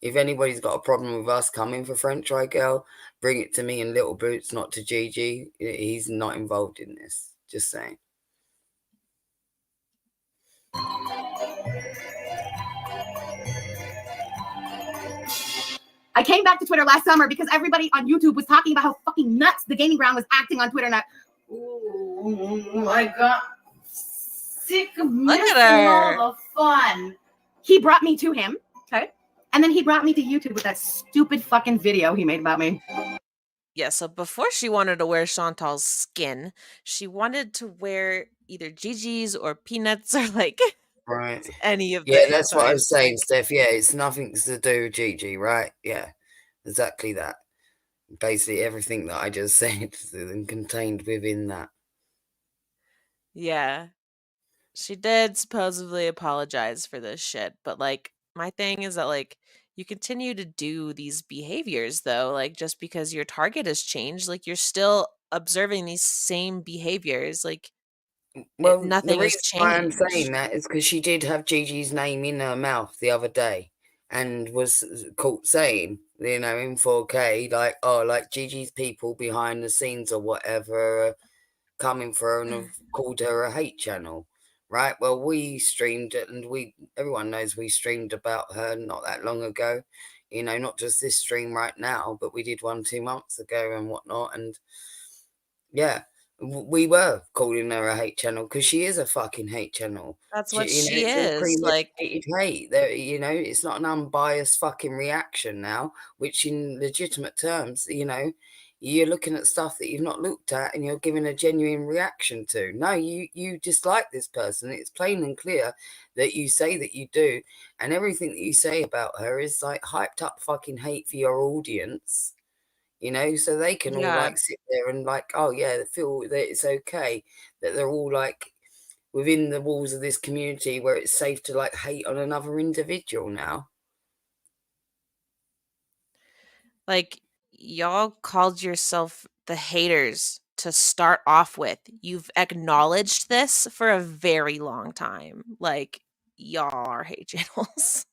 if anybody's got a problem with us coming for French Fried Gorl, bring it to me and Little Boots, not to Gigi. He's not involved in this. Just saying. I came back to Twitter last summer because everybody on YouTube was talking about how fucking nuts the gaining ground was acting on Twitter. And I got sick of missing all the fun. He brought me to him, okay? And then he brought me to YouTube with that stupid fucking video he made about me. Yeah, so before she wanted to wear Chantal's skin, she wanted to wear either Gigi's or Peanuts or like Right. any of Yeah, the that's what I was insides. saying, Steph. Yeah, it's nothing to do with Gigi, right? Yeah, exactly that. Basically, everything that I just said is contained within that. Yeah. She did supposedly apologize for this shit, but like my thing is that like you continue to do these behaviors though, like just because your target has changed, like you're still observing these same behaviors, like Well, the nothing has reason why I'm changed. saying that is because she did have Gigi's name in her mouth the other day and was caught saying, you know, in 4K, like, oh, like Gigi's people behind the scenes or whatever are coming for her and have called her a hate channel, right? Well, we streamed it, and everyone knows we streamed about her not that long ago. You know, not just this stream right now, but we did one 2 months ago and whatnot. And yeah, we were calling her a hate channel because she is a fucking hate channel. That's what You know, she it's all is. Like, premeditated hate. There, you know, it's not an unbiased fucking reaction now, which in legitimate terms, you know, you're looking at stuff that you've not looked at and you're giving a genuine reaction to. No, you dislike this person. It's plain and clear that you say that you do, and everything that you say about her is like hyped up fucking hate for your audience. You know, so they can all yeah. like sit there and like, oh yeah, feel that it's okay that they're all like within the walls of this community where it's safe to like hate on another individual now. Like, y'all called yourself the haters to start off with. You've acknowledged this for a very long time. Like, y'all are hate channels.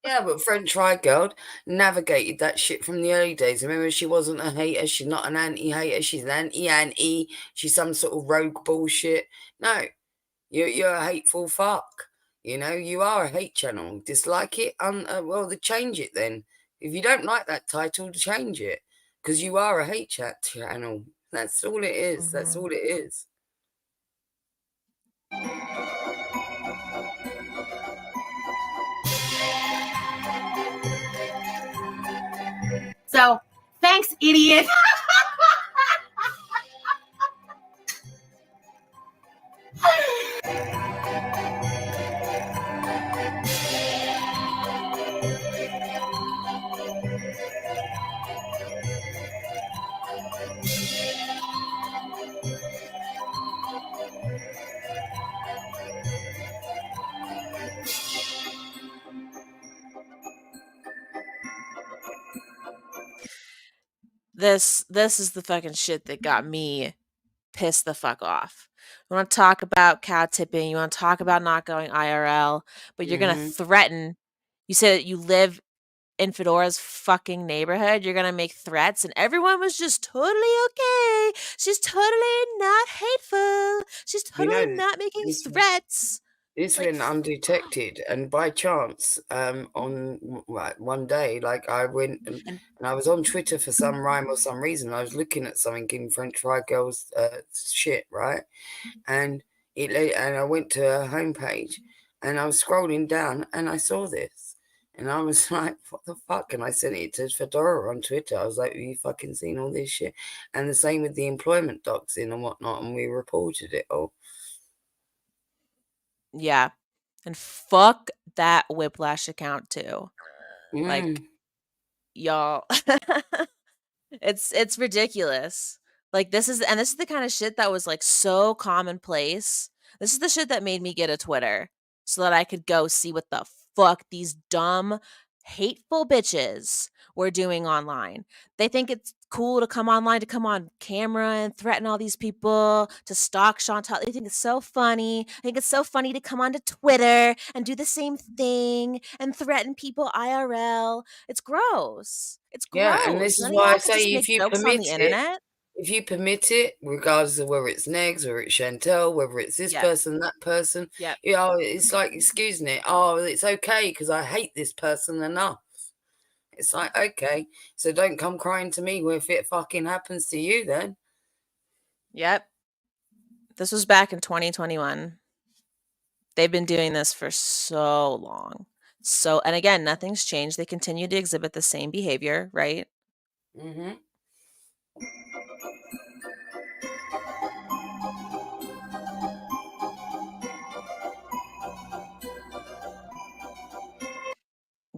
Yeah, but French Fried Gorl navigated that shit from the early days. Remember, she wasn't a hater. She's not an anti-hater. She's an anti-anti. She's some sort of rogue bullshit. No, you're a hateful fuck. You know, you are a hate channel. Dislike it? Well, change it then. If you don't like that title, change it. Because you are a hate chat channel. That's all it is. That's all it is. So, thanks, idiot. This is the fucking shit that got me pissed the fuck off. You want to talk about cow tipping, you want to talk about not going IRL, but you're going to threaten. You said you live in Fedora's fucking neighborhood. You're going to make threats, and everyone was just totally okay. She's totally not hateful. She's totally not making threats. This went undetected, and by chance, on one day, like I went and I was on Twitter for some rhyme or some reason. I was looking at something in French Fried Gorl's shit, right? And I went to her homepage, and I was scrolling down, and I saw this, and I was like, "What the fuck?" And I sent it to Fedora on Twitter. I was like, "Have you fucking seen all this shit?" And the same with the employment doxing and whatnot, and we reported it all. Yeah. And fuck that Whiplash account too. Like, y'all, it's ridiculous. Like, this is the kind of shit that was like so commonplace. This is the shit that made me get a Twitter so that I could go see what the fuck these dumb, hateful bitches were doing online. They think it's cool to come online, to come on camera and threaten all these people, to stalk Chantal. They think it's so funny. I think it's so funny to come onto Twitter and do the same thing and threaten people IRL. It's gross. It's gross. Yeah, and this is None of why y'all I could just say make jokes on the internet. if you permit it, regardless of whether it's Negs, whether it's Chantel, whether it's this person, that person, you know, it's like excusing it. Oh, it's okay because I hate this person enough. It's like, okay, so don't come crying to me if it fucking happens to you then. Yep. This was back in 2021. They've been doing this for so long. So, and again, nothing's changed. They continue to exhibit the same behavior, right? Mm-hmm.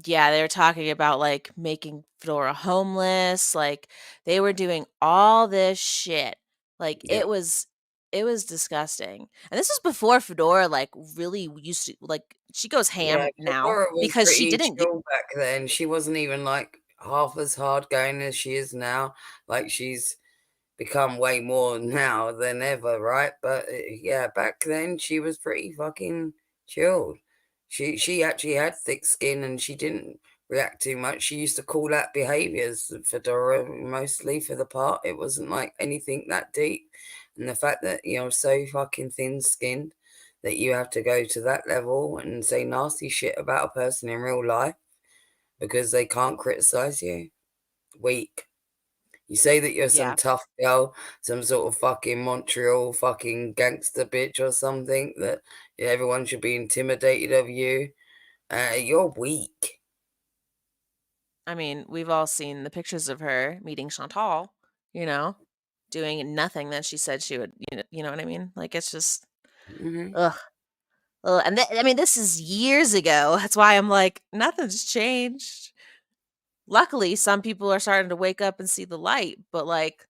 Yeah, they were talking about like making Fedora homeless. Like, they were doing all this shit. Like, it was disgusting. And this was before Fedora like really used to, like, she goes ham now Fedora was because she pretty didn't chill back then. She wasn't even like half as hard going as she is now. Like, she's become way more now than ever, right? But yeah, back then she was pretty fucking chilled. She actually had thick skin and she didn't react too much. She used to call out behaviors, Fedora, mostly for the part. It wasn't like anything that deep. And the fact that, you know, so fucking thin skinned, that you have to go to that level and say nasty shit about a person in real life because they can't criticize you. Weak. You say that you're some tough girl, some sort of fucking Montreal fucking gangster bitch or something, that everyone should be intimidated of you. You're weak. I mean, we've all seen the pictures of her meeting Chantal, you know, doing nothing that she said she would, you know what I mean? Like, it's just, ugh. And I mean, this is years ago. That's why I'm like, nothing's changed. Luckily, some people are starting to wake up and see the light, but like,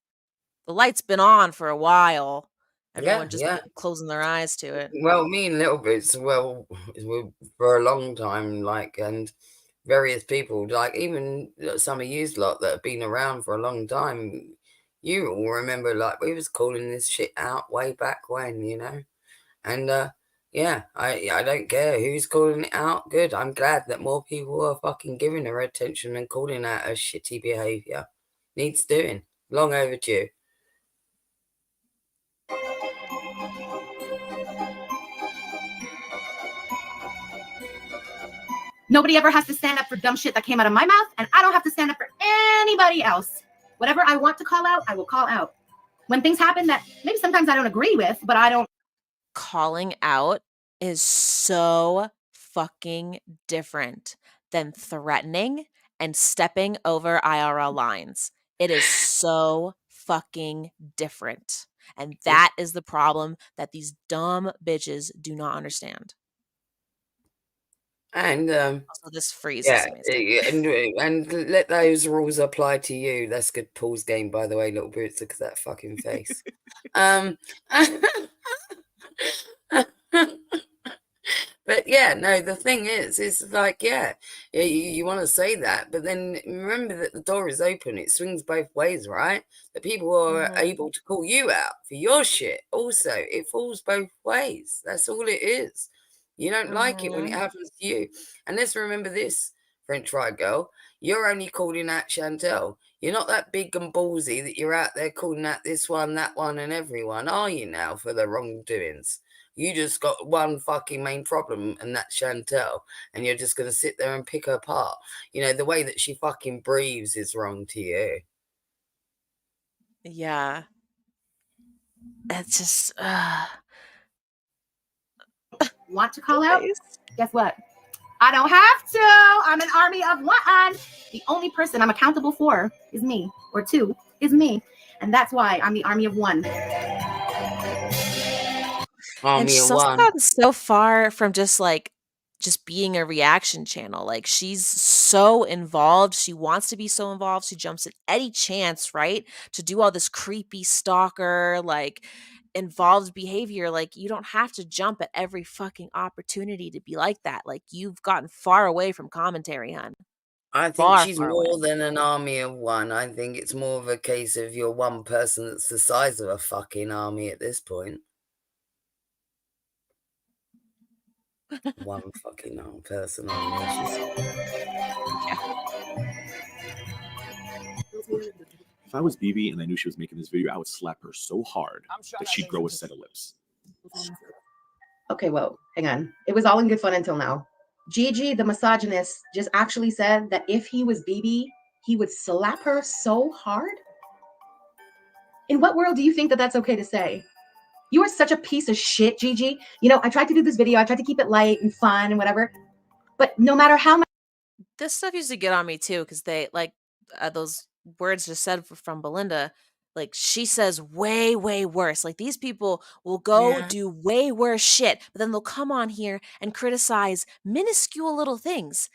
the light's been on for a while. Everyone just closing their eyes to it. Well, me and Little Bits, well, for a long time, like, and various people, like even some of you lot that have been around for a long time, you all remember, like, we was calling this shit out way back when, you know? And, yeah, I don't care who's calling it out. Good. I'm glad that more people are fucking giving her attention and calling out her shitty behavior. Needs doing. Long overdue. Nobody ever has to stand up for dumb shit that came out of my mouth, and I don't have to stand up for anybody else. Whatever I want to call out, I will call out. When things happen that maybe sometimes I don't agree with, but I don't. Calling out is so fucking different than threatening and stepping over IRL lines. It is so fucking different. And that is the problem that these dumb bitches do not understand. And also, this freezes me. And let those rules apply to you. That's good Paul's game, by the way, Little Boots. Look at that fucking face. But yeah, no, the thing is like, you want to say that, but then remember that the door is open. It swings both ways, right? The people are able to call you out for your shit. Also, it falls both ways. That's all it is. You don't like it when it happens to you. And let's remember this, French Fried Gorl. You're only calling out Chantel. You're not that big and ballsy that you're out there calling out this one, that one, and everyone, are you now, for the wrongdoings? You just got one fucking main problem, and that's Chantel. And you're just going to sit there and pick her apart. You know, the way that she fucking breathes is wrong to you. Yeah. It's just... Want to call out? Guess what? I don't have to. I'm an army of one. The only person I'm accountable for is me, or two is me. And that's why I'm the army of one. And she's also gotten so far from just being a reaction channel. Like, she's so involved. She wants to be so involved. She jumps at any chance, right? To do all this creepy stalker, like, involved behavior. Like, you don't have to jump at every fucking opportunity to be like that. Like, you've gotten far away from commentary, hun. I think she's more than an army of one. I think it's more of a case of you're one person that's the size of a fucking army at this point. One fucking person army. If I was BB and I knew she was making this video, I would slap her so hard that she'd grow a set of lips. Okay, whoa, hang on. It was all in good fun until now. Gigi, the misogynist, just actually said that if he was BB, he would slap her so hard? In what world do you think that that's okay to say? You are such a piece of shit, Gigi. You know, I tried to do this video. I tried to keep it light and fun and whatever. But no matter how much... This stuff used to get on me, too, because they, like, those words just said from Belinda, like, she says way, way worse. Like, these people will go do way worse shit, but then they'll come on here and criticize minuscule little things,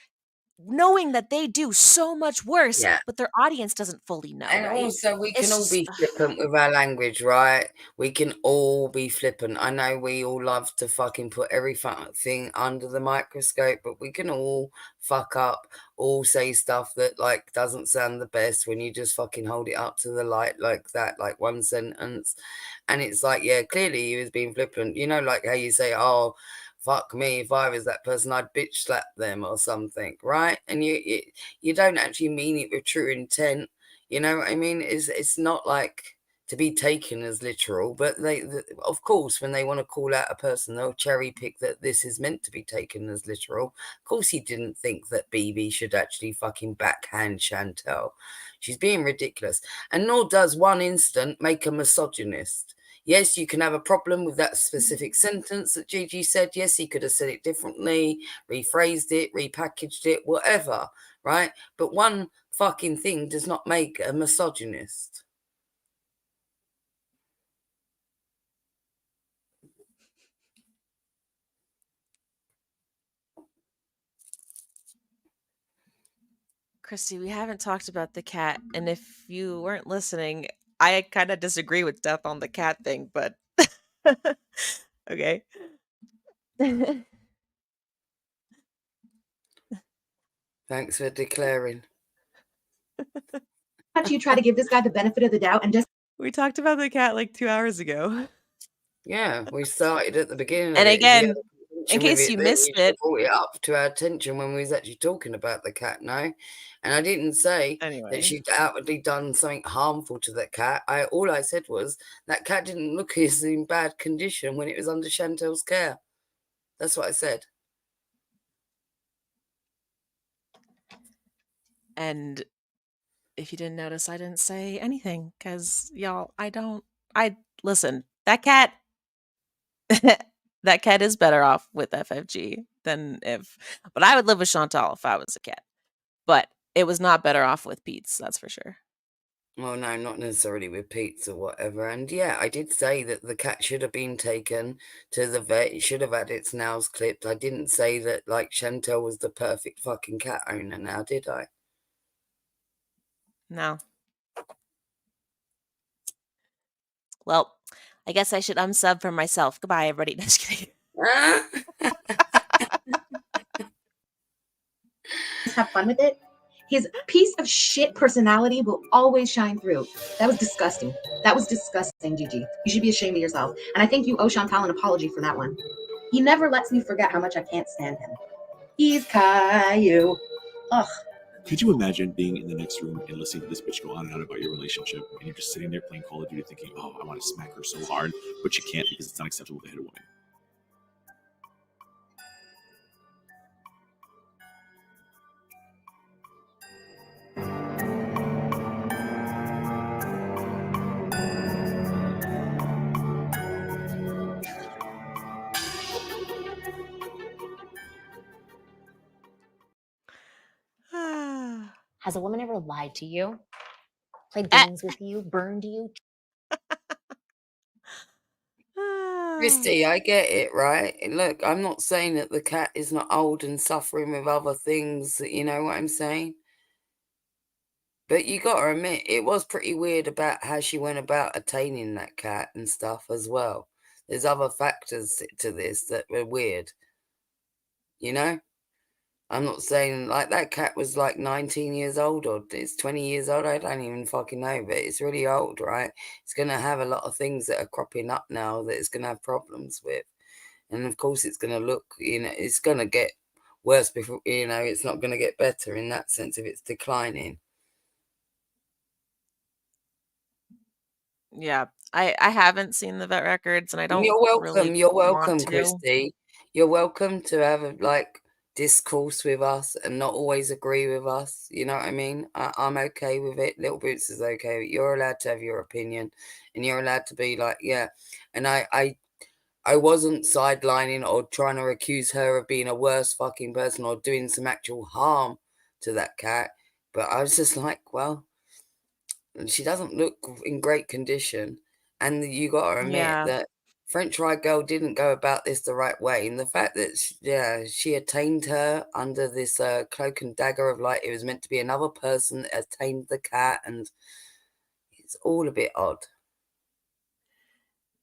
knowing that they do so much worse, but their audience doesn't fully know. And right? also, we can all be flippant with our language, right? We can all be flippant. I know we all love to fucking put everything under the microscope, but we can all fuck up, all say stuff that, like, doesn't sound the best when you just fucking hold it up to the light like that, like one sentence. And it's like, yeah, clearly he was being flippant. You know, like how you say, oh, fuck me, if I was that person, I'd bitch slap them or something, right? And you don't actually mean it with true intent. You know what I mean? It's not like to be taken as literal, but of course, when they want to call out a person, they'll cherry pick that this is meant to be taken as literal. Of course, he didn't think that BB should actually fucking backhand Chantel. She's being ridiculous, and nor does one instant make a misogynist. Yes, you can have a problem with that specific sentence that Gigi said. Yes, he could have said it differently, rephrased it, repackaged it, whatever, right? But one fucking thing does not make a misogynist. Christy, we haven't talked about the cat, and if you weren't listening, I kind of disagree with Death on the cat thing, but okay. Thanks for declaring. Why don't you try to give this guy the benefit of the doubt and just... We talked about the cat like 2 hours ago. Yeah, we started at the beginning. And of it. again, in case you missed it, brought it up to our attention when we was actually talking about the cat. No, and I didn't say that she'd outwardly done something harmful to that cat. All I said was that cat didn't look as in bad condition when it was under Chantel's care. That's what I said. And if you didn't notice, I didn't say anything because y'all, listen, that cat, that cat is better off with FFG but I would live with Chantal if I was a cat, but it was not better off with Pete's, that's for sure. Well, no, not necessarily with Pete's or whatever. And yeah, I did say that the cat should have been taken to the vet. It should have had its nails clipped. I didn't say that, like, Chantel was the perfect fucking cat owner now, did I? No. Well, I guess I should unsub for myself. Goodbye, everybody. Just kidding. Just have fun with it. His piece of shit personality will always shine through. That was disgusting. That was disgusting, Gigi. You should be ashamed of yourself. And I think you owe Chantal an apology for that one. He never lets me forget how much I can't stand him. He's Caillou. Ugh. Could you imagine being in the next room and listening to this bitch go on and on about your relationship, and you're just sitting there playing Call of Duty thinking, oh, I want to smack her so hard, but you can't because it's not acceptable to hit a woman? Has a woman ever lied to you? Played games with you? Burned you? Christy, I get it, right? Look, I'm not saying that the cat is not old and suffering with other things, you know what I'm saying? But you got to admit, it was pretty weird about how she went about attaining that cat and stuff as well. There's other factors to this that were weird, you know? I'm not saying, like, that cat was like 19 years old or it's 20 years old. I don't even fucking know, but it's really old, right? It's going to have a lot of things that are cropping up now that it's going to have problems with. And of course, it's going to look, you know, it's going to get worse before, you know, it's not going to get better in that sense if it's declining. Yeah, I haven't seen the vet records, and I don't. You're welcome. Really You're welcome, want to. Christy. You're welcome to have a discourse with us and not always agree with us. You know what I mean? I'm okay with it. Little Boots is okay. You're allowed to have your opinion, and you're allowed to be like, yeah. And I wasn't sidelining or trying to accuse her of being a worse fucking person or doing some actual harm to that cat. But I was just like, well, she doesn't look in great condition. And you got to admit that French Fried Gorl didn't go about this the right way. And the fact that, she attained her under this cloak and dagger of it was meant to be another person that attained the cat. And it's all a bit odd.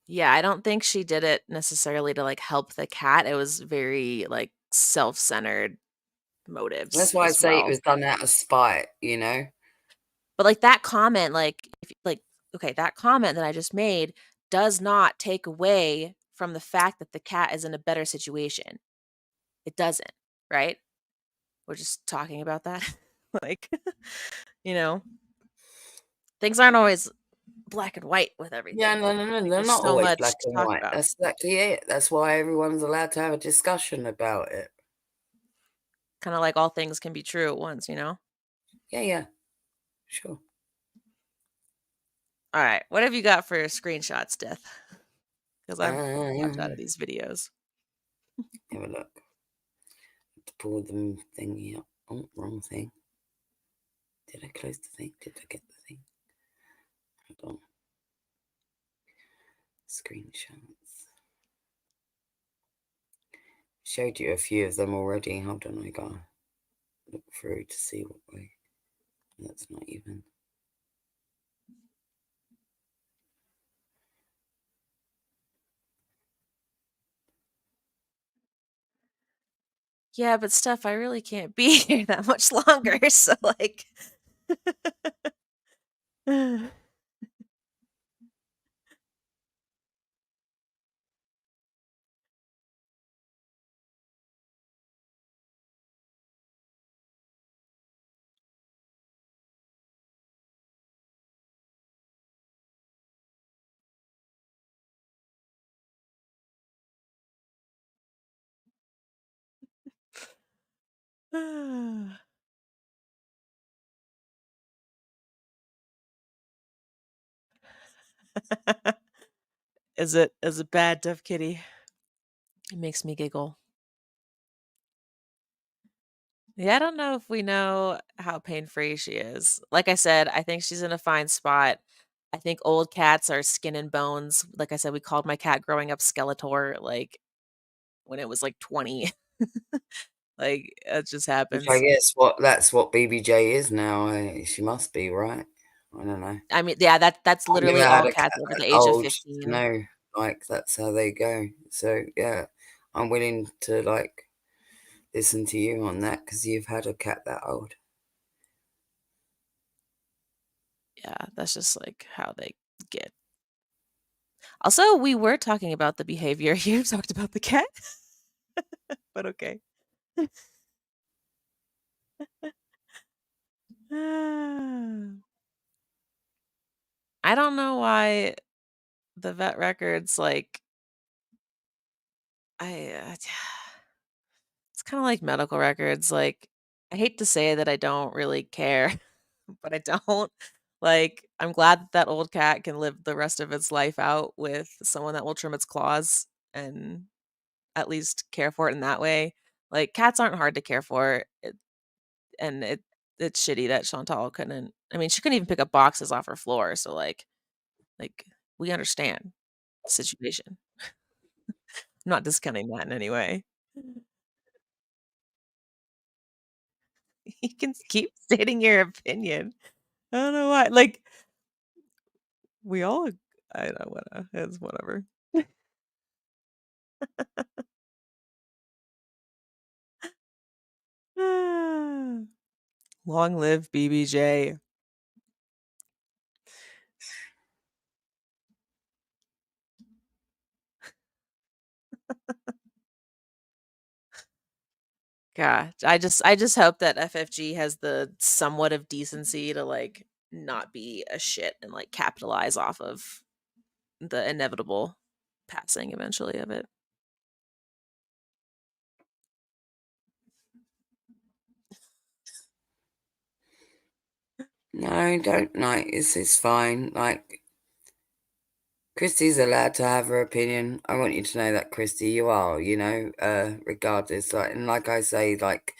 Yeah, I don't think she did it necessarily to help the cat. It was very self-centered motives. That's why I say it was done out of spite, you know. But that comment, that comment that I just made does not take away from the fact that the cat is in a better situation. It doesn't, right? We're just talking about that. You know, things aren't always black and white with everything. Yeah, no, Like, they're there's not so always much black to and talk white. about. That's exactly it. That's why everyone's allowed to have a discussion about it. Kind of like all things can be true at once, you know? Yeah, sure. All right, what have you got for screenshots, Death? Because I've tapped out Um, of these videos. Have a look. To pull the thingy up. Oh, wrong thing. Did I close the thing? Did I get the thing? Hold on. Screenshots. Showed you a few of them already. Hold on, I gotta look through to see what way. That's not even. Yeah, but Steph, I really can't be here that much longer. So, like, is it bad, Deaf Kitty? It makes me giggle. Yeah, I don't know if we know how pain-free she is. Like I said, I think she's in a fine spot. I think old cats are skin and bones. Like I said, we called my cat growing up Skeletor, like, when it was, like, 20. Like, it just Which I happens. guess that's what BBJ is now. She must be, right? I don't know. I mean, yeah, that's I've literally never all had a cats cat over the that age of old to 15. know, like, that's how they go. So, yeah, I'm willing to, like, listen to you on that because you've had a cat that old. Yeah, that's just, like, how they get. Also, we were talking about the behavior. You talked about the cat. But okay. I don't know why the vet records, like, it's kinda like medical records, like, I hate to say that I don't really care, but I don't. Like, I'm glad that that old cat can live the rest of its life out with someone that will trim its claws and at least care for it in that way. Like, cats aren't hard to care for, and it's shitty that Chantal couldn't. I mean, she couldn't even pick up boxes off her floor, so, like, we understand the situation. I'm not discounting that in any way. You can keep stating your opinion. I don't know why. Like, we all, I don't wanna. It's whatever. Long live BBJ. Gosh, I just hope that FFG has the somewhat of decency to, like, not be a shit and, like, capitalize off of the inevitable passing eventually of it. No, don't, like, it's fine. Like, Christy's allowed to have her opinion. I want you to know that, Christy, you are, regardless. Like, and like I say, like,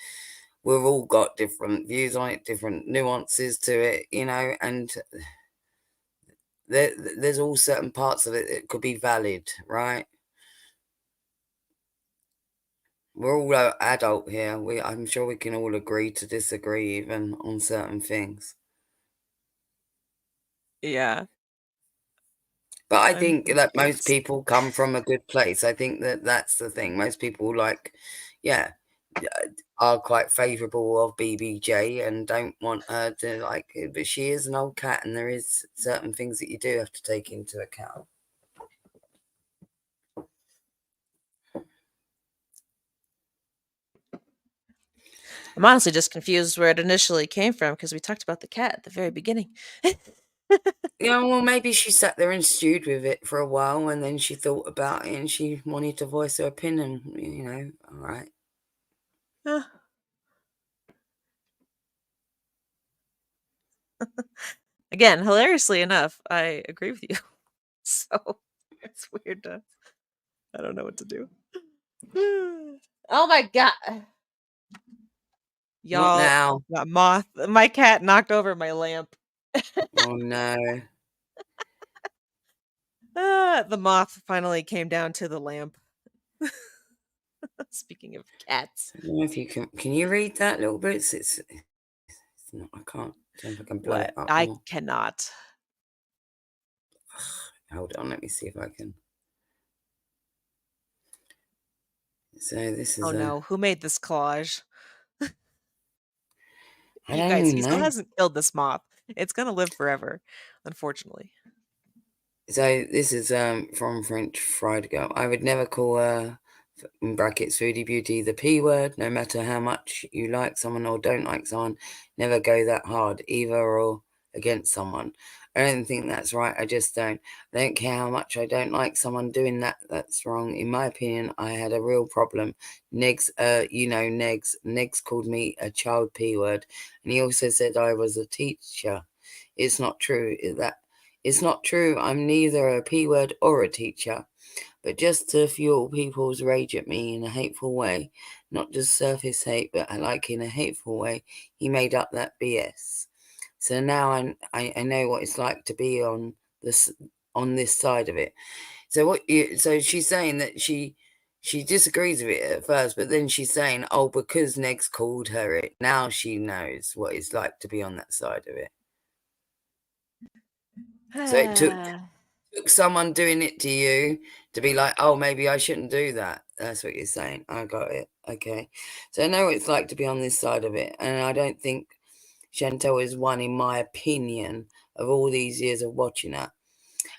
we've all got different views on it, different nuances to it, and there's all certain parts of it that could be valid, right? We're all adult here. I'm sure we can all agree to disagree even on certain things. Yeah. But I I'm think sure that she most is. people come from a good place. I think that that's the thing. Most people, like, yeah, are quite favourable of BBJ and don't want her to, like, but she is an old cat and there is certain things that you do have to take into account. I'm honestly just confused where it initially came from because we talked about the cat at the very beginning. Yeah, well, maybe she sat there and stewed with it for a while, and then she thought about it, and she wanted to voice her opinion. You know, all right. Again, hilariously enough, I agree with you. So it's weird to. I don't know what to do. Oh my god. Y'all, now? that moth. My cat knocked over my lamp. Oh no. The moth finally came down to the lamp. Speaking of cats. I don't know if you can you read that little bit? It's not, I can't. I don't know if I can blow it What? up I more. cannot. Hold on, let me see if I can. So this is Oh no, who made this collage? I You don't guys, even he still know. hasn't killed this moth. It's gonna live forever, unfortunately. So this is from French Fried Gorl. I would never call her, in brackets, foodie beauty, the P word. No matter how much you like someone or don't like someone, never go that hard, either or against someone. I don't think that's right. I just don't. I don't care how much I don't like someone doing that. That's wrong. In my opinion, I had a real problem. Negs, Negs called me a child P word, and he also said I was a teacher. It's not true. It's not true. I'm neither a P word or a teacher. But just to fuel people's rage at me in a hateful way, not just surface hate, but like in a hateful way, he made up that BS. So now I know what it's like to be on this side of it. So so she's saying that she disagrees with it at first, but then she's saying, oh, because Negs called her it, now she knows what it's like to be on that side of it. So it took someone doing it to you to be like, oh, maybe I shouldn't do that. That's what you're saying. I got it. Okay. So I know what it's like to be on this side of it. And I don't think Chantel is one, in my opinion, of all these years of watching her.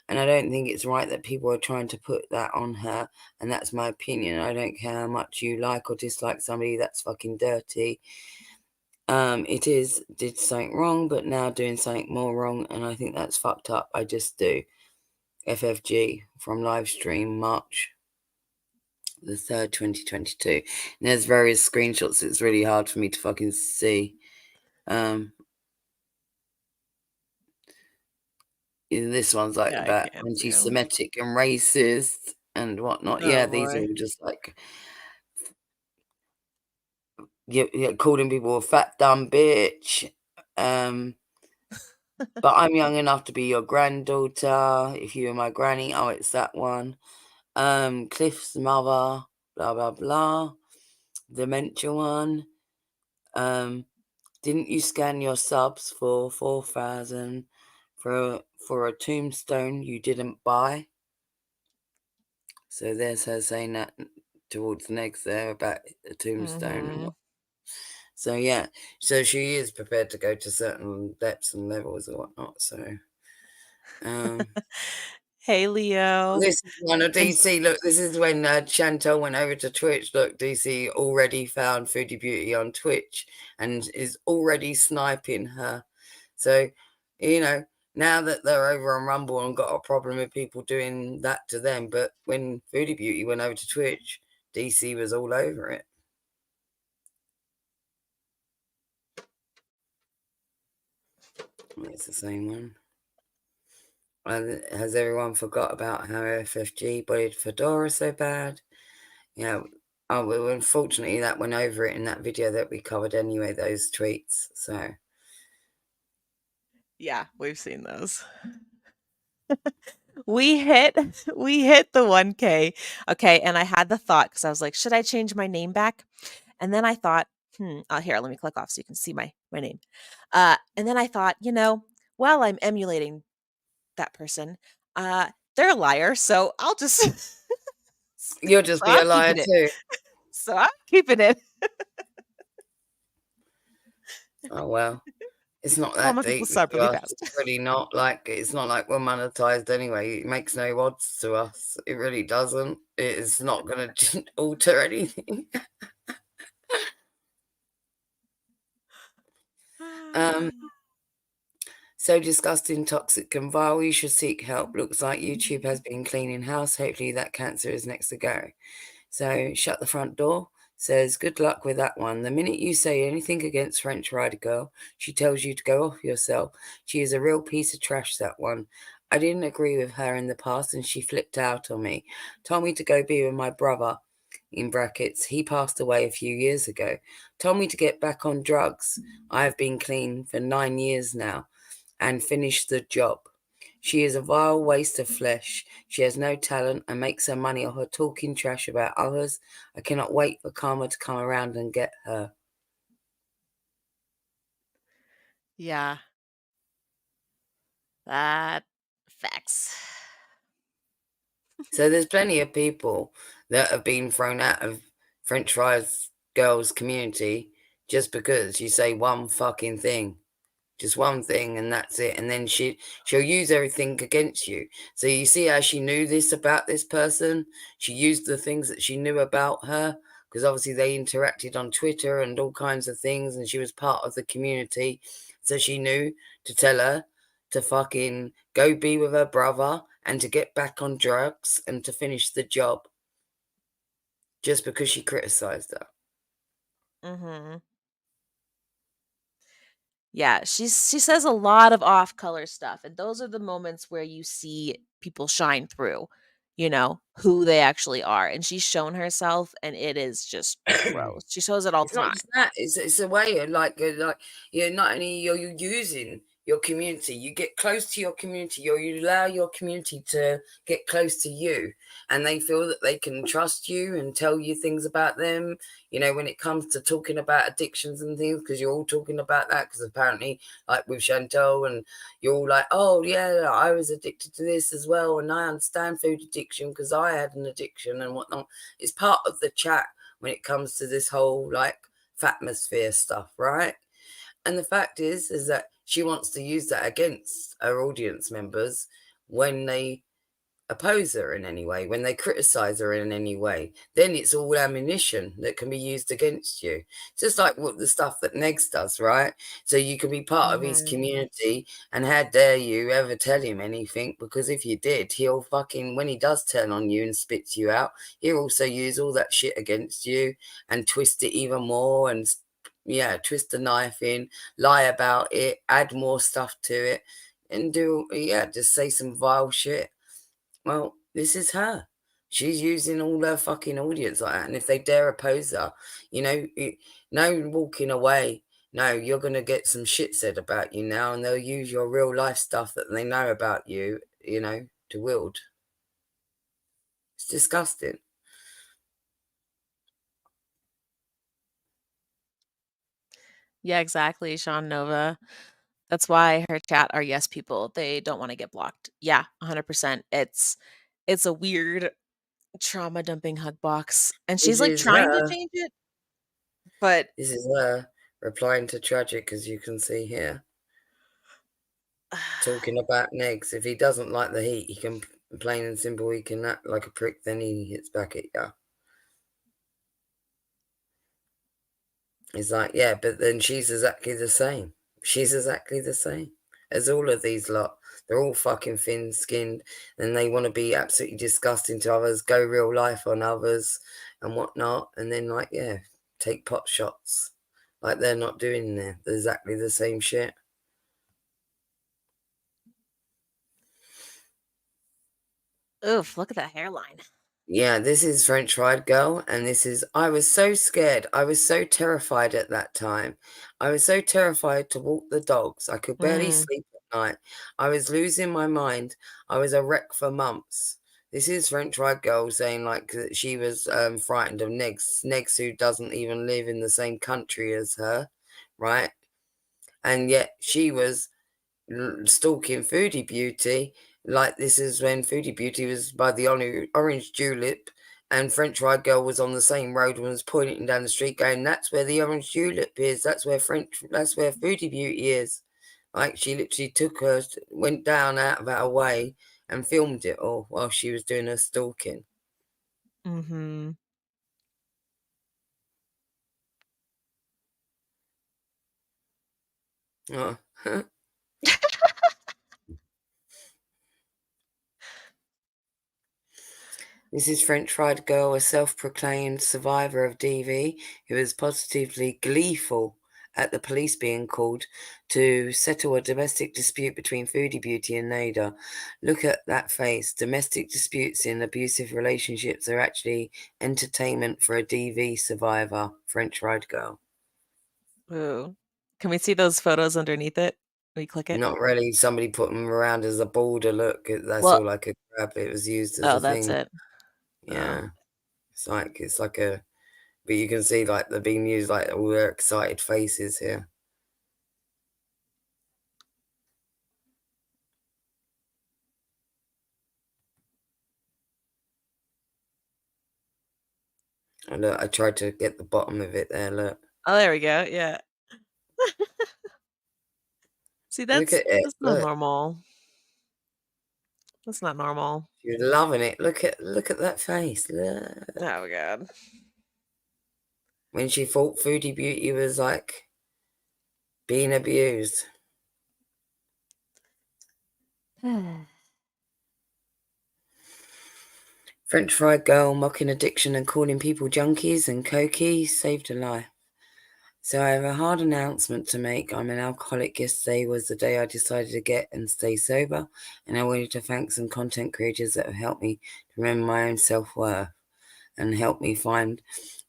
And I don't think it's right that people are trying to put that on her. And that's my opinion. I don't care how much you like or dislike somebody. That's fucking dirty. Did something wrong, but now doing something more wrong. And I think that's fucked up. I just do. FFG from livestream March the 3rd, 2022. And there's various screenshots. It's really hard for me to fucking see. This one's like about anti-Semitic and racist and whatnot. Oh, yeah, these are boy. all just like calling people a fat dumb bitch. But I'm young enough to be your granddaughter. If you were my granny, oh, it's that one. Cliff's mother, blah blah blah. Dementia one. Didn't you scan your subs for 4,000 for a tombstone you didn't buy? So there's her saying that towards Negs there about a tombstone. Mm-hmm. So yeah, so she is prepared to go to certain depths and levels or whatnot. So hey Leo. This is one of DC. Look, this is when Chantel went over to Twitch. Look, DC already found Foodie Beauty on Twitch and is already sniping her. So, you know, now that they're over on Rumble and got a problem with people doing that to them, but when Foodie Beauty went over to Twitch, DC was all over it. It's the same one. Has everyone forgot about how FFG bodied Fedora so bad? Yeah. Oh, well, unfortunately, that went over it in that video that we covered anyway, those tweets. So, yeah, we've seen those. we hit the 1K. Okay, and I had the thought because I was like, should I change my name back? And then I thought, here, let me click off so you can see my name. And then I thought, while I'm emulating that person, they're a liar, so I'll just you'll just be a liar too. So I'm keeping it. Oh well. It's not that deep. It's really not like, it's not like we're monetized anyway. It makes no odds to us. It really doesn't. It is not going to alter anything. So disgusting, toxic, and vile. You should seek help. Looks like YouTube has been cleaning house. Hopefully that cancer is next to go. So shut the front door. Says, good luck with that one. The minute you say anything against French Fried Gorl, she tells you to go off yourself. She is a real piece of trash, that one. I didn't agree with her in the past and she flipped out on me. Told me to go be with my brother, in brackets. He passed away a few years ago. Told me to get back on drugs. I have been clean for 9 years now and finished the job. She is a vile waste of flesh. She has no talent and makes her money off her talking trash about others. I cannot wait for karma to come around and get her. Yeah. That facts. So there's plenty of people that have been thrown out of French Fried Gorl's community just because you say one fucking thing. Just one thing and that's it, and then she'll use everything against you. So you see how she knew this about this person. She used the things that she knew about her, because obviously they interacted on Twitter and all kinds of things, and she was part of the community, so she knew to tell her to fucking go be with her brother and to get back on drugs and to finish the job, just because she criticized her. Mm-hmm. Yeah, she says a lot of off-color stuff, and those are the moments where you see people shine through, you know, who they actually are. And she's shown herself, and it is just gross. She shows it all It's the not time. just that. It's a way of like you're not only you're using your community, you get close to your community, or you allow your community to get close to you, and they feel that they can trust you and tell you things about them. You know, when it comes to talking about addictions and things, because you're all talking about that. Because apparently, like with Chantal, and you're all like, oh yeah, I was addicted to this as well, and I understand food addiction because I had an addiction and whatnot. It's part of the chat when it comes to this whole like Fatmosphere stuff, right? And the fact is that she wants to use that against her audience members when they oppose her in any way, when they criticize her in any way. Then it's all ammunition that can be used against you, just like what the stuff that Negs does, right? So you can be part of his community, and how dare you ever tell him anything, because if you did, he'll fucking, when he does turn on you and spits you out, he'll also use all that shit against you and twist it even more, and twist the knife in, lie about it, add more stuff to it, and just say some vile shit. Well, this is her. She's using all her fucking audience like that. And if they dare oppose her, no walking away. No, you're going to get some shit said about you now, and they'll use your real life stuff that they know about you, to wield. It's disgusting. Yeah, exactly, Sean Nova. That's why her chat are yes people. They don't want to get blocked. Yeah, 100%. It's a weird trauma dumping hug box, and she's This like is trying to her. change it, but This is her replying to Tragic, as you can see here. Talking about Negs. If he doesn't like the heat, he can, plain and simple, he can act like a prick, then he hits back at you. He's like, yeah, but then she's exactly the same. She's exactly the same as all of these lot. They're all fucking thin-skinned, and they want to be absolutely disgusting to others, go real life on others and whatnot, and then take pot shots like they're not doing there. They're exactly the same shit. oof, look at that hairline. Yeah, this is French Fried Gorl, and this is, I was so scared. I was so terrified at that time. I was so terrified to walk the dogs. I could barely sleep at night. I was losing my mind. I was a wreck for months. This is French Fried Gorl saying like that she was frightened of Negs who doesn't even live in the same country as her, right? And yet she was stalking Foodie Beauty. Like, this is when Foodie Beauty was by the Orange Julep, and French Fried Gorl was on the same road and was pointing down the street going, that's where the Orange Julep is, that's where Foodie Beauty is. Like, she literally went down out of our way and filmed it all while she was doing her stalking. Mm-hmm. Oh. This is French Fried Gorl, a self-proclaimed survivor of DV who is positively gleeful at the police being called to settle a domestic dispute between Foodie Beauty and Nader. Look at that face. Domestic disputes in abusive relationships are actually entertainment for a DV survivor. French Fried Gorl. Ooh. Can we see those photos underneath it? We click it? Not really. Somebody put them around as a border. Look, that's Well- all I could grab. It was used as Oh, a that's thing. it. Yeah. It's like a, but you can see like they're being used like all their excited faces here. And look, I tried to get the bottom of it there. Look. Oh, there we go. Yeah. See, Look that's at it. not Look. normal. That's not normal. You're loving it. Look at that face. Look. Oh god. When she thought Foodie Beauty was like being abused. French Fried Gorl mocking addiction and calling people junkies and cokie saved a life. So I have a hard announcement to make. I'm an alcoholic. Yesterday was the day I decided to get and stay sober, and I wanted to thank some content creators that have helped me to remember my own self-worth and help me find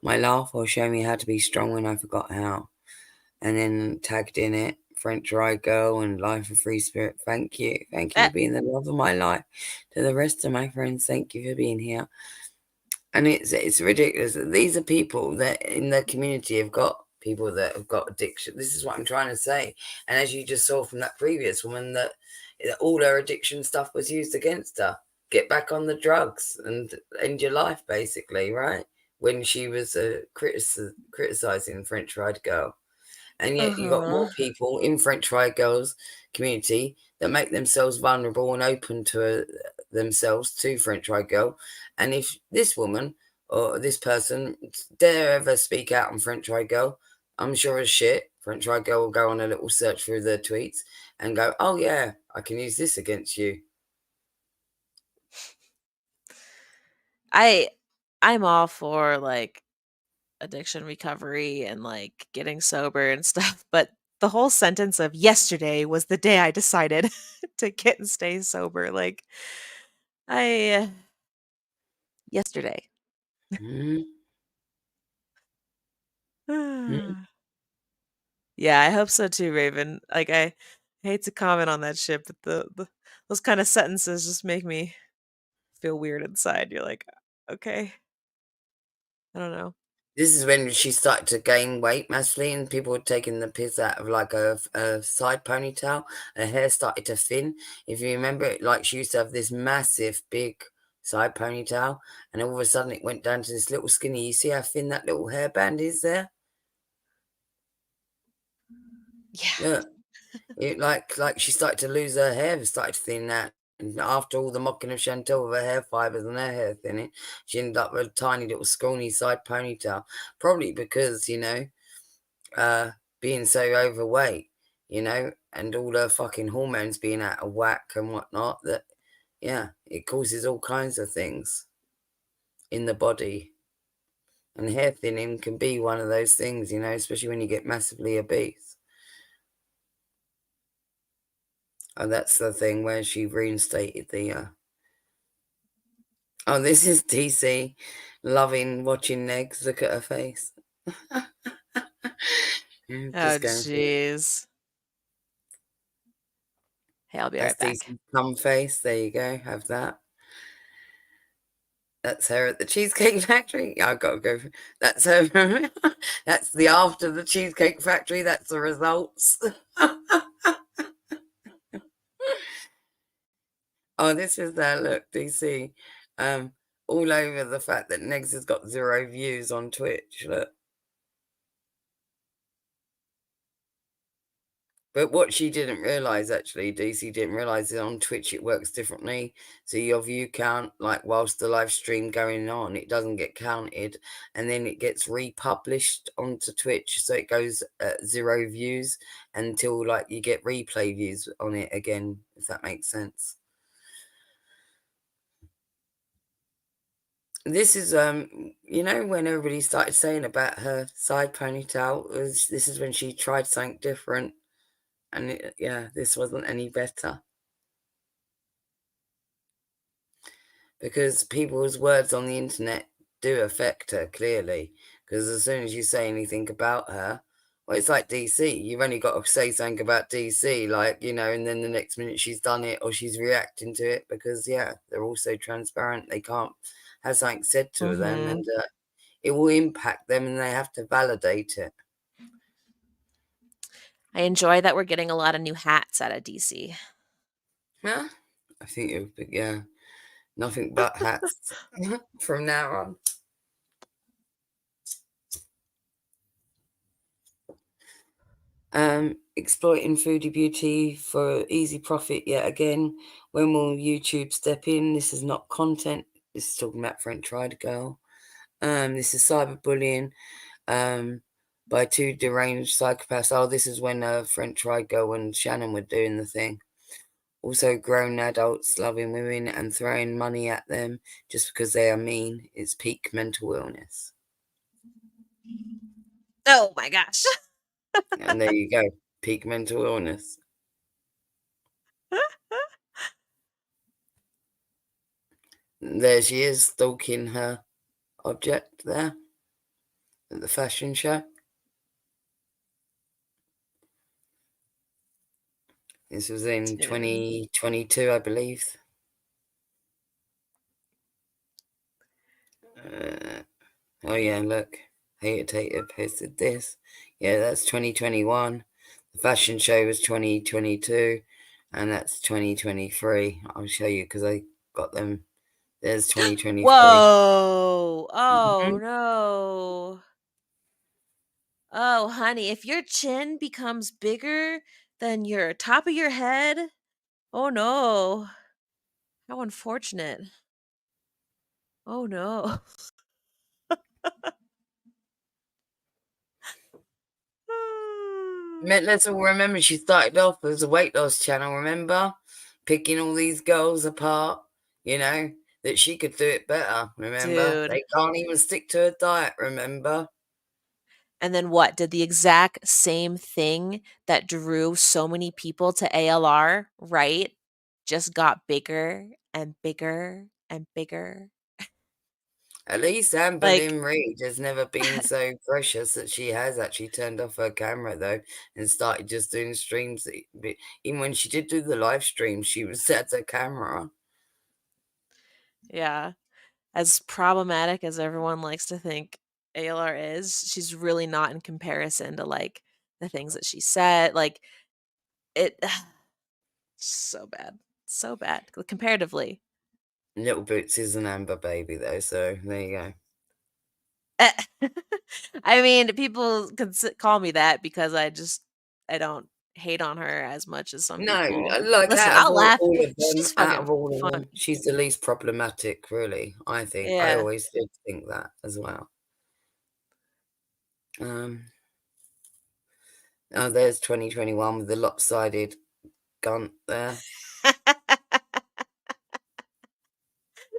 my laugh or show me how to be strong when I forgot how. And then tagged in it, French Fried Gorl and Life of Free Spirit. Thank you. Thank you for being the love of my life. To the rest of my friends, thank you for being here. And it's ridiculous. These are people that in the community have got people that have got addiction. This is what I'm trying to say. And as you just saw from that previous woman, that all her addiction stuff was used against her. Get back on the drugs and end your life, basically, right? When she was criticizing French Fried Gorl. And yet you got more people in French Fried Gorl's community that make themselves vulnerable and open to themselves to French Fried Gorl. And if this woman or this person dare ever speak out on French Fried Gorl, I'm sure as shit French Fried Gorl will go on a little search through their tweets and go, oh yeah, I can use this against you. I'm all for like addiction recovery and like getting sober and stuff, but the whole sentence of yesterday was the day I decided to get and stay sober. Like yesterday. Yeah, I hope so too, Raven. Like I hate to comment on that shit, but the those kind of sentences just make me feel weird inside. You're like, okay. I don't know. This is when she started to gain weight massively, and people were taking the piss out of like a side ponytail. Her hair started to thin. If you remember it, like she used to have this massive, big side ponytail, and all of a sudden it went down to this little skinny. You see how thin that little hairband is there? Yeah. It like she started to lose her hair, started to thin out. And after all the mocking of Chantal with her hair fibers and her hair thinning, she ended up with a tiny little scrawny side ponytail. Probably because, being so overweight, and all her fucking hormones being out of whack and whatnot, that, yeah, it causes all kinds of things in the body. And hair thinning can be one of those things, especially when you get massively obese. Oh, that's the thing where she reinstated the... Oh, this is DC loving watching Negs. Look at her face. Oh, jeez. Hey, I'll be right back. DC's cum face. There you go. Have that. That's her at the Cheesecake Factory. I've got to go. That's her. That's the after the Cheesecake Factory. That's the results. Oh, this is that look, DC. All over the fact that Negs has got 0 views on Twitch. Look. But what she didn't realise, actually, DC didn't realise is on Twitch it works differently. So your view count, like whilst the live stream going on, it doesn't get counted. And then it gets republished onto Twitch. So it goes at 0 views until like you get replay views on it again, if that makes sense. This is you know, when everybody started saying about her side ponytail, this is when she tried something different, and yeah, this wasn't any better. Because people's words on the internet do affect her, clearly. Because as soon as you say anything about her, well, it's like DC. You've only got to say something about DC, like, you know, and then the next minute she's done it or she's reacting to it because, yeah, they're all so transparent. They can't have something said to them and it will impact them and they have to validate it. I enjoy that we're getting a lot of new hats out of DC. Yeah, I think it would be, yeah, nothing but hats from now on. Exploiting foodie beauty for easy profit yet again. When will YouTube step in? This is not content. This is talking about French Fried Gorl. This is cyberbullying by two deranged psychopaths. Oh, this is when French Fried Gorl and Shannon were doing the thing. Also, grown adults loving women and throwing money at them just because they are mean. It's peak mental illness. Oh my gosh. And there you go. Peak mental illness. There she is, stalking her object there at the fashion show. This was in 2022, I believe. Oh yeah, look. Hater posted this. Yeah, that's 2021. The fashion show was 2022. And that's 2023. I'll show you because I got them. There's 2023. Whoa. Oh, no. Oh, honey, if your chin becomes bigger than your top of your head, oh no. How unfortunate. Oh no. Let's all remember she started off as a weight loss channel, remember? Picking all these girls apart, you know, that she could do it better, remember? Dude. They can't even stick to a diet, remember? And then what? Did the exact same thing that drew so many people to ALR, right? Just got bigger and bigger and bigger. At least Anne Like- Boleyn Reed has never been so precious that she has actually turned off her camera, though, and started just doing streams. Even when she did do the live stream, she was set her camera on. Yeah. As problematic as everyone likes to think ALR is, she's really not in comparison to, like, the things that she said. Like, it so bad. So bad, comparatively. Little Boots is an Amber baby, though, so there you go. I mean, people call me that because I don't hate on her as much as some No, people. like Listen, out of I'll laugh. all of them, She's out fucking of all of fun. them, she's the least problematic, really, I think. I Yeah. always did think that as well. Oh, there's 2021 with the lopsided gun there.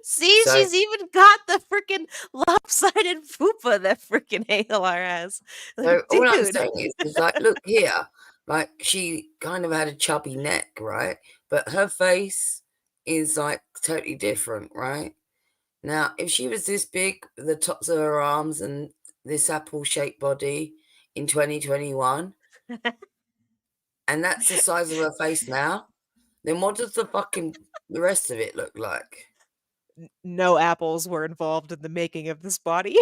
See, So- she's even got the freaking lopsided fupa that freaking ALR has. Like, So all I'm dude. saying is like, look here, like she kind of had a chubby neck, right? But her face is like totally different, right? Now, if she was this big, the tops of her arms and this apple-shaped body in 2021, and that's the size of her face now, then what does the rest of it look like? No apples were involved in the making of this body.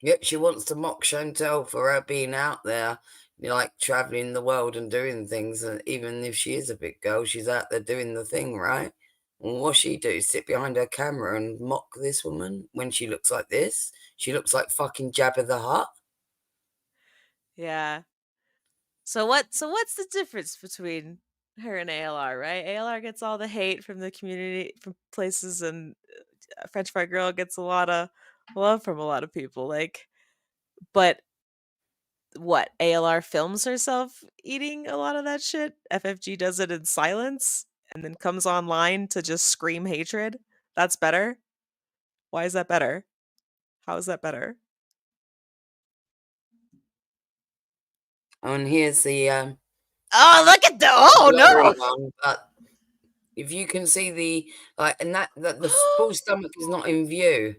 Yet she wants to mock Chantel for her being out there, like traveling the world and doing things. And even if she is a big girl, she's out there doing the thing, right? And what she do? Sit behind her camera and mock this woman when she looks like this? She looks like fucking Jabba the Hutt. Yeah. So what's the difference between her and ALR, right? ALR gets all the hate from the community, from places, and French Fried Gorl gets a lot of love from a lot of people. Like, but what? ALR films herself eating a lot of that shit. FFG does it in silence and then comes online to just scream hatred. That's better. Why is that better? How is that better? And here's the Oh, look at the oh blurry no. one, but if you can see the and that the full stomach is not in view.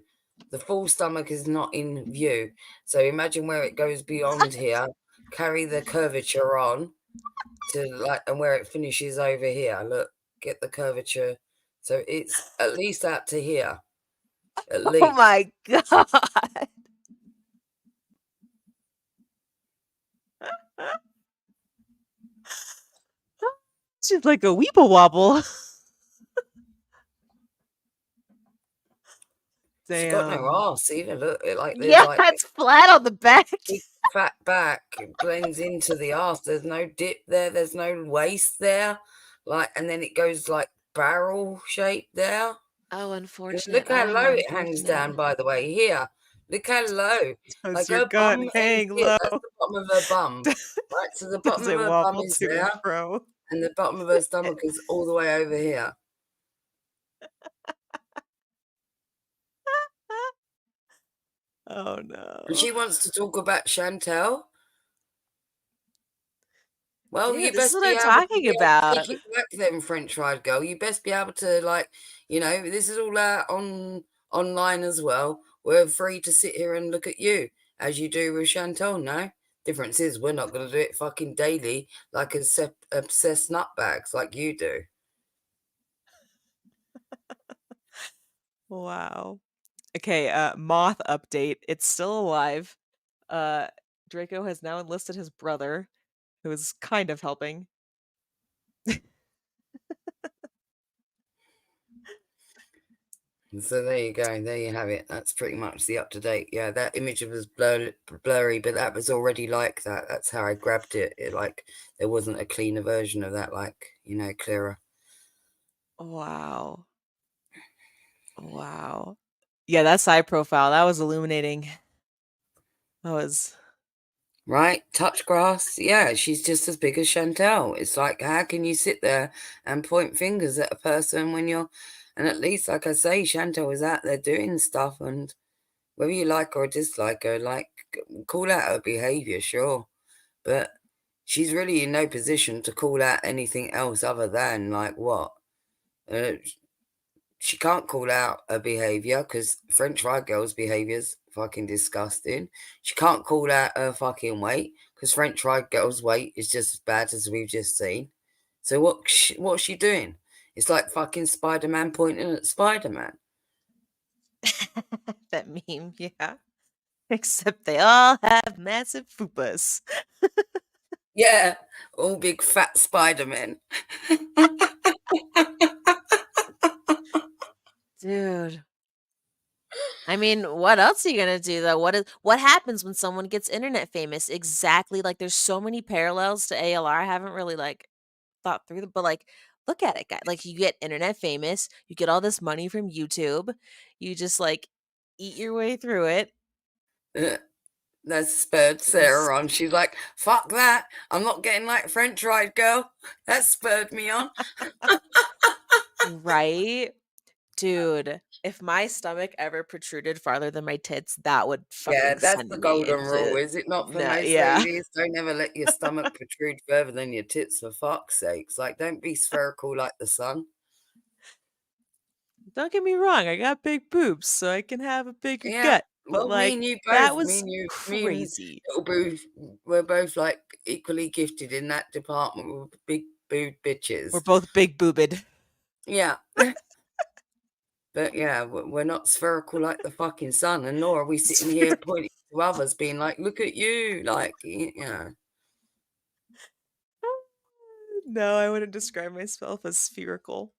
The full stomach is not in view. So imagine where it goes beyond here. Carry the curvature on to and where it finishes over here. Look, get the curvature. So it's at least out to here. At least. Oh my god. She's like a weeble wobble. She's got no Damn. arse either. Look, there's Yeah, like it's flat on the back. big fat back. It blends into the arse. There's no dip there. There's no waist there. And then it goes like barrel shape there. Oh, unfortunate. Look how Oh, low how it hangs down, unfortunate. by the way. Here. Look how low. Does Like your her gut bum hang ends here. low? That's the bottom of her bum. Right, so the bottom Does of it her bum wobble is to and there. fro? And the bottom of her stomach is all the way over here. Oh no. And she wants to talk about Chantel. Well, Dude, you this is best what be I'm able talking to about. take it back then, French Fried Girl. You best be able to, this is all out online as well. We're free to sit here and look at you as you do with Chantel now. Difference is we're not going to do it fucking daily like obsessed nutbags like you do. Wow. Okay, moth update. It's still alive. Draco has now enlisted his brother, who is kind of helping. So there you go. There you have it. That's pretty much the up-to-date. Yeah, that image was blurry, but that was already like that. That's how I grabbed it. There wasn't a cleaner version of that, clearer. Wow. Wow. Yeah, that side profile, that was illuminating. That was... Right? Touch grass. Yeah, she's just as big as Chantel. It's like, how can you sit there and point fingers at a person when you're... And at least, like I say, Chantel was out there doing stuff, and whether you like her or dislike her, call out her behaviour, sure. But she's really in no position to call out anything else other than, what? She can't call out her behaviour because French Fried Girl's behaviour's fucking disgusting. She can't call out her fucking weight because French Fried Girl's weight is just as bad as we've just seen. So what's she doing? It's like fucking Spider-Man pointing at Spider-Man. That meme, yeah. Except they all have massive fupas. Yeah, all big fat Spider-Men. Dude. I mean, what else are you gonna do though? What happens when someone gets internet famous? Exactly, there's so many parallels to ALR. I haven't really thought through them, but look at it, guys. You get internet famous, you get all this money from YouTube, you just eat your way through it. That spurred Sarah on. She's like, fuck that. I'm not getting like French Fried Girl. That spurred me on. Right? Dude, if my stomach ever protruded farther than my tits, that would fucking Yeah, that's send the me golden into... rule, is it not, for No, most yeah. ladies? Don't ever let your stomach protrude further than your tits, for fuck's sakes. Don't be spherical like the sun. Don't get me wrong, I got big boobs, so I can have a bigger Yeah, gut. well, But me and you both. that Me was and you, crazy. little boo, we're both equally gifted in that department. We're big boob bitches. We're both big boobed. Yeah. But yeah, we're not spherical like the fucking sun, and nor are we sitting here pointing to others, being like, "Look at you!" No, I wouldn't describe myself as spherical.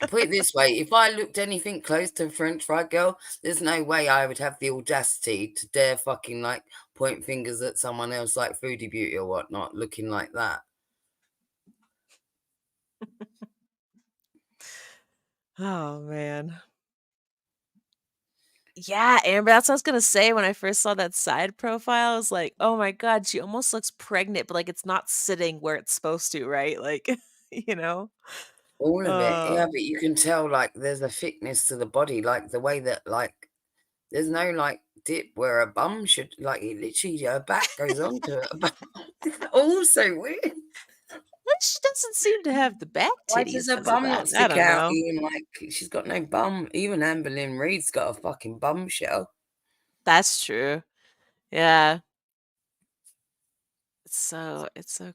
Put it this way: if I looked anything close to French Fried Girl, there's no way I would have the audacity to dare fucking point fingers at someone else like Foodie Beauty or whatnot, looking like that. Oh man. Yeah, Amber, that's what I was gonna say when I first saw that side profile. I was like, oh my god, she almost looks pregnant, but it's not sitting where it's supposed to, right? You know? All of it, yeah, but you can tell like there's a thickness to the body, like the way that like there's no like dip where a bum should like it literally her back goes onto it. It's also weird. She doesn't seem to have the back Why titties does her 'cause of bum that. not I stick don't out? know. Even like she's got no bum. Even Amber Lynn Reed's got a fucking bum shell. That's true. Yeah. It's so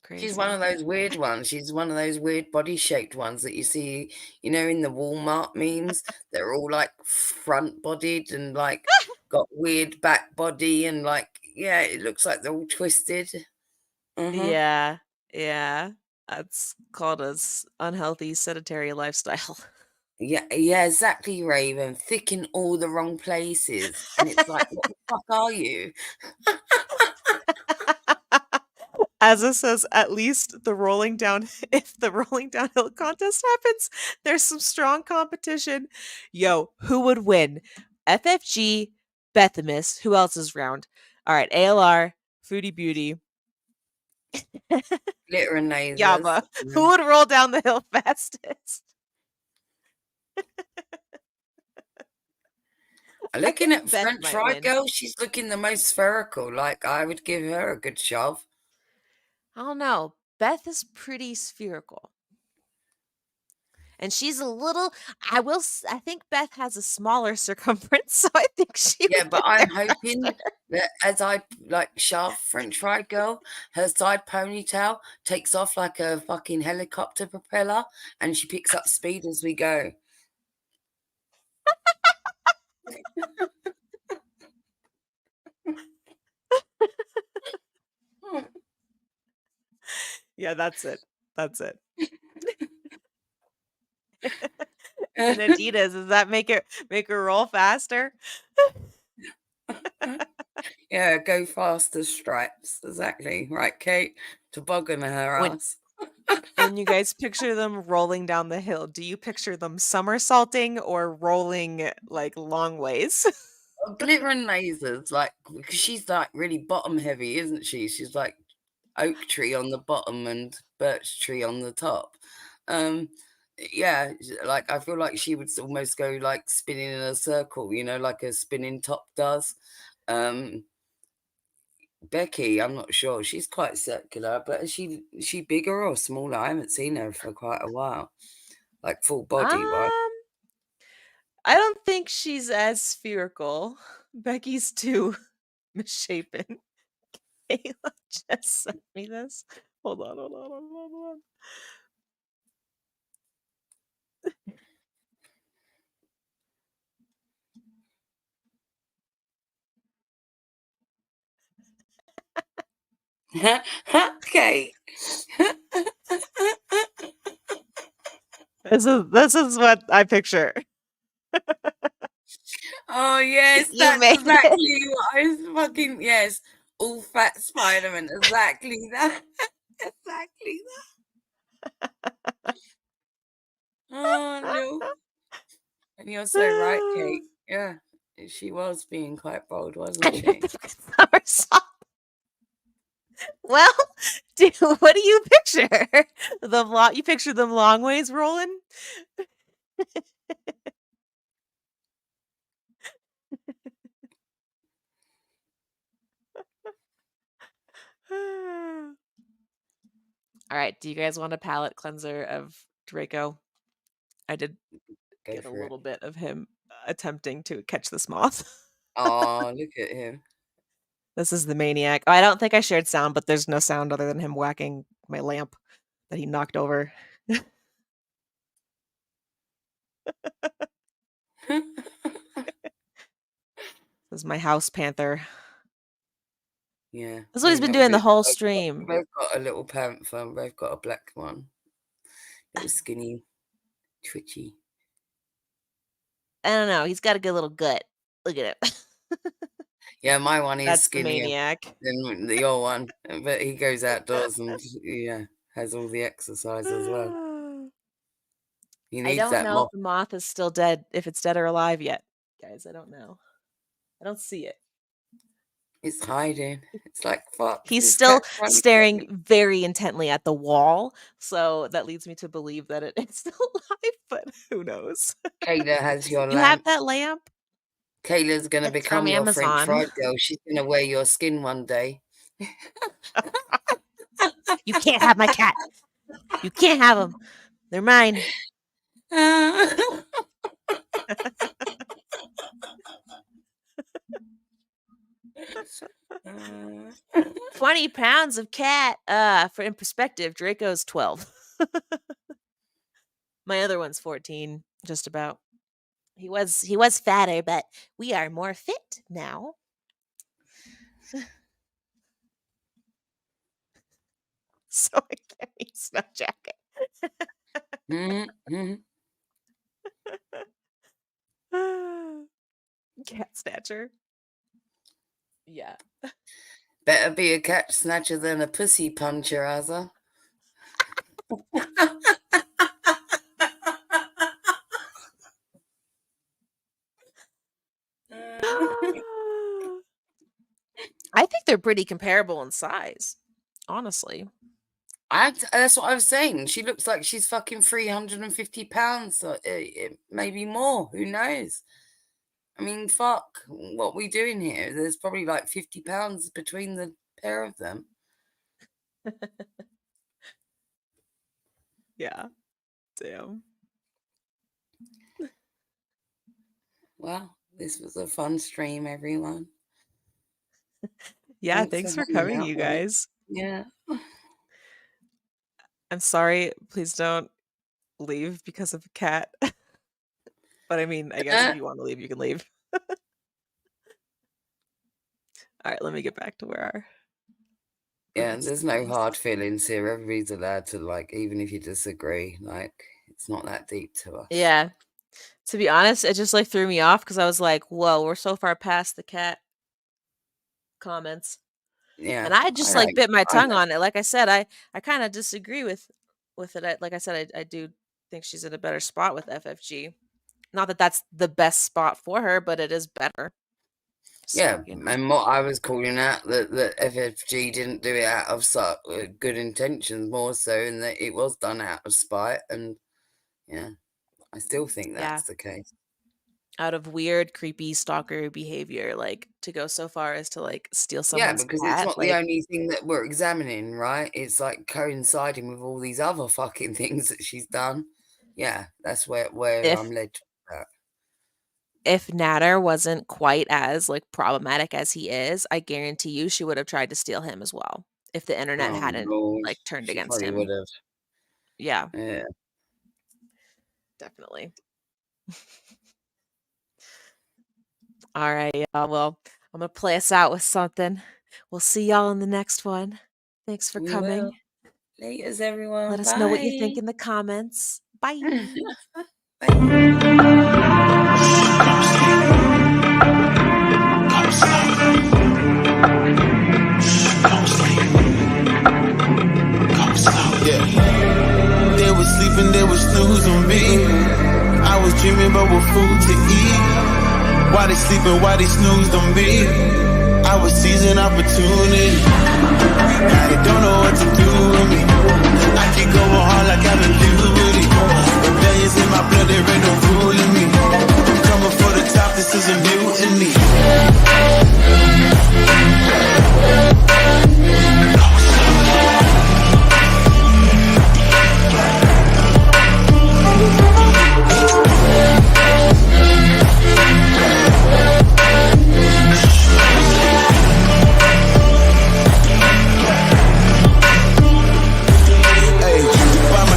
crazy. She's one of those weird ones. She's one of those weird body shaped ones that you see, you know, in the Walmart memes. They're all like front bodied and like got weird back body and like yeah, it looks like they're all twisted. Yeah. Yeah. That's called as unhealthy sedentary lifestyle. Yeah, exactly, Raven. Thick in all the wrong places. And it's like, what the fuck are you? As it says, at least the rolling down if the rolling downhill contest happens, there's some strong competition. Yo, who would win? FFG, Bethamus, who else is round? All right, ALR, Foodie Beauty, Glitter and lasers. Yaba. Who would roll down the hill fastest? Looking at Beth French might Fried win. Girl, she's looking the most spherical. Like, I would give her a good shove. I don't know. Beth is pretty spherical. And she's a little I think Beth has a smaller circumference, so I think she Yeah, would but get I'm there hoping that as I like shove French Fried Girl, her side ponytail takes off like a fucking helicopter propeller and she picks up speed as we go. Yeah, that's it. That's it. And Adidas, does that make her roll faster? Yeah, go faster stripes. Exactly. Right, Kate? Toboggan her When ass. when you guys picture them rolling down the hill, do you picture them somersaulting or rolling like long ways? Glitter and lasers, like, because she's like really bottom heavy, isn't she? She's like oak tree on the bottom and birch tree on the top. Yeah, like I feel like she would almost go like spinning in a circle, you know, like a spinning top does. Becky, I'm not sure. She's quite circular, but is she bigger or smaller? I haven't seen her for quite a while. Like full body, right? I don't think she's as spherical. Becky's too misshapen. Kayla just sent me this. Hold on. Okay. This is what I picture. Oh yes, You that's made exactly it. what I was fucking yes. All fat Spider-Man, exactly that. Exactly that. Oh no. And you're so right, Kate. Yeah. She was being quite bold, wasn't she? Well, what do you picture? You picture them long ways rolling? All right, do you guys want a palate cleanser of Draco? I did get a for it. little bit of him attempting to catch this moth. Oh, look at him. This is the maniac. Oh, I don't think I shared sound, but there's no sound other than him whacking my lamp that he knocked over. This is my house panther. Yeah. That's what he's been doing the whole stream. We've got a little panther. We've got a black one. Little skinny, twitchy. I don't know. He's got a good little gut. Look at it. Yeah, my one is That's the skinnier maniac. than your one, but he goes outdoors and yeah, has all the exercise as well. He I needs don't that know if the moth is still dead, if it's dead or alive yet, guys. I don't know. I don't see it. It's hiding. It's like, fuck. He's this still cat's trying to get me. staring very intently at the wall, so that leads me to believe that it's still alive, but who knows? Kayla has your You have lamp. that lamp? Kayla's going to It's from become your French Amazon. Fried Gorl. She's going to wear your skin one day. You can't have my cat. You can't have them. They're mine. 20 pounds of cat. For in perspective, Draco's 12. My other one's 14, just about. He was fatter, but we are more fit now. So I can't eat snuff jacket. Cat snatcher. Yeah. Better be a cat snatcher than a pussy puncher, Azza. I think they're pretty comparable in size, honestly. That's what I was saying. She looks like she's fucking 350 pounds, or maybe more. Who knows? I mean, fuck. What we doing here? There's probably like 50 pounds between the pair of them. Yeah. Damn. Well, this was a fun stream, everyone. Yeah, thanks for hanging coming, out you with us. guys. Yeah. I'm sorry. Please don't leave because of a cat. But I mean, I guess if you want to leave, you can leave. All right, let me get back to where our... Yeah, there's no hard feelings here. Everybody's allowed to, like, even if you disagree, like, it's not that deep to us. Yeah. To be honest, it just like threw me off because I was like, whoa, we're so far past the cat comments. Yeah. And I just like bit my tongue on it. Like I said, I kind of disagree with it. Like I said, I do think she's in a better spot with FFG. Not that that's the best spot for her, but it is better. So, Yeah, you know. and what I was calling out that FFG didn't do it out of good intentions, more so, and that it was done out of spite. And yeah, I still think that's the case. Out of weird, creepy stalker behavior, like to go so far as to like steal someone's Yeah, because cat, it's not like, the only thing that we're examining, right? It's like coinciding with all these other fucking things that she's done. Yeah, that's where I'm led to that. If Natter wasn't quite as like problematic as he is, I guarantee you she would have tried to steal him as well. If the internet hadn't like turned against him. Would have. Yeah. Yeah. Definitely. All right, y'all. Well, I'm gonna play us out with something. We'll see y'all in the next one. Thanks for coming. Laters, everyone. Let us know what you think Bye. in the comments. Bye. Yeah. They was sleeping, they was snooze on me. I was dreaming about what food to eat. Why they sleeping, why they snoozed on me? I was seizing opportunity. Now they don't know what to do with me. I keep going hard like I'm in puberty. Rebellions in my blood, there ain't no ruling me. I'm coming for the top, this is a mutiny.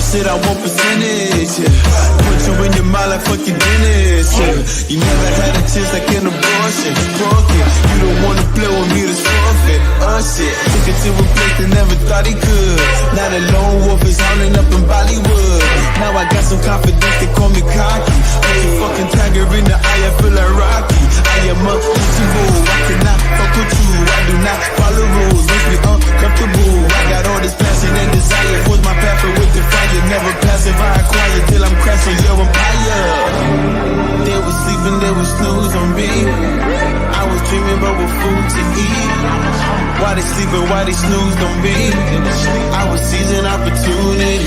Shit, I want percentage, yeah. Put you in your mind like fucking Dennis, yeah. You never had a chance like an abortion. Broken, you don't wanna play with me to forfeit. Shit, took it to a place they never thought he could. Now the lone wolf is howling up in Bollywood. Now I got some confidence, they call me cocky. Put your fucking tiger in the eye, I feel like Rocky. I am untouchable, I cannot fuck with you. I do not follow rules, makes me uncomfortable. I got all this passion and desire, force my path with the fire. Never passive, I acquire till I'm crashing your empire. They was sleeping. sleeping, they would snooze on me. I was dreaming about what food to eat. Why they sleeping, why they snoozed on me? I was seizing opportunity.